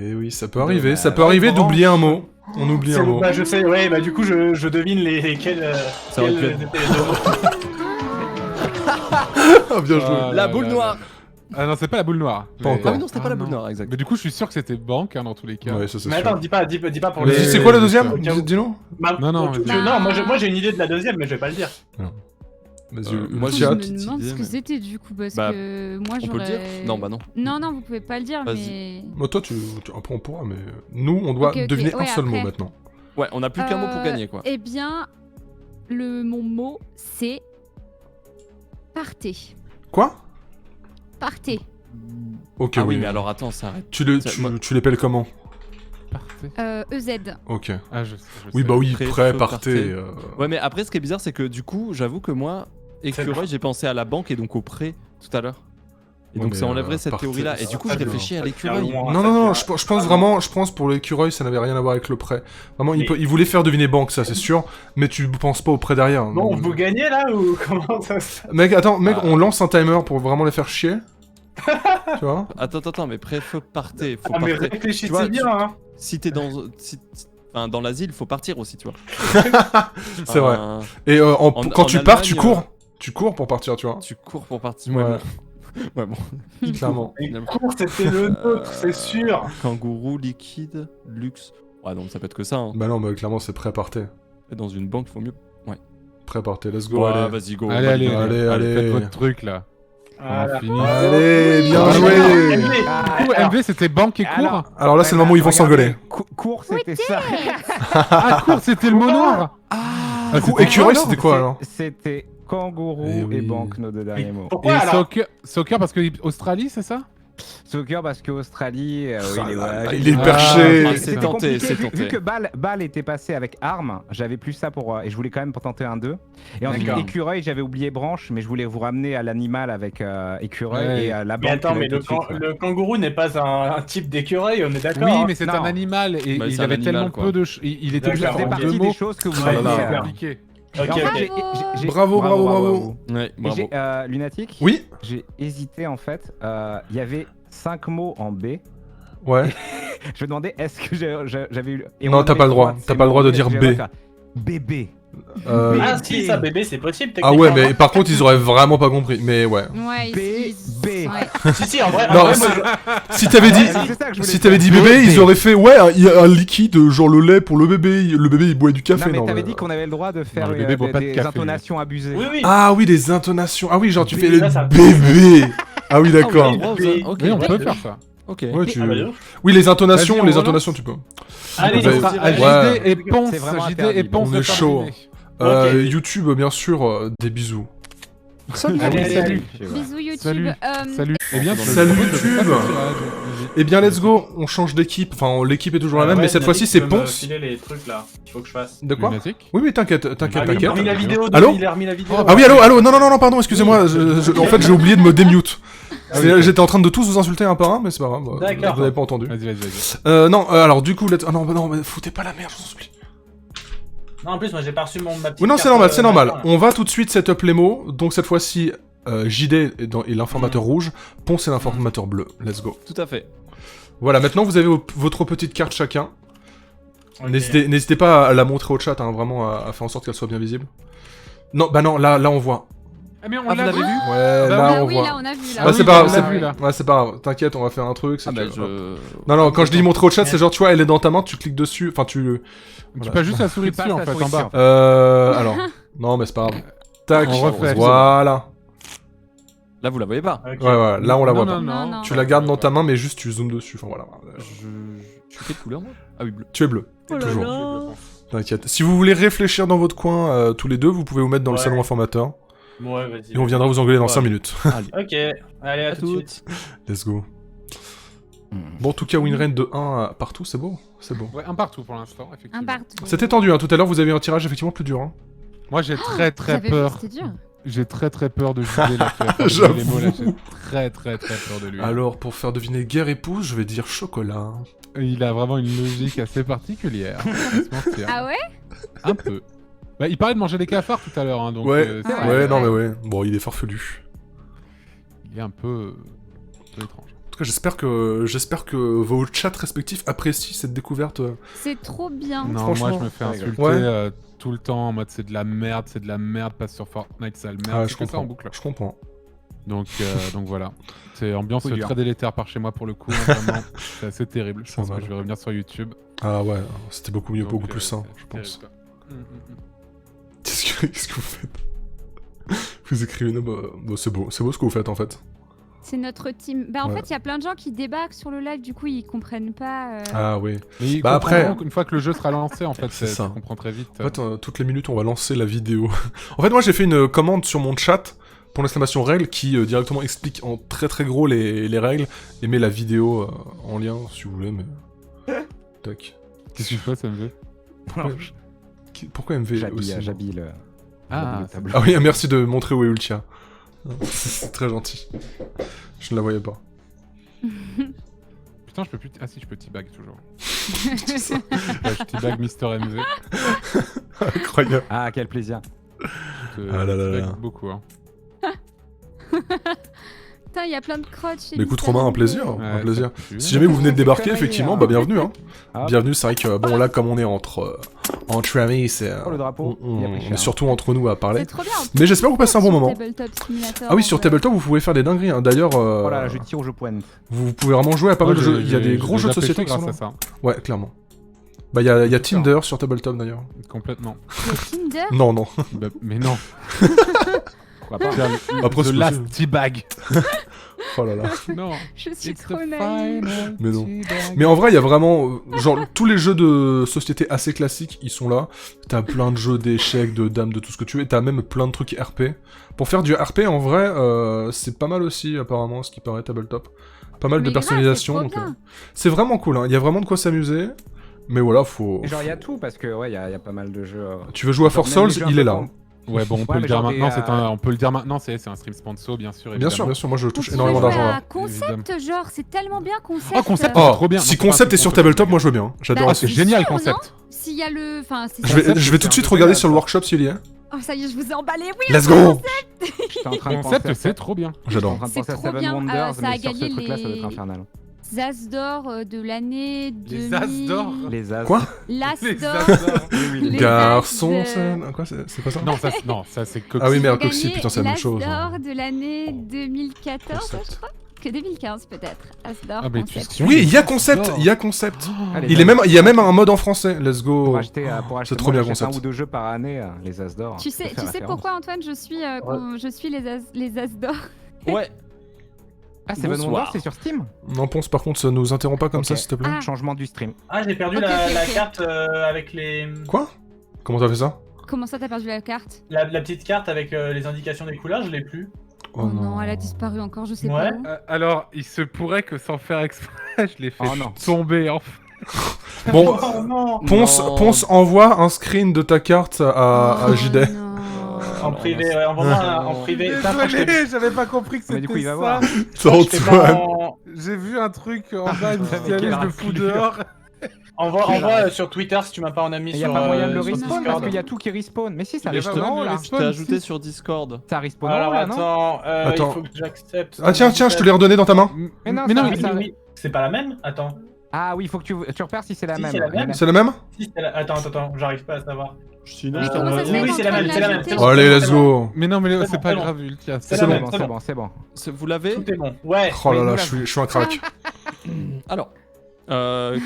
Et oui, ça peut arriver. Ça peut arriver d'oublier un mot. On oublie un mot. Bah, je sais, ouais, bah du coup, je devine lesquels. Ça aurait pu quels être- étaient les deux mots. Ah, bien joué. Ah, la là, boule là, noire. là. Ah non, c'est pas la boule noire. Pas Mais- encore. Ah oui, non, c'était pas la boule non. noire, exact. Mais du coup, je suis sûr que c'était banque dans tous les cas. Ouais, ça c'est Mais sûr. attends, dis pas pour Mais le. c'est quoi le deuxième au cas où. Dis-nous. Non, non, tu- vas-y. non, moi j'ai une idée de la deuxième, mais je vais pas le dire. Vas-y, moi, Je j'ai me une petite demande idée, ce que mais- c'était du coup, parce Bah, que moi On peut le j'aurais. dire Non, bah non. Non, vous pouvez pas le dire, Vas-y. mais. Moi, toi, après on pourra, mais nous, on doit Ok, ok, deviner un ouais, seul mot après. maintenant. Ouais, on a plus qu'un mot pour gagner, quoi. Eh bien, mon mot, c'est. Partez. Quoi Partez. Ok, Ah oui, oui. mais alors attends, ça arrête. Tu moi- tu l'épelles comment Partez. EZ. Ok. Ah, je Oui, sais. bah oui, Prêt, prêt, feu, partez. partez. Ouais, mais après, ce qui est bizarre, c'est que du coup, j'avoue que moi, écureuil, j'ai pensé à la banque et donc au prêt tout à l'heure. Et Ouais, donc mais, ça enlèverait cette partez, théorie-là. Et ça du coup, fait je réfléchis à Ça l'écureuil. fait loin. Non, non, non, je pense vraiment, je pense pour l'écureuil, ça n'avait rien à voir avec le prêt. Vraiment, il voulait faire deviner banque, ça c'est sûr, mais tu penses pas au prêt derrière. Bon, vous gagnez là ou comment ça se. Mec, attends, mec, Ah. on lance un timer pour vraiment les faire chier. Tu vois Attends, mais prêt, feu, partez. Faut Ah, mais partir. réfléchissez Tu vois, bien, hein. Si t'es dans... Enfin, dans l'asile, faut partir aussi, tu vois. C'est vrai. Enfin, Et quand tu pars, tu Allemagne, cours. Tu cours pour partir, tu vois. Tu cours pour partir. Ouais. Ouais, bon. Ouais, bon. Clairement. Et cours, c'était le nôtre, c'est sûr. Kangourou, liquide, luxe. Ouais, donc ça peut être que ça. Hein. Bah non, mais clairement, c'est prêt, partez. Dans une banque, faut mieux. Prêt, partez, let's go, Ouais, allez. vas-y, go. Allez, allez. faites votre truc là. Voilà. On finit. Allez, bien Ah, joué. MV. Du coup, Alors, MV, c'était banque et cours. Alors là, c'est le moment où ils vont s'engueuler. Cours, c'était ça. Ah, cours, c'était le mot noir. Ah, c'était Écureuil, quoi, c'était quoi alors C'était kangourou Eh oui. et banque, nos deux derniers mots. Pourquoi Et alors soccer parce que Australie, c'est ça? Soccer parce qu'Australie, Ah il est, là là, ouais, il est Ah, perché. Ah, C'était c'est tenté, compliqué, c'est vu tenté. que Bâle était passé avec arme, j'avais plus ça pour. Et je voulais quand même pour tenter un 2. Et ensuite, D'accord. écureuil, j'avais oublié branche, mais je voulais vous ramener à l'animal avec écureuil Ouais. et la banque. Mais attends, tu mais l'avais tout de suite, ouais. le kangourou n'est pas un type d'écureuil, on est d'accord Oui, hein. mais c'est Non. un animal et Bah, il c'est un avait animal, tellement quoi. peu de. Il était D'accord. Ça fait en deux partie mots. des choses que vous Ouais, avez là, fait. là. Compliqué. Et en Ok, fait, ok. j'ai- Bravo. Ouais, Et bravo. j'ai, Lunatic, Oui j'ai hésité en fait. Il y avait 5 mots en B. Ouais. Je me demandais est-ce que j'avais eu. et Non, on en t'as avait pas le droit. 3 de T'as ces pas le droit de mots, dire j'ai B. réussi à faire Bébé. Ah si, ça bébé, c'est possible. Ah ouais, techniquement. mais par contre, ils auraient vraiment pas compris. Mais ouais. Ouais, B. ouais. Si, en vrai, Non, moi, si t'avais dit, C'est ça que je voulais si t'avais dit dire. bébé, ils auraient fait ouais, il y a un liquide, genre le lait pour le bébé. Le bébé, il boit du café. Non, mais Non, t'avais mais- dit qu'on avait le droit de faire Non, le bébé boit pas de des café, intonations abusées. Oui, oui. Ah oui, les intonations. Ah oui, genre tu Oui, fais le ça, ça- bébé. Ah oui, d'accord. oui. Ok, Oui, on ouais. peut faire ça. Ok. Ouais, tu... Ah, bah, de ouf. Oui, les intonations, Vas-y, on les relance. intonations, tu peux. Allez, Vous avez- on À dirait- Ouais. JD et Ponce, C'est vraiment JD interdit. et Ponce On de est faire chaud. deviner. Ok. YouTube, bien sûr, des bisous. Salut, Allez, salut. allez. Bisous YouTube. Salut. Salut. Eh bien, Salut, je propose de YouTube. faire ce tirage. Eh bien, let's go, on change d'équipe. Enfin, l'équipe est toujours la même, Ouais, mais cette Nadik, fois-ci, tu c'est peux me Ponce. filer les trucs là, qu'il faut que je fasse. De quoi Lunatic. Oui, mais t'inquiète, Ah, t'inquiète, il a remis t'inquiète. la vidéo. Allô Il a remis la vidéo. Ah oui, allô, non, pardon, excusez-moi. En fait, j'ai oublié de me démute. J'étais en train de tous vous insulter un par un, mais c'est pas grave. D'accord. Vous n'avez pas entendu. Vas-y. Non, alors du coup, ah non, mais foutez pas la merde, je vous en supplie. Non, en plus, moi j'ai pas reçu ma petite. Oui, non, c'est carte, normal, c'est normal. machin, là. On va tout de suite setup les mots. Donc cette fois-ci, JD est l'informateur rouge, Ponce est l'informateur bleu. Let's go. Tout à fait. Voilà, maintenant vous avez votre petite carte chacun. Ok. N'hésitez pas à la montrer au chat, hein, vraiment à faire en sorte qu'elle soit bien visible. Non, bah non, là on voit. Ah, mais on Ah, l'a vous vu. l'avez vu Ouais, bah là Ah on oui, voit. là on a vu. Là. Ouais, c'est oui, pas on grave, l'a vu, là. ouais, c'est pas grave. T'inquiète, on va faire un truc. c'est Ah bah que- je... Non, quand je dis montrer au chat, c'est genre, tu vois, elle est dans ta main, tu cliques dessus. Enfin, tu. Tu Voilà. passes juste la souris Tu passes dessus en la fait souris en bas. dessus, Alors. Non, mais c'est pas grave. Tac, On refait. voilà. Là, vous la voyez pas. Ok. Ouais, ouais, là on la voit pas. Non, non. Tu la gardes dans ta main, mais juste tu zoomes dessus. Enfin voilà. Je suis quelle couleur, moi? Ah oui, bleu. Tu es bleu. Oh là Toujours. là. T'inquiète. Si vous voulez réfléchir dans votre coin tous les deux, vous pouvez vous mettre dans le Ouais. salon informateur. Ouais, vas-y. Et on viendra vous engueuler dans Ouais. 5 minutes. Ok, allez, à tout de suite. Let's go. Bon, en tout cas, win rate de 1 partout, c'est beau. C'est beau. Ouais, un partout pour l'instant, effectivement. Un partout. C'était tendu, hein. Tout à l'heure, vous avez eu un tirage effectivement plus dur. Hein. Moi j'ai très J'avais vu, peur. C'était dur. J'ai très peur de juger là. qui va faire J'avoue. les mots, là. J'ai très peur de lui. Alors, pour faire deviner guerre épouse, je vais dire chocolat. Il a vraiment une logique assez particulière. on va pas se mentir. Ah ouais? Un peu. Bah, il parlait de manger des cafards tout à l'heure, hein, donc Ouais, c'est Ah ouais, vrai. non, mais ouais. Bon, il est farfelu. Il est un peu étrange. En tout cas, j'espère que vos chats respectifs apprécient cette découverte. C'est trop bien. Non, Franchement, moi je me fais insulter ouais. tout le temps en mode c'est de la merde, passe sur Fortnite, sale merde, Ah, c'est je que ça en comprends. boucle. Je comprends. Donc voilà. C'est ambiance Coup dur. très délétère par chez moi pour le coup, hein, vraiment. C'est assez terrible. Je Ça pense va. que je vais revenir sur YouTube. Ah ouais, c'était beaucoup mieux, Donc, beaucoup plus sain, c'est je pense. terrible, quoi. Qu'est-ce que vous faites? Vous écrivez une... Bah, c'est beau ce que vous faites en fait. C'est notre team. Bah en Ouais. fait, il y a plein de gens qui débarquent sur le live, du coup, ils comprennent pas. Ah oui. Mais ils Bah, après- comprendront une fois que le jeu sera lancé, en fait, C'est ça. tu comprends très vite. En fait, toutes les minutes, on va lancer la vidéo. En fait, moi, j'ai fait une commande sur mon chat pour l'exclamation règles qui directement explique en très gros les règles et met la vidéo en lien si vous voulez, mais... Tac. Qu'est-ce que tu fais, ça me fait Pourquoi MV aussi J'habille le Ah, le tableau. Ah oui, merci de montrer où est Ultia. C'est très gentil. Je ne la voyais pas. Putain, je peux plus. Ah si, je peux teabag toujours. Ouais, je teabag Mister MV. Incroyable. Ah, quel plaisir. Ah là là teabag là. beaucoup, hein. Putain, il y a plein de crottes chez Mais écoute, Mister Romain, un MV. plaisir. Ouais, Un plaisir. ça pue. Si jamais vous venez de débarquer, conneries, effectivement, hein. bah bienvenue. Hein. Ah. Bienvenue, c'est vrai que bon là, comme on est entre amis, c'est Oh, le drapeau, on, il a pris on cher. est surtout entre nous à parler. C'est trop bien. Mais j'espère que vous passez un bon Sur moment. Tabletop Simulator, Ah oui, en sur vrai. Tabletop, vous pouvez faire des dingueries. Hein. D'ailleurs, Oh là là, je tire ou je pointe. vous pouvez vraiment jouer à pas mal de jeux. Il y a des gros jeux de société qui sont grâce là. à ça. Ouais, clairement. Bah, il y a Tinder sur Tabletop d'ailleurs. Complètement. Le Tinder. Non, non. Bah, mais non. Pourquoi pas Après, The c'est Last possible. Teabag. Oh là là. Non. Je suis It's trop the naïve. final Mais non. teabag. Mais en vrai, il y a vraiment. Genre, tous les jeux de société assez classiques, ils sont là. T'as plein de jeux d'échecs, de dames, de tout ce que tu veux. Et t'as même plein de trucs RP. Pour faire du RP, en vrai, c'est pas mal aussi, apparemment, ce qui paraît Tabletop. Pas mal Mais de grave, personnalisation. c'est donc, trop bien. c'est vraiment cool, hein. Il y a vraiment de quoi s'amuser. Mais voilà, faut. Et genre, il y a tout parce que, ouais, il y a pas mal de jeux. Tu veux jouer à Genre, For même Souls, les jeux un il peu est là. com- hein. Ouais, bon, on peut Ouais, le mais dire genre maintenant. des, On peut le dire maintenant. C'est un stream sponsor, bien sûr. Bien sûr, évidemment. bien sûr. Moi, je touche On énormément pourrait jouer d'argent à là. Concept, genre, c'est tellement bien Concept. Oh, Concept, Oh, trop bien. si Non, c'est pas un Concept est truc sur qu'on Tabletop, peut moi je veux bien. J'adore. Bah, c'est c'est génial, sûr, Concept. non S'il y a le. Enfin, c'est Je vais tout de c'est un suite peu regarder génial, sur le ça. workshop s'il y est. Oh, ça y est, je vous ai emballé. Oui, Let's go. J'étais en train de penser à Concept, c'est trop bien. J'étais J'adore. en train de C'est penser à trop Seven bien, Wonders, ça a mais sur ce gagné truc-là, ça doit être les- infernal. As d'or de l'année 2000. Les As d'or. Les As. Quoi L'As Les d'or. As d'or. Les Garçon, As de- Quoi, c'est pas ça? Non, ça c'est Coxy. Ah oui, Ils merde, ont Coxy, gagné putain, c'est la même l'As chose. d'or hein. de l'année 2014, Concept. je crois. Que 2015 peut-être. As d'or. Ah, mais Concept. tu- Oui, il y a As Concept, d'or. il y a Concept. Ah, les Il As. y a même un mode en français. Let's go. Pour acheter, c'est trop moi, bien, j'achète Concept. un ou deux jeux par année, les As d'or. Tu ça fait sais référence. pourquoi Antoine je suis les As d'or. Ouais. Ah, Seven Bonsoir. Wonders, c'est sur Steam. Non, Ponce, par contre, ça nous interrompt pas comme Ok. ça, s'il te plaît. Ah. Changement du stream. Ah, j'ai perdu Ok, la, ok, la ok. carte avec les. Quoi? Comment t'as fait ça? Comment ça t'as perdu la carte? La petite carte avec les indications des couleurs, je l'ai plus. Oh non, elle a disparu encore, je sais Ouais. pas où. Alors, il se pourrait que sans faire exprès, je l'ai fait Oh non. tomber. Enfin. Bon, Oh non Non. Ponce envoie un screen de ta carte à Oh JD. non. En privé, ouais, envoie-moi en privé. Putain, après, je Désolé, j'avais pas compris que Mais du coup, il c'était va ça. voir. je fais pas en- J'ai vu un truc en bas, une Avec petite quelle je le fous raflure. dehors. Envoie sur Twitter si tu m'as pas en ami Il y sur a pas moyen de le sur respawn parce Discord. qu'il y a tout qui respawn. Mais si, ça Il y a respawn pas en haut moyen de là. le Je t'ai Spawn, ajouté si. sur Discord. Ça respawn en Alors haut là, non attends, Attends. il faut que j'accepte. Ah tiens, je te l'ai redonné dans ta main. Mais non, Mais non, ça- mais Oui, ça- oui, oui. C'est pas la même? Attends. Ah oui, il faut que tu repères si c'est la Si, même. c'est la même. C'est la même? Si, c'est la... Attends, j'arrive pas à savoir. Sinon, je comment ça se t'envoie. fait oui, quand c'est la on même, l'a c'est la même, ajouté c'est bon. Allez, let's go. Mais non, mais C'est c'est bon, pas c'est bon. grave, Ultia. C'est C'est la bon, même, c'est bon, c'est bon. Vous l'avez? Tout est bon. Ouais. Oh là Oui, là, nous je suis un crack. Alors,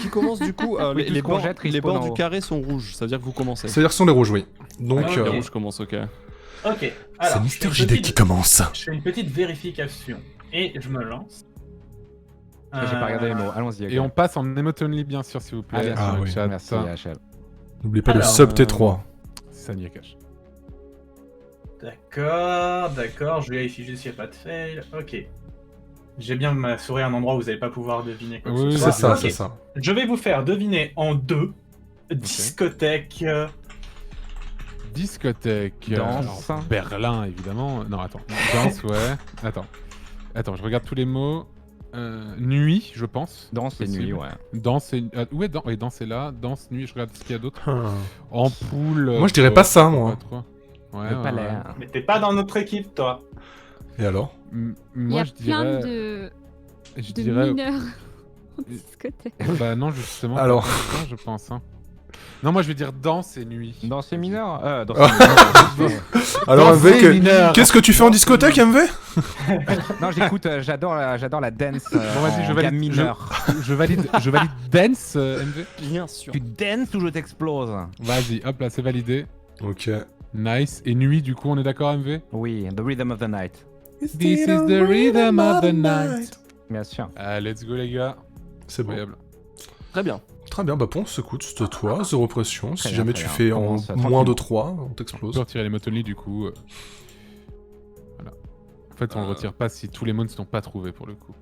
qui commence du coup Oui, tout les ce qu'on bords, jette les respawn bords en du haut. carré sont rouges, ça veut dire que vous commencez. C'est-à-dire que ce sont les rouges, oui. Donc, Ah, Les ok. rouges commencent, ok. Ok. Alors, c'est Mister je fais une JD qui petite- commence. Je fais une petite vérification. Et je me lance. J'ai pas regardé les mots, allons-y. Et on passe en emotonly, bien sûr, s'il vous plaît. Ah, bien sûr. dans le oui. chat. Merci, HL. N'oubliez pas de Alors, sub T3. C'est ça, Nyakash. D'accord. Je vérifie juste s'il n'y a pas de fail. Ok. J'ai bien ma souris à un endroit où vous n'allez pas pouvoir deviner quoi que Oui, ce C'est soit. ça, Ok. c'est ça. Je vais vous faire deviner en deux. Discothèque. Discothèque. Danse. alors, Berlin, évidemment. Non, attends. Danse, ouais. Attends, je regarde tous les mots. Nuit, je pense. Danse et Possible. nuit, ouais. Danse et... ouais, danse est là. Danse, nuit, je regarde ce qu'il y a d'autre. Ah. Ampoule. Moi, je dirais pas ça, moi. pas trop. Ouais, Le ouais, palais. ouais. Mais t'es pas dans notre équipe, toi. Et alors Il y Moi, a je plein dirais... Je de dirais... mineurs en discothèque. Bah non, justement. Alors. pas ça, je pense. Hein. Non, moi, je vais dire danse et nuit. Danse et mineur Danse Ah. et mineur. Alors, Danse MV, et mineur. qu'est-ce que tu fais en discothèque, MV Non, j'écoute, j'adore la dance. Bon, vas-y, je en valide. gamme mineure. Je valide dance, MV. Bien sûr. Tu dances ou je t'explose? Vas-y, hop là, c'est validé. Ok. Nice. Et nuit, du coup, on est d'accord, MV? Oui, the rhythm of the night. This is the rhythm of the night. Bien sûr. Ah, let's go, les gars. C'est bon. Incroyable. Très bien. Très bien, bah Ponce, écoute, c'est toi, zéro pression. Si Très bien, jamais très tu bien. fais en Commence moins de tranquillement. 3, on On t'explose. peut retirer les motonly, du coup. Voilà. En fait, on le retire pas si tous les mots ne sont pas trouvés, pour le coup.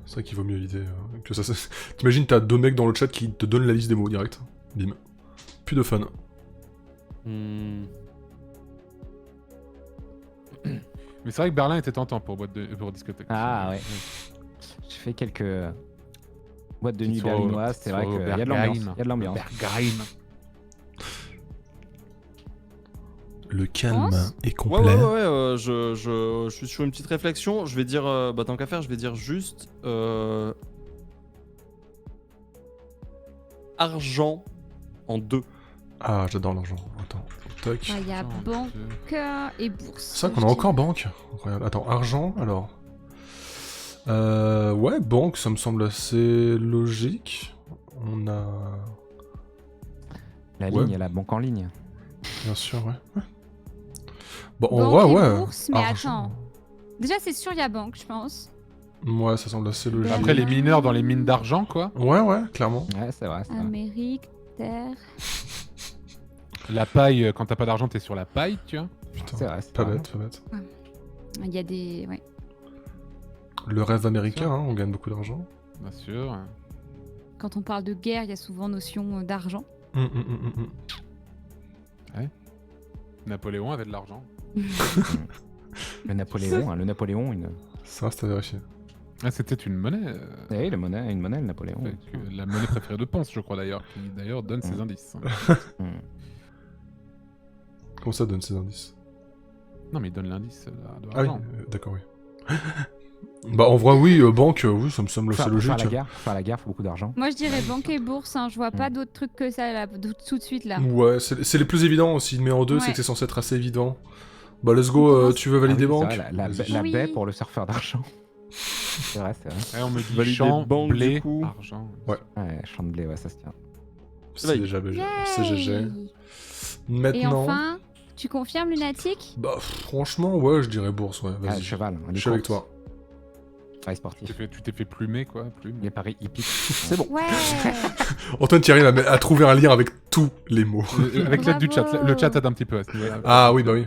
C'est vrai qu'il vaut mieux éviter que ça. T'imagines, t'as deux mecs dans le chat qui te donnent la liste des mots direct. Bim. Plus de fun. Hmm. Mais c'est vrai que Berlin était tentant pour discothèque. Ah ouais. J'ai fait quelques boîtes de nuit Sur- berlinoises, c'est sur vrai qu'il y a de Bergheim. l'ambiance. Il y a de l'ambiance. Bergheim. Le calme Pense est Ouais, complet. je suis sur une petite réflexion. Je vais dire, bah tant qu'à faire, je vais dire juste argent en 2. Ah, j'adore l'argent. Attends, toc. Il y a banque et bourse. C'est vrai qu'on a encore banque. Incroyable. Attends, argent, alors. Ouais, banque, ça me semble assez logique. On a... La Ouais. ligne, il y a la banque en ligne. Bien sûr, ouais. Bon, en Banque vrai, et ouais. bourse, mais argent. attends. Déjà, c'est sûr, il y a banque, je pense. Ouais, ça semble assez logique. Après, les mineurs dans les mines d'argent, quoi. Ouais, clairement. Ouais, c'est vrai. Amérique, terre. La paille, quand t'as pas d'argent, t'es sur la paille, tu vois. Putain, C'est vrai, c'est pas vrai. bête, pas bête. Il y a des. Ouais. Le rêve américain, Ça. hein, on gagne beaucoup d'argent. Bien sûr. Quand on parle de guerre, il y a souvent notion d'argent. Napoléon avait de l'argent. Le Napoléon, le Napoléon, Ça reste à vérifier. Ah, c'était une monnaie. Oui, une monnaie, le Napoléon. La monnaie préférée de Ponce, je crois d'ailleurs, qui d'ailleurs donne ses indices. Comment ça donne ces indices? Non, mais il donne l'indice de Ah oui, l'argent. d'accord, oui. Bah en vrai, oui, banque, oui, ça me semble assez logique. Faire la guerre, faut beaucoup d'argent. Moi, je dirais banque et bourse. Hein. Je vois pas d'autres trucs que ça là, tout de suite là. Ouais, c'est les plus évidents. S'il met en deux, c'est Ouais. que c'est censé être assez évident. Bah let's go, tu veux valider Ah oui, banque? c'est vrai, la Oui. baie pour le surfeur d'argent. C'est vrai, c'est vrai. Ouais, on me dit Valider champ, banque, blé, du coup. argent. Ouais. Ouais, champ de blé, ouais, ça se tient. C'est déjà BG. C'est GG. Yay. Et Maintenant, enfin, tu confirmes lunatique? bah franchement, ouais, je dirais bourse, ouais, Ah, vas-y. cheval. Je suis avec toi. Paris sportif. Tu t'es fait plumer, quoi. Plume. Les paris hippiques. C'est bon. Ouais. Antoine, tu arrives à trouver un lien avec tous les mots. Avec l'aide du chat. Bravo. Le chat aide un petit peu à ce niveau-là. Ah oui, bah oui.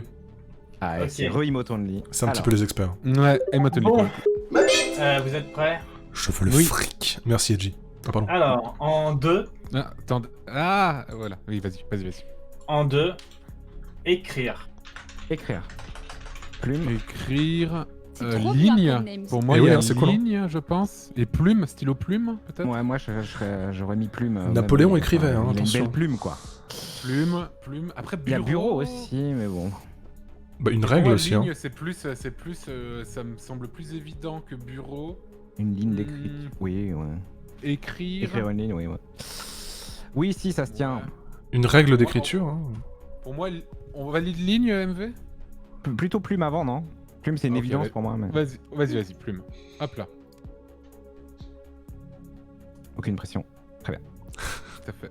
Ah, et Ok. c'est re-emote only. C'est un petit Alors, peu les experts. Ouais, Emotonly. Bon. Vous êtes prêts? Je veux le Oui. fric. Merci, Edgy. Ah, pardon. Alors, en 2, Ah, attends. Ah, voilà. Oui, vas-y. en 2, écrire. Écrire. Plume. C'est Écrire. trop bien, Ligne. Codenames. Pour moi, Eh il y oui, a hein, c'est cool, hein. ligne, je pense. Et plume, stylo plume, peut-être. Ouais, moi j'aurais mis plume. Napoléon même, écrivait, hein, il a une attention. belle plume, quoi. Plume. Après, Il y bureau. a bureau aussi, mais bon. Bah une Pour règle moi, aussi, hein. ligne, c'est plus, ça me semble plus évident que bureau. Une ligne d'écrit. Hmm. Oui, ouais. Écrire. Écrire une ligne, oui, ouais. Oui, si, ça se tient. Ouais. Une règle d'écriture. Hein. Pour moi, on valide ligne, MV? Plutôt Plume avant, non? Plume, c'est une Ok, évidence ouais. pour moi. Mais... Vas-y, Plume. Hop là. Aucune pression. Tout à fait.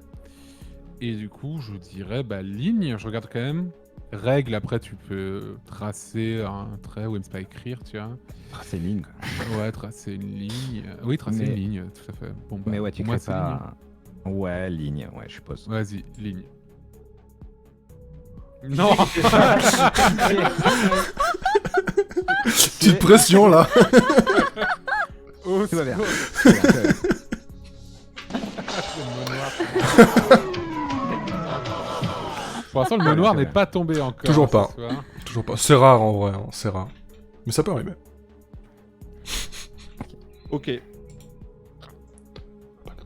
Et du coup, je dirais, ligne, je regarde quand même. Règle, après, tu peux tracer un trait ou même pas écrire, tu vois. Tracer ligne, quoi. Ouais, tracer une ligne. Oui, tracer une ligne, tout à fait. Bon, Mais ouais, tu pour moi, crées c'est ligne. pas... Ouais, ligne, ouais, je suppose. Vas-y, ligne. Non. Petite pression là. Oh, Tout va bien. Pour l'instant, le mot noir n'est pas tombé encore. Toujours pas. ce soir. Toujours pas. C'est rare en vrai, hein, c'est rare. Mais ça peut arriver. Ok.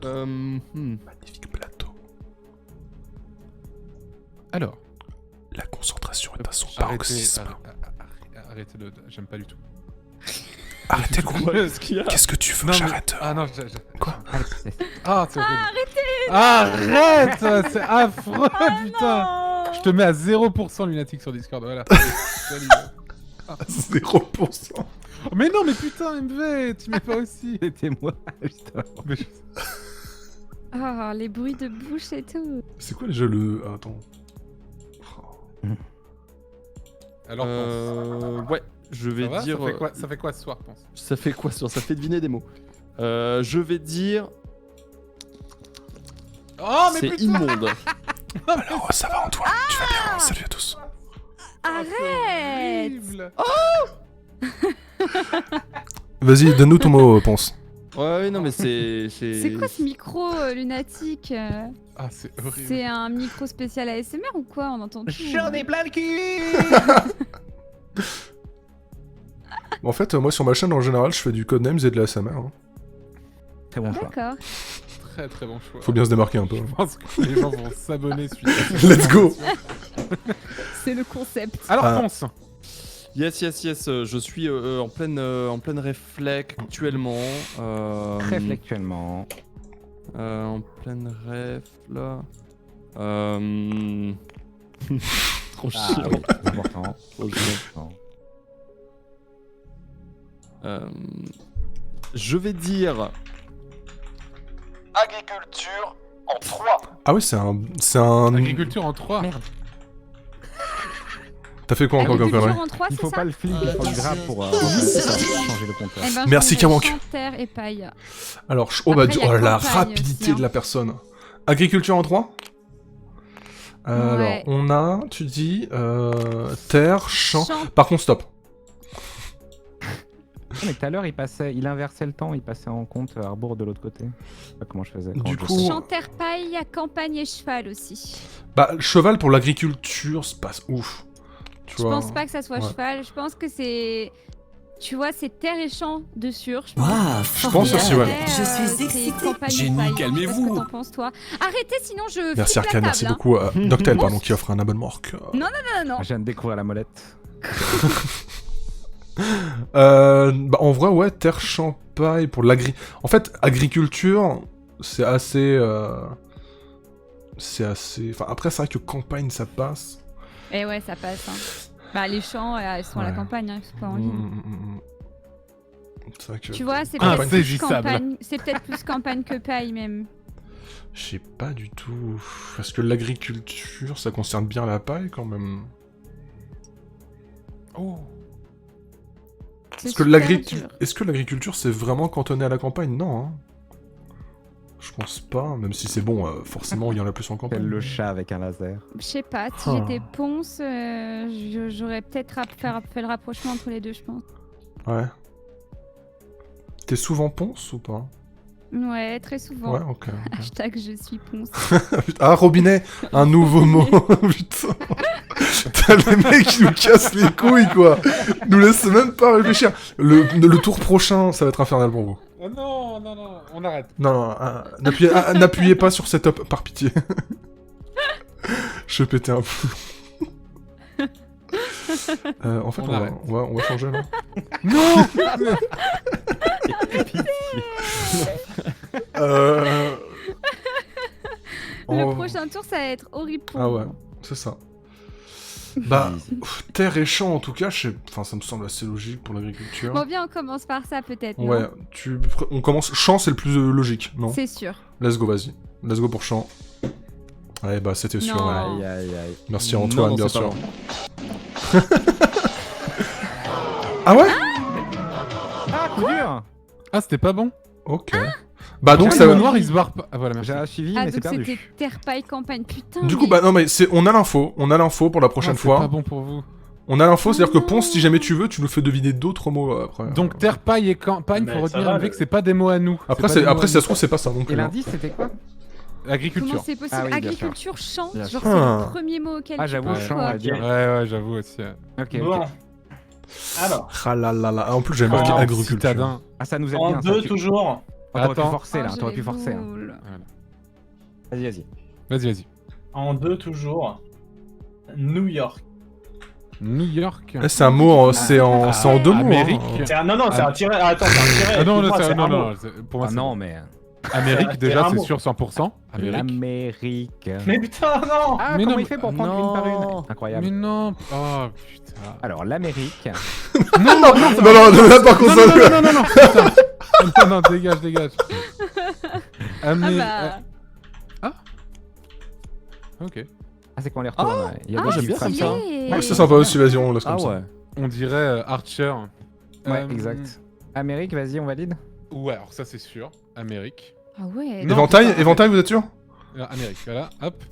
Magnifique plateau. Alors, La concentration est à son arrêtez, paroxysme. arrêtez de... J'aime pas du tout. Arrêtez quoi Est-ce qu'il y a Qu'est-ce que tu veux Non, que mais- j'arrête Ah non, Quoi Ah, c'est horrible. Arrête. C'est affreux, putain. Je te mets à 0% lunatique sur Discord, voilà. Salut. 0%. Mais non, mais putain, MV, tu mets pas aussi. C'était moi, putain. Mais je- Oh, les bruits de bouche et tout. C'est quoi déjà le... Ah, attends. Alors, pense. Ouais, je vais Ça va, dire. ça fait quoi ce soir, pense? Ça fait quoi ça fait deviner des mots. Je vais dire. Oh, mais C'est putain. immonde. Alors, ça va Antoine, tu vas bien. Salut à tous. Arrête. Horrible. Vas-y, donne-nous ton mot, Ponce. Ouais, non, mais c'est. C'est quoi ce micro lunatique Ah, c'est horrible. C'est un micro spécial ASMR ou quoi? On entend tout. J'en ai plein le cul. En fait, moi sur ma chaîne en général, je fais du codenames et de la SMR. Hein. Très bon choix. D'accord. Très très bon choix. Faut bien se démarquer un peu. Je pense que les gens vont s'abonner suite à ça. Let's go. C'est le concept. Alors, Ah. pense. Yes. Je suis en pleine réflexe actuellement. Réflectuellement. En pleine ref là. Trop Ah chiant. oui, c'est important. Trop chiant. Je vais dire agriculture en 3. Ah oui, c'est un... Agriculture en 3. Merde. T'as fait quoi encore comme Agriculture connerie en 3, Il c'est faut ça? pas le flip, il faut le grab pour changer le compteur. Eh ben, Merci, je Kawank. change terre et paille. Alors, oh bah, Après, y a oh, la campagne rapidité aussi, hein. de la personne. Agriculture en 3 Alors, Ouais. on a, tu dis, terre, champ... Champ. Par contre, stop. Mais tout à l'heure, il inversait le temps, il passait en compte arbour de l'autre côté. Je sais pas comment je faisais. Du quand je- coup- Champ, terre, paille, il y a campagne et cheval aussi. Bah, cheval pour l'agriculture, c'est pas ouf. Tu Je vois. pense pas que ça soit Ouais. cheval. Je pense que c'est. Tu vois, c'est terre et champ de sûr. Je Je pense Et aussi, ouais. après, c'est campagne et Jenny, paille. calmez-vous. Qu'est-ce que t'en penses, toi? Arrêtez, sinon je. Merci flippe la Arcane, merci table, hein. beaucoup. Doctel, pardon, qui offre un abonnement. Non. Je viens de découvrir la molette. Bah, en vrai, ouais, terre, champ, paille pour l'agri... En fait, agriculture, c'est assez... Enfin, après, c'est vrai que campagne, ça passe. Et ouais, ça passe. Hein. Bah, les champs, elles sont à la Ouais. campagne, hein, c'est pas en ligne. C'est vrai que... Tu vois, c'est Campagne, peut-être plus Insaisissable. campagne. C'est peut-être plus campagne que paille, même. Je sais pas du tout... Parce que l'agriculture, ça concerne bien la paille, quand même. Oh. C'est Est-ce que super l'agriculture... dur. Est-ce que l'agriculture, c'est vraiment cantonné à la campagne? Non, hein. Je pense pas, même si c'est bon, forcément, il y en a plus en campagne. Quel le chat avec un laser. Je sais pas, si Oh. j'étais Ponce, j'aurais peut-être fait le rapprochement entre les deux, je pense. Ouais. T'es souvent Ponce ou pas? Ouais, très souvent. Ouais, ok. Hashtag je suis Ponce. Ah, robinet, un nouveau mot. Putain. T'as les mecs qui nous cassent les couilles, quoi. Nous laissent même pas réfléchir. Le tour prochain, ça va être infernal pour vous. Oh non, on arrête. Non, n'appuyez pas sur setup, par pitié. Je vais péter un peu. En fait, On on arrête. va changer là. Non. Euh, Le en prochain prochain tour, ça va être horrible pour Ah vous. ouais, c'est ça. Bah, terre et champ en tout cas, enfin, ça me semble assez logique pour l'agriculture. Bon, bien, on commence par ça peut-être. non Ouais, on commence. Champ, c'est le plus logique, non? C'est sûr. Let's go, vas-y. Let's go pour champ. Ouais, bah c'était sûr. Non. Ouais. Aïe, aïe, aïe. Merci Antoine, Non, bien c'est pas sûr. Ah ouais? Ah, coup dur. Ah, c'était pas bon. Ok. Bah donc Ah, ça le va. noir, il se barre pas. Ah, voilà, merci. J'ai un suivi, Ah, mais c'est donc c'était perdu. terre, paille, campagne. Putain. Du coup, mais- bah non, mais on a l'info. On a l'info pour la prochaine Ah, c'est fois. pas bon pour vous. On a l'info, c'est-à-dire que Oh Ponce, si non. jamais tu veux, tu nous fais deviner d'autres mots après. Donc terre, paille et campagne, Mais faut ça retenir va, MV le- que c'est pas des mots à nous. Après, pas des mots à si ça nous. se trouve, c'est pas ça non Et plus. hein. l'indice, c'était quoi? Agriculture. Comment c'est possible? Ah oui, bien Agriculture, champ, Bien genre sûr. c'est Ah. le premier mot auquel Ah, tu j'avoue, penses, champ, quoi. on va dire. Ouais, j'avoue aussi. Ok, Bon. ok. Alors, Ah là là là. En plus, j'avais marqué Oh, agriculture. Citadin. Ah, ça nous aide en bien. ça, 2 tu- toujours. T'aurais pu Attends. forcer là, Oh, t'aurais j'ai pu les forcer. hein. boules. Vas-y, vas-y. Vas-y, vas-y. En 2 toujours. New York. New York. Eh, c'est un mot, c'est en deux mots. Amérique. Non, c'est un tiret. Ah, attends, c'est un tiret. Ah non, non, Excuse-moi, c'est- c'est non, un mot. non, pour moi Ah c'est non, bon. mais. Amérique C'est déjà un c'est mot. sûr 100%. Amérique. L'Amérique. Mais putain, non. Ah, Mais comment non, il fait pour prendre une par une? Incroyable. Mais non. Oh putain. Alors, l'Amérique. Non, non, non, Non, là par contre, non, ça- non, non, non, non, putain. Non, non, dégage, dégage. Ah bah. Ok. Ah, c'est quand on les retourne. ouais. Il y a Ah, des j'aime bien chiffres comme ça. ça. stylé. Ouais, c'est sympa aussi, vas-y, on laisse comme Ah ça. ouais. On dirait Archer. Ouais, exact. Amérique, vas-y, on valide. Ouais, alors ça c'est sûr. Amérique. Ah ouais. Non, Éventail, putain, éventail, vous êtes sûr? Amérique, voilà, hop.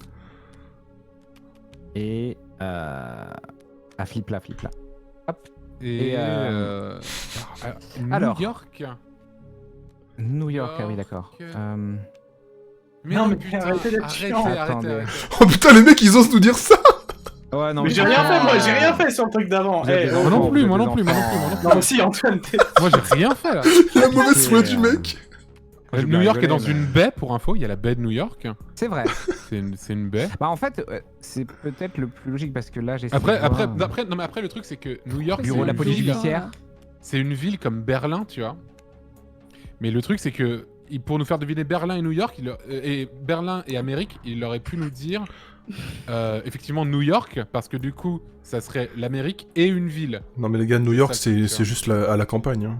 Et. Ah, flip là, flip là. Et, Et, New alors. York. New York, ah oui, d'accord. York. Euh, Mais Non, non, mais putain, arrêtez d'être chiant. Attendez. Oh putain, les mecs, ils osent nous dire ça! Ouais, non, Mais j'ai rien fait, moi, j'ai rien fait sur le truc d'avant. Vous êtes Eh, des oh, Moi non enfants, plus, vous moi êtes non des plus, moi non plus, enfants. moi non plus. Non, si, Antoine, t'es. Moi j'ai rien fait là. La mauvaise C'est, foi du mec! J'ai New bien York est dans rigolé, mais- une baie pour info, il y a la baie de New York. C'est vrai. C'est une baie. Bah, en fait, c'est peut-être le plus logique parce que là, j'ai. Après, non, mais après le truc c'est que New York Bureau c'est de la une police ville- judiciaire. C'est une ville comme Berlin, tu vois. Mais le truc, c'est que pour nous faire deviner Berlin et New York, et Berlin et Amérique, il aurait pu nous dire effectivement New York, parce que du coup, ça serait l'Amérique et une ville. Non, mais les gars, New York, ça le truc, c'est juste à la campagne. Hein.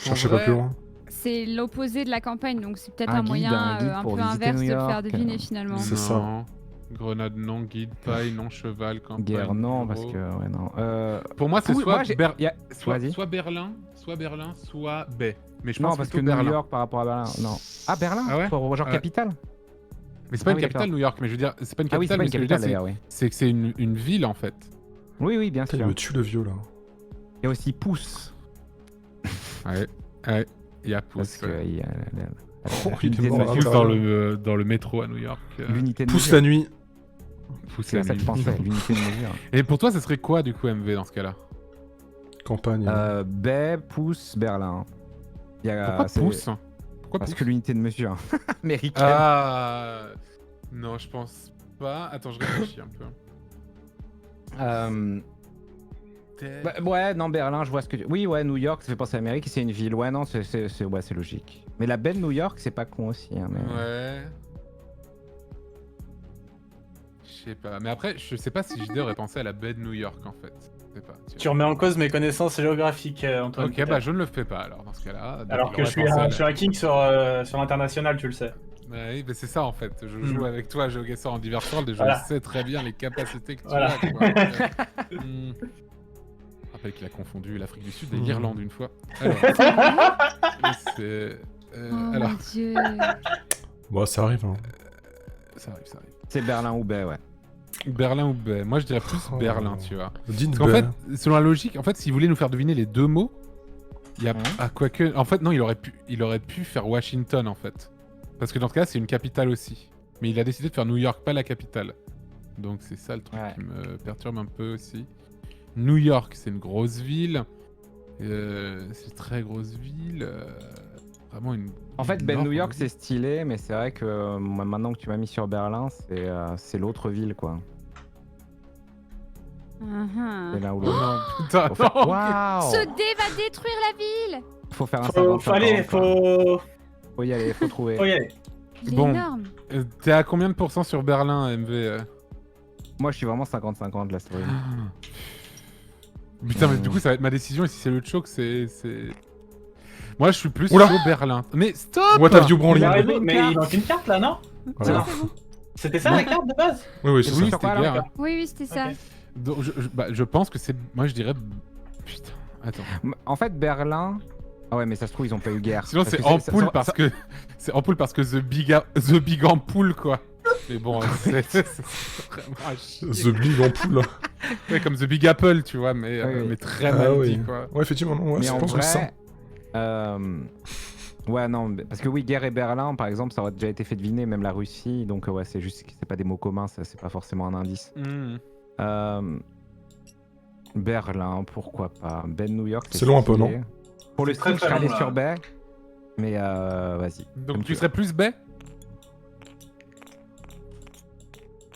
Cherchez vrai, pas plus loin. C'est l'opposé de la campagne, donc c'est peut-être Un un guide, moyen un guide un pour peu visiter inverse New de le faire York. deviner finalement. C'est ça. Non. Grenade non, guide, paille non, cheval, campagne. Guerre, non, parce bureau. que. Ouais, non. Pour moi, c'est Oui, soit, moi, j'ai- y a- Vas-y. soit Berlin, soit baie. Mais je Non, pense parce que plutôt New Berlin. York par rapport à Berlin. Non. Ah, Berlin Ah ouais pour genre Ouais. capitale. Mais c'est pas Ah une oui, capitale d'accord. New York, mais je veux dire, c'est pas une Ah oui, c'est capitale, pas mais une ce que je veux dire, capitale d'ailleurs, oui. c'est que c'est une ville en fait. Oui, oui, bien Putain, il sûr. me tue le vieux là. Il y a aussi Pouce. Ouais, il y a Parce Pouce. que il y a Oh, il est l'unité de mort, Ça mesure. pousse dans le métro à New York. L'unité de Pousse mesure. la nuit. Pousse C'est à la ça que nuit. je pensais, l'unité de mesure. Et pour toi, ça serait quoi du coup MV dans ce cas-là Campagne. Baie, Pouce, Berlin. Il y a, Pourquoi c'est- Pouce Pourquoi Parce Pouce que l'unité de mesure américaine. Ah non, je pense pas. Attends, je réfléchis un peu. Bah, ouais, non, Berlin, je vois ce que tu... Oui, ouais, New York, ça fait penser à l'Amérique, c'est une ville. Ouais, non, ouais, c'est logique. Mais la baie de New York, c'est pas con aussi. Hein, mais... Ouais. Je sais pas. Mais après, je sais pas si JD aurait pensé à la baie de New York en fait. Je sais pas. Tu remets en cause mes connaissances géographiques, Antoine. Ok, peut-être. je ne le fais pas alors dans ce cas-là. Donc, Alors il que aurait je pensé à suis un king sur l'international, tu le sais. Oui, mais c'est ça en fait. Je joue avec toi à GeoGuessr en Diverse World et je Voilà. sais très bien les capacités que tu Voilà. as. Quoi. Je rappelle qu'il a confondu l'Afrique du Sud et l'Irlande une fois. Alors, c'est. Oh alors, mon dieu. Bon, ça arrive. Hein. ça arrive, ça arrive. C'est Berlin ou baie, ouais. Berlin ou baie. Moi, je dirais plus Oh. Berlin, tu vois. Dites Parce qu'en belle. fait, selon la logique, en fait, s'il voulait nous faire deviner les deux mots, il y a. Ah, quoique. En fait, non, il aurait pu faire Washington, en fait. Parce que dans ce cas, c'est une capitale aussi. Mais il a décidé de faire New York, pas la capitale. Donc, c'est ça le truc Ouais. qui me perturbe un peu aussi. New York, c'est une grosse ville. C'est une très grosse ville. Vraiment une. En fait, énorme New York, ville. c'est stylé, mais c'est vrai que moi, maintenant que tu m'as mis sur Berlin, c'est l'autre ville, quoi. C'est l'un ou l'autre. Non, putain, Faut faire- non. Waouh Ce dé va détruire la ville. Faut faire un Faut 50 y aller. faut y aller, faut trouver. Faut y aller. Il est Bon. énorme. T'es à combien de pourcents sur Berlin, MV Moi, je suis vraiment 50-50 la story. Putain, mais du coup, ça va être ma décision. Et si c'est le choke, c'est. Moi, je suis plus Oula. chaud Berlin. Mais stop What have you Il branlé? a raison, mais il manque une carte là, non? Voilà. C'est bon. C'était ça la carte de base? Oui, oui, c'est Oui, ça. c'était clair. Oui, oui, c'était ça. Ok. Donc, je pense que c'est. Moi, je dirais. Putain, attends. En fait, Berlin. Ah ouais, mais ça se trouve, ils ont pas eu guerre. Sinon, Parce c'est que Ampoule parce que. C'est Ampoule parce que The Big Ampoule, quoi. Mais bon, c'est vraiment à chier. The Big Ampoule. Ouais, comme The Big Apple, tu vois, mais, Oui, oui. mais très Ah mal oui. dit, quoi. Ouais, effectivement, non, ouais, Mais je en pense que c'est ça. vrai. Ouais, non, parce que oui, guerre et Berlin, par exemple, ça aurait déjà été fait deviner, même la Russie. Donc, ouais, c'est juste que c'est pas des mots communs, ça, c'est pas forcément un indice. Berlin, pourquoi pas. New York. C'est long un peu, stylé. non? Pour le C'est très, string, je très serais allé long, là. sur Bay. Mais vas-y. Donc, Comme tu tu serais plus baie?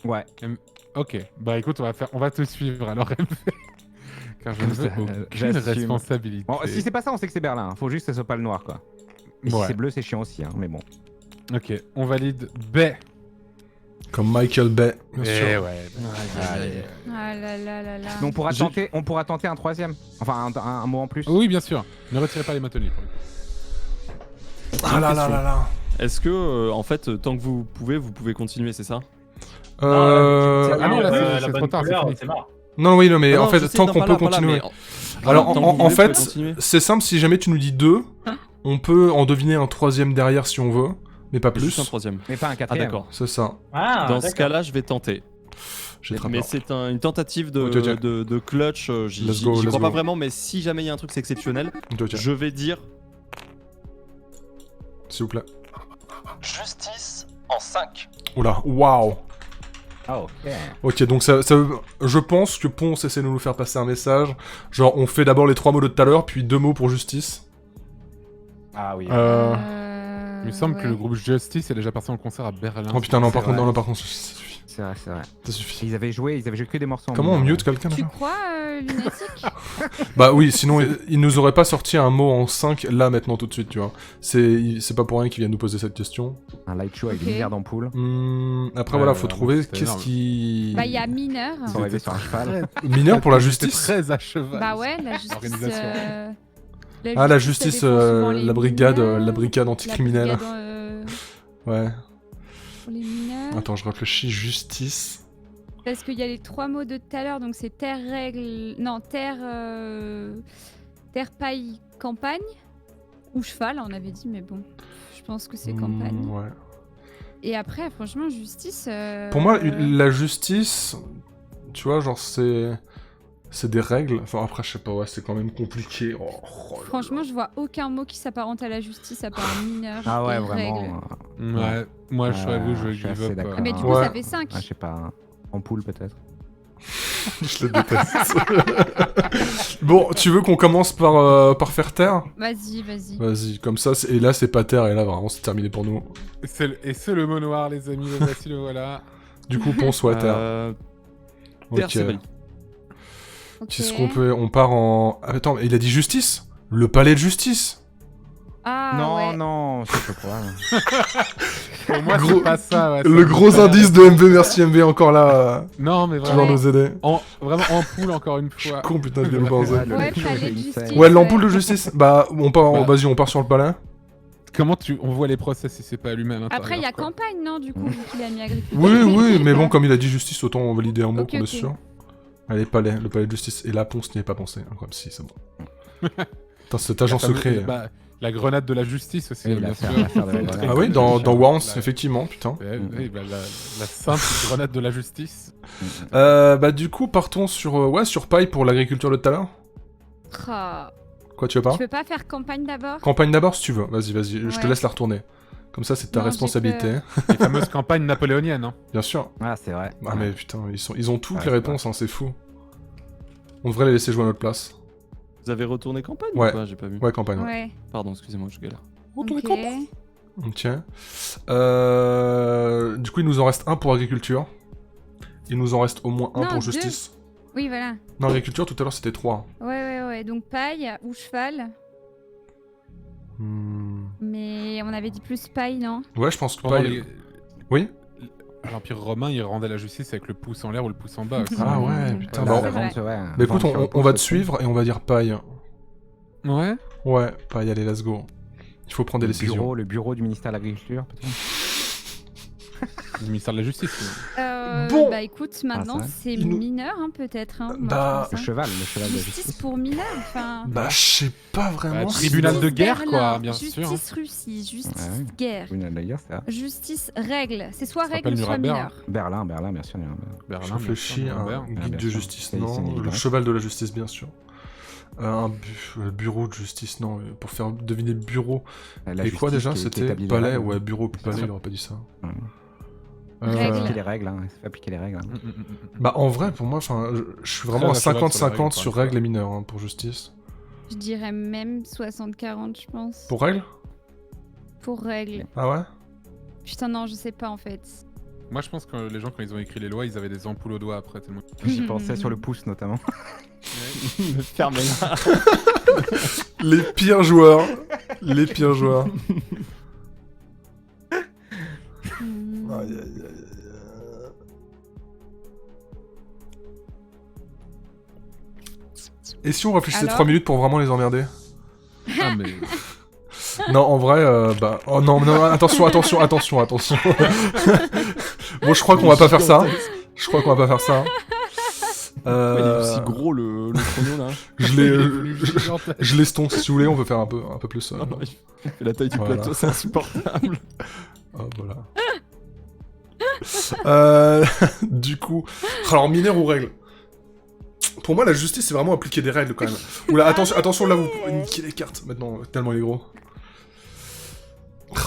Ouais. Ok, bah écoute, on va te suivre alors, MV. Car je ne veux aucune J'assume. responsabilité. Bon, si c'est pas ça, on sait que c'est Berlin. Hein. Faut juste que ce soit pas le noir, quoi. Et si Ouais. c'est bleu, c'est chiant aussi, hein, mais bon. Ok, on valide baie. Comme Michael Bay, bien sûr. Eh ouais. Allez. Ah là là là là. Mais on pourra tenter un troisième. Enfin, un mot en plus. Oui, bien sûr. Ne retirez pas les motonniers pour le coup. Ah là là là là. Est-ce que, en fait, tant que vous pouvez continuer, c'est ça? Ah non, là, la c'est bonne trop tard, c'est couleur, fini. c'est mort. Non, oui, non, mais Ah en non, fait, je sais, tant non, qu'on pas peut là, pas là, continuer. mais- Alors, tant que vous en voulez, vous fait, pouvez continuer. c'est simple, si jamais tu nous dis 2, on peut en deviner un troisième derrière si on veut, mais pas Juste un plus. troisième. Mais pas un Ah quatrième. d'accord. C'est ça. Ah, Dans ce d'accord. cas-là, je vais tenter. J'ai très Mais peur. c'est une tentative de, Ok, ok. de clutch. J'y Let's go, let's crois pas go. vraiment, mais si jamais il y a un truc, c'est exceptionnel. Ok, ok. Je vais dire S'il vous plaît. Justice en 5. Oula, waouh. Ah, ok. Ok, donc je pense que Ponce essaie de nous faire passer un message. Genre, on fait d'abord les 3 mots de tout à l'heure, puis 2 mots pour justice. Ah oui. Il me semble que le groupe Justice est déjà parti en concert à Berlin. Oh putain, non, c'est par contre, vrai. non, par contre, ça suffit. C'est vrai, c'est vrai. Ça suffit. Ils avaient joué que des morceaux en Comment on mineur, mute quelqu'un Tu là crois, Lunatique? Bah oui, sinon il nous aurait pas sorti un mot en 5 là maintenant tout de suite, tu vois. C'est pas pour rien qu'il vient nous poser cette question. Un light show avec Ok. une milliard d'ampoules. Après Ouais, voilà, ouais, faut ouais, trouver c'était qu'est-ce énorme. qui... Bah, il y a mineur. Ils sont arrivés sur un cheval. Mineur pour la J'étais justice. très à cheval. Bah ouais, la justice. Organisation. Ah la ça justice, défend souvent les la brigade mineurs, anticriminelle. la brigade, Ouais. pour les mineurs. Attends, je réfléchis. Justice. Parce qu'il y a les 3 mots de tout à l'heure, donc c'est terre, règle. Non, terre. Terre, paille, campagne. Ou cheval, on avait dit, mais bon. Je pense que c'est campagne. Ouais. Et après, franchement, justice. Pour moi, la justice, tu vois, genre c'est des règles. Enfin après, je sais pas, ouais, c'est quand même compliqué. Oh là Franchement, je vois aucun mot qui s'apparente à la justice à part mineur. Ah ouais, et vraiment. règle. Ouais, moi je t'avoue, je je suis assez give up. d'accord. Mais du coup, Ouais. ça fait 5. Ah, je sais pas. Ampoule peut-être. Je le déteste. Bon, tu veux qu'on commence par faire taire? Vas-y, vas-y. Vas-y, comme ça, et là c'est pas terre, et là vraiment c'est terminé pour nous. Et c'est le mot noir, les amis, le voici, le voilà. Du coup, Ponce, ouais, terre. Terre, Ok. c'est valide. Qu'est-ce qu'on peut... On part en... Attends, il a dit justice? Le palais de justice? Ah, non, ouais. non, c'est pas probable. Pour moi, Gros- c'est pas ça. Ouais, Le ça- gros indice de MV, merci MV, encore là, Non, mais toujours vraiment. nous aider. Vraiment en poule, encore une fois. Con, putain, je viens de penser. Ouais, le Ouais, light show, palais c'est de insane. justice. Ouais, l'ampoule de justice. Bah, on part, vas-y, on part sur le palais. Comment on voit les procès si c'est pas allumé à l'intérieur? Après, il y a quoi. campagne, non, du coup, vu qu'il a mis agriculture. Oui, oui, mais bon, comme il a dit justice, autant valider un mot Ok, qu'on est ok. sûr. Allez, palais, le palais de justice. Et là, Ponce n'y est pas pensé. Incroyable, si, c'est bon. Putain, cet agent La fameuse- secret. bah, la grenade de la justice aussi, Oui, bien l'affaire- sûr. l'affaire de la grenade. Ah oui, dans Worms, La- effectivement, putain. Oui, bah, la simple grenade de la justice. Bah, du coup, partons sur, ouais, sur paille pour l'agriculture de tout à l'heure. Ah. Quoi, tu veux pas Tu peux pas faire campagne d'abord? Campagne d'abord, si tu veux. Vas-y, vas-y, je te Ouais. laisse la retourner. Comme ça, c'est ta Non, j'ai responsabilité. Les fameuses campagnes napoléoniennes. Hein. Bien sûr. Ah, c'est vrai. Ah, mais putain, ils ont toutes Ouais, les c'est réponses, hein, c'est fou. On devrait les laisser jouer à notre place. Vous avez retourné campagne Ouais. ou pas? J'ai pas vu. Ouais, campagne. Ouais. Ouais. Pardon, excusez-moi, je galère. Ok. Ok. Du coup, il nous en reste un pour agriculture. Il nous en reste au moins un Non, pour deux. justice. Oui, voilà. Non, agriculture, tout à l'heure, c'était 3. Ouais, ouais, ouais. Donc paille ou cheval. Mais on avait dit plus paille, non? Ouais, je pense que Pendant pas. les- Oui. L'Empire romain, il rendait la justice avec le pouce en l'air ou le pouce en bas. aussi. Ah ouais, putain. Bah, Bah, c'est vrai. bah écoute, on va te suivre et on va dire paille. Ouais. Ouais, paille, allez, let's go. Il faut prendre des décisions. Le bureau du ministère de l'Agriculture, peut-être. Le ministère de la Justice. Bon. Bah écoute, maintenant ça va. c'est Il nous- mineur, hein, peut-être. Hein, moi, Bah, je Le pense, hein. cheval de la Justice justice. pour mineur, enfin. Bah, je sais pas vraiment. Bah, si- tribunal de guerre, Berlin, quoi, bien justice sûr. Russie, justice Ouais. guerre, Tribunal de guerre, c'est ça. justice règle. C'est soit Ça règle, s'appelle soit Nuremberg. mineur. Berlin, bien sûr. Berlin, Je réfléchis bien sûr, à un Nuremberg. guide bien de sûr. justice, C'est non. une Le évidence. cheval de la justice, bien sûr. Bureau de justice, non. Pour faire deviner bureau. La Et quoi justice déjà qui C'était établit les palais, règles. ouais, bureau, C'est palais, ça. il aurait pas dit ça. Ouais. Règle. Appliquer les règles, hein. Il faut appliquer les règles. hein. Bah, en vrai, pour moi, enfin, je suis vraiment Très à à cheval sur les 50-50 règles, sur quoi. règles et mineurs hein, pour justice. Je dirais même 60-40, je pense. Pour règles Pour règle. Ah ouais Putain, non, je sais pas en fait. Moi, je pense que les gens, quand ils ont écrit les lois, ils avaient des ampoules aux doigts après. Tellement... J'y pensais sur le pouce, notamment. Fermez-la. Les pires joueurs. Les pires joueurs. Hmm. Aïe, aïe, aïe, aïe. Et si on réfléchissait Alors 3 minutes pour vraiment les emmerder? Ah, mais. Non, en vrai, bah... Oh non, non, attention. Bon, je crois qu'on va pas faire ça. Il est aussi gros le chrono là. Je l'estompe si vous voulez, on peut faire un peu plus... Non, il fait la taille du Voilà. plateau, c'est insupportable. Oh, voilà. Du coup... Alors, mineur ou règle? Pour moi, la justice, c'est vraiment appliquer des règles, quand même. Oula, attention, là, vous pouvez niquer les cartes, maintenant, tellement il est gros.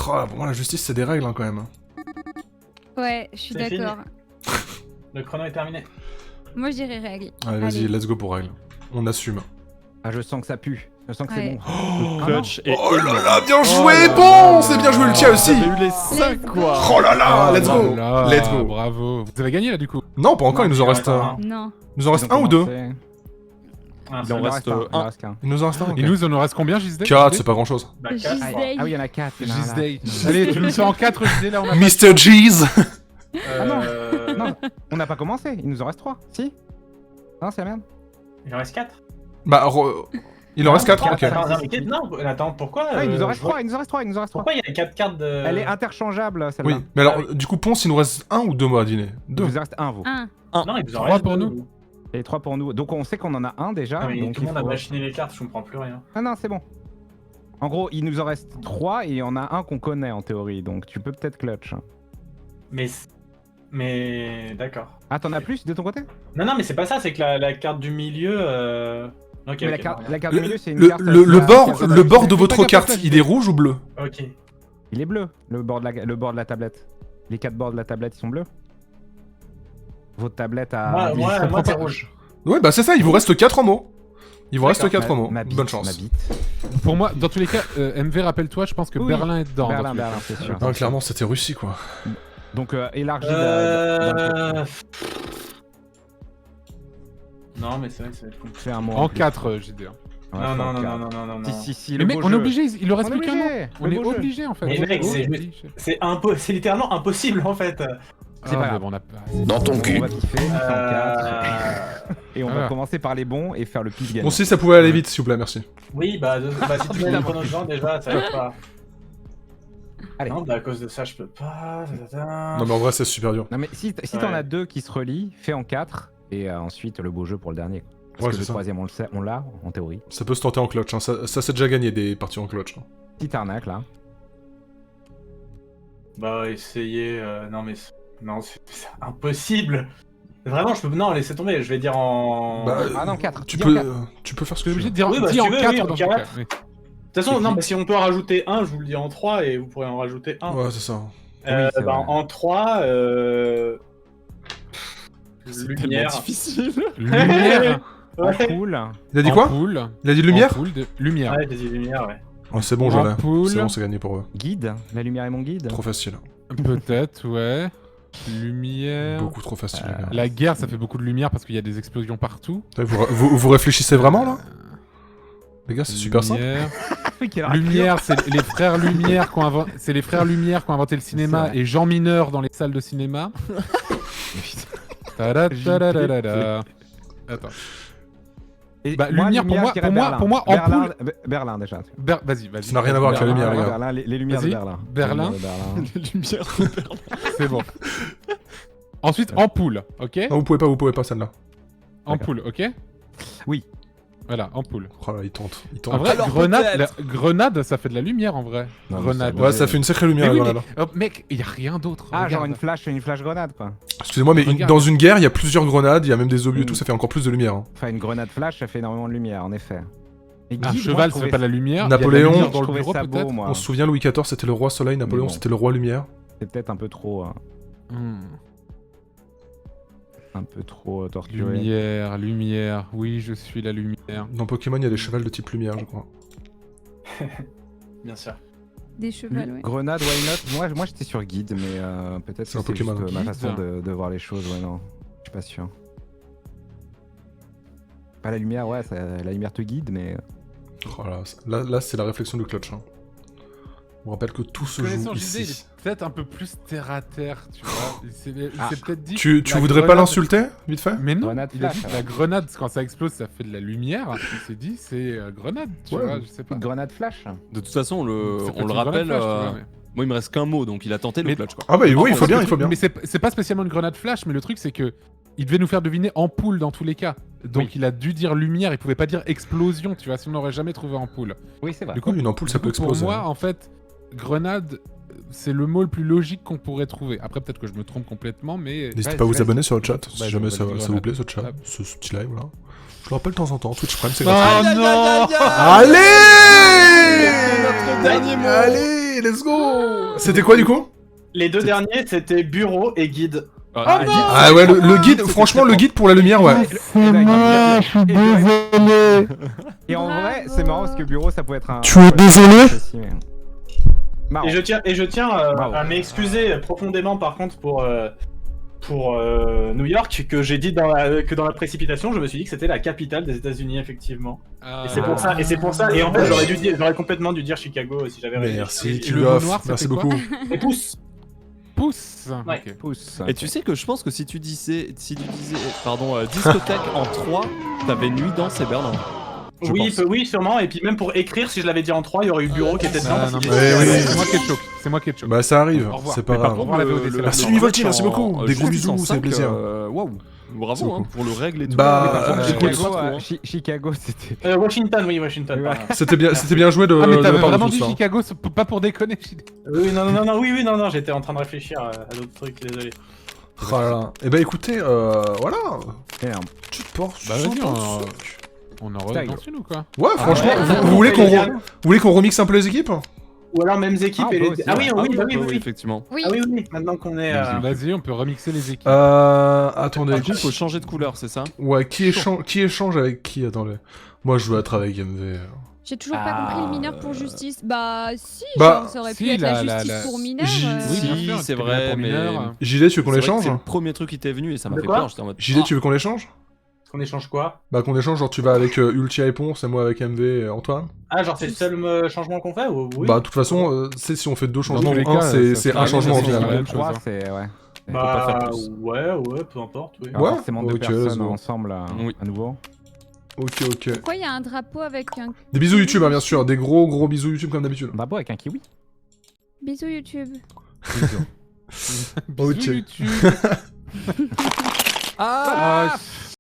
Oh, pour moi, la justice, c'est des règles, hein, quand même. Ouais, je suis C'est fini. d'accord. Le chrono est terminé. Moi, je dirais règle. Allez, vas-y, Allez. let's go pour règle. On assume. Ah, je sens que ça pue. Je sens que Ouais. c'est bon. Clutch et Oh là là, bien Oh joué, là bon, là. c'est bien joué le tien aussi. J'avais eu les 5 quoi. Oh là là, let's Oh go. là, Let's go. Bravo. Vous avez gagné là, du coup. Non, pas encore, Non, il nous en tu reste vas un. attendre, Non. Il nous en reste Ils ont un ou deux? commencé. Ah, Il en c'est reste Il en un. reste qu'un. Il nous en reste un, ok. Et nous, il en reste combien, Gisdale 4, c'est pas grand chose. bah, quatre, Gisdale. quoi. Ah oui, il y en a 4. Gisdale. Allez, tu nous fais en 4, Gisdale, là, on a Mr. Jeez. Ah non, on n'a pas commencé. Il nous en reste 3. Si? Non, c'est la merde. Il en reste 4. Bah, il en reste 4, ok. Attends, pourquoi Ah, il nous en reste je vois- 3. Il nous en reste 3. Pourquoi il y a 4 cartes de. Elle est interchangeable, celle-là. Oui, mais alors, Ah oui. du coup, Ponce, il nous reste 1 ou 2 mois à dîner? Il 2. nous en reste 1, vous. Un. Non, il nous en 3 reste pour deux. nous. Et 3 pour nous. Donc on sait qu'on en a un déjà. Ah, mais donc tout le il monde a faut- machiné les cartes, je comprends plus rien. Ah non, c'est bon. En gros, il nous en reste 3 et il y en a un qu'on connaît en théorie. Donc tu peux peut-être clutch. Mais d'accord. Ah, t'en as plus de ton côté? Non, mais c'est pas ça, c'est que la carte du milieu. Ok, Mais ok, la carte bon, du milieu, c'est une Le, carte. le, le qui a- bord, qui a- le bord de Fais votre pas carte, gaffe, il est rouge ou bleu? Ok. Il est bleu, le bord de la tablette. Les 4 bords de la tablette, ils sont bleus. Votre tablette a. Moi c'est rouge. Ouais, bah c'est ça, il vous reste 4 en mots. Il vous reste 4 en mots. Ma bite, Bonne chance. ma bite. Pour moi, dans tous les cas, MV, rappelle-toi, je pense que Oui, Berlin est dedans. dans Berlin, tous les cas. Berlin, c'est sûr. Non, clairement, c'était Russie, quoi. Donc élargi. Non, mais c'est vrai que ça va être compliqué. Fais un mot. En plus. 4, JD. Ouais, Non, fais non, en non, quatre. non, non, non, non. Si, Mais le mec, beau on est jeu. obligé, il le reste On est plus qu'un mot. obligé, On le est beau jeu. obligé en fait. Mais On est mec, c'est- obligé. C'est littéralement impossible en fait. C'est pas grave. On a pas. Dans ton On cul. va kiffer, on fait en 4. Et on va Voilà. commencer par les bons et faire le pile gagnant. Bon, si ça pouvait aller vite, s'il vous plaît, merci. Oui, si tu mets le chrono dedans déjà, ça va pas. Allez. Non, bah à cause de ça, je peux pas. Non, mais en vrai, c'est super dur. Non mais si t'en Ouais. as 2 qui se relient, fais en 4 et ensuite le beau jeu pour le dernier. Parce Ouais, que c'est le ça. troisième on l'a en théorie. Ça peut se tenter en clutch, hein. Ça c'est déjà gagné des parties en clutch. hein. Petite arnaque là. Bah, essayez. Non, mais. Non, c'est impossible. Vraiment, je peux. Non, laissez tomber, je vais dire en. Bah, Ah non, 4. tu Dis en peux faire ce que T'es tu obligé veux. de dire Oui, bah, dis si en tu veux, 4 oui, en dans ce cas. quatre. Oui. De toute façon, non, mais si on peut en rajouter un, je vous le dis en 3 et vous pourrez en rajouter un. Ouais, c'est ça. Oui, c'est vrai. En 3, C'est lumière. tellement difficile. Lumière. Ouais. Cool. Il a dit quoi Ampoule. Il a dit lumière Ampoule de lumière. Ouais, vas-y, lumière, ouais. Oh, c'est bon, je l'ai. Ampoule. C'est bon, c'est gagné pour eux. Guide. La lumière est mon guide. Trop facile. Peut-être, ouais. Lumière. Beaucoup trop facile, les gars. La guerre, ça fait beaucoup de lumière parce qu'il y a des explosions partout. Vous réfléchissez vraiment là Les gars, c'est super simple. Lumière. truc, il a Lumière, c'est les frères Lumière qui ont inventé le cinéma vrai. et Jean Mineur dans les salles de cinéma. Tadadadadada. Attends. Et Bah, moi, lumière, je dirais Berlin. pour moi, Berlin, ampoule. Berlin déjà. Vas-y. Ça n'a rien à voir avec la lumière, les gars. Berlin, les lumières de Vas-y. Berlin. Berlin. Les lumières de Berlin. C'est bon. Ensuite, ampoule, ok? Non, vous pouvez pas celle-là. Ampoule, ok? Oui. Voilà, ampoule. Oh là, il tente. En vrai, Alors, grenade, ça fait de la lumière en vrai. Non, mais Grenade. ça Ouais, ça fait une sacrée lumière, Mais la oui, grenade. mais, oh, mec, il y a rien d'autre. Ah, genre regarde. une flash grenade quoi. Excusez-moi, mais Regarde. dans une guerre, il y a plusieurs grenades, il y a même des obus et tout, ça fait encore plus de lumière. Hein. Enfin, une grenade flash, ça fait énormément de lumière, en effet. Et Un guide, moi, cheval, je ça fait trouvais pas de la lumière. Napoléon, Il y a de la lumière je dans le trouvais bureau ça beau, peut-être. moi. On se souvient, Louis XIV, c'était le roi soleil, Napoléon, Mais bon. c'était le roi lumière. C'est peut-être un peu trop torturé. Lumière. Oui, je suis la lumière. Dans Pokémon, il y a des chevals de type lumière, je crois. Bien sûr. Des chevals, ouais. Grenade, why not? Moi j'étais sur guide, mais peut-être C'est que un c'est Pokémon. juste ma Guide. façon de voir les choses, ouais non. Je suis pas sûr. Pas la lumière, ouais, la lumière te guide, mais... Oh là, c'est la réflexion du clutch. Hein. On rappelle que tout se joue Connaissant JD, il ici. est peut-être un peu plus terre à terre, tu vois. Il s'est peut-être dit. Tu la voudrais pas grenade- l'insulter, vite fait? Mais non, Grenade il a dit flash, que la grenade, quand ça explose, ça fait de la lumière. Il s'est dit, c'est grenade, tu Ouais. vois, je sais pas. Une grenade flash. De toute façon, Ça peut on être le une rappelle. grenade flash, tu vois, mais- Moi, il me reste qu'un mot, donc il a tenté le Mais- clutch quoi. Ah bah oui, il faut Parce bien, que il faut bien. Mais c'est pas spécialement une grenade flash, mais le truc, c'est que il devait nous faire deviner ampoule dans tous les cas. Donc Oui. il a dû dire lumière, il pouvait pas dire explosion, tu vois, sinon on n'aurait jamais trouvé ampoule. Oui, c'est vrai. Du coup, Oui, une ampoule, ça peut pour exploser. moi, hein. en fait, grenade, c'est le mot le plus logique qu'on pourrait trouver. Après, peut-être que je me trompe complètement, mais. N'hésitez pas à vous abonner sur le chat, si Bah, jamais je ça vais dire vous grenade. plaît, ce chat, Hop. ce petit live là. Je le rappelle de temps en temps, Twitch Prime, c'est Oh gratuit. non Allez notre dernier mot. Allez, let's go. C'était quoi du coup? Les deux derniers, c'était bureau et guide. Ah, Ah ouais, le guide, franchement, le guide pour la lumière, ouais. Et en vrai, c'est marrant parce que bureau, ça peut être un... Tu es désolé? Marrant. Et je tiens Bravo. à m'excuser profondément par contre pour New York, que j'ai dit que dans la précipitation, je me suis dit que c'était la capitale des États-Unis effectivement. Ah. Et c'est pour ça. Et en fait, j'aurais complètement dû dire Chicago si j'avais réussi. Merci, Et tu le mot l'offres, noir, merci c'était quoi beaucoup. Et pousse. Pouce. Ouais. Ok. Pouce. Et tu sais que je pense que si tu disais discothèque en 3, t'avais nuit dans et Berlin. Je pense. Oui, sûrement. Et puis même pour écrire, si je l'avais dit en 3, il y aurait eu bureau qui était dedans. Ah, parce non, qu'il mais Ouais, était- oui. c'est moi qui ai choqué. C'est moi qui ai choqué. Bah ça arrive, Au revoir. c'est pas Mais par grave. contre, on l'avait au décès. Merci, le Mivolti, merci en- beaucoup. Des gros justice en bisous, ça fait 5, plaisir. Waouh, Merci bravo hein, beaucoup. pour le règle et tout. Bah, Oui, par contre, écoute, Chicago, Chicago, c'était... Washington, oui, Washington. Oui, pardon. C'était bien joué de Ah, mais de t'avais la part de vraiment tous, dit hein. Chicago, pas pour déconner. Oui, non, j'étais en train de réfléchir à d'autres trucs, désolé. Oh là là. Eh bah écoutez, voilà. Énorme. Tu te portes Bah, vas-y, 65. on en redance une ou quoi? Ouais, franchement, ouais, vous voulez qu'on ouais. vous voulez qu'on remixe un peu les équipes? Ou alors mêmes équipes Ah, et on peut les... aussi, Ah oui, ouais. oui, effectivement. Oui. Ah oui, maintenant qu'on est... Vas-y, on peut remixer les équipes. Attendez. Du coup, faut changer de couleur, c'est ça? Ouais, qui échange avec qui? Attendez. Moi, je veux être avec MV. J'ai toujours pas compris le mineur pour justice. Bah si, Bah, genre, ça aurait si, pu être la la- justice la- pour mineur. J- Oui, bien Si, sûr, c'est c'était vrai, bien pour mais- mineur. JD, tu veux qu'on C'est vrai que échange? C'est le premier truc qui t'est venu et ça m'a De fait quoi peur. J'étais en mode. JD, tu veux qu'on échange? Qu'on échange quoi? Bah qu'on échange, genre tu vas avec Ultia et Ponce et moi avec MV et Antoine. Ah, genre c'est le seul changement qu'on fait ou... Oui. Bah de toute façon, c'est si on fait deux changements, tous les un cas, c'est ça c'est fait un la changement au même chose, final. la même chose, 3, hein. c'est... Ouais. peut pas faire Bah plus. ouais, peu importe, oui. Alors, Ouais, forcément deux ok, personnes let's go. ensemble Oui. à nouveau. Ok, ok. Pourquoi il y a un drapeau avec un Des bisous YouTube, hein, bien sûr, des gros bisous YouTube comme d'habitude. On va boire avec un kiwi. bisou YouTube? Ok. Bisous, YouTube. Ah,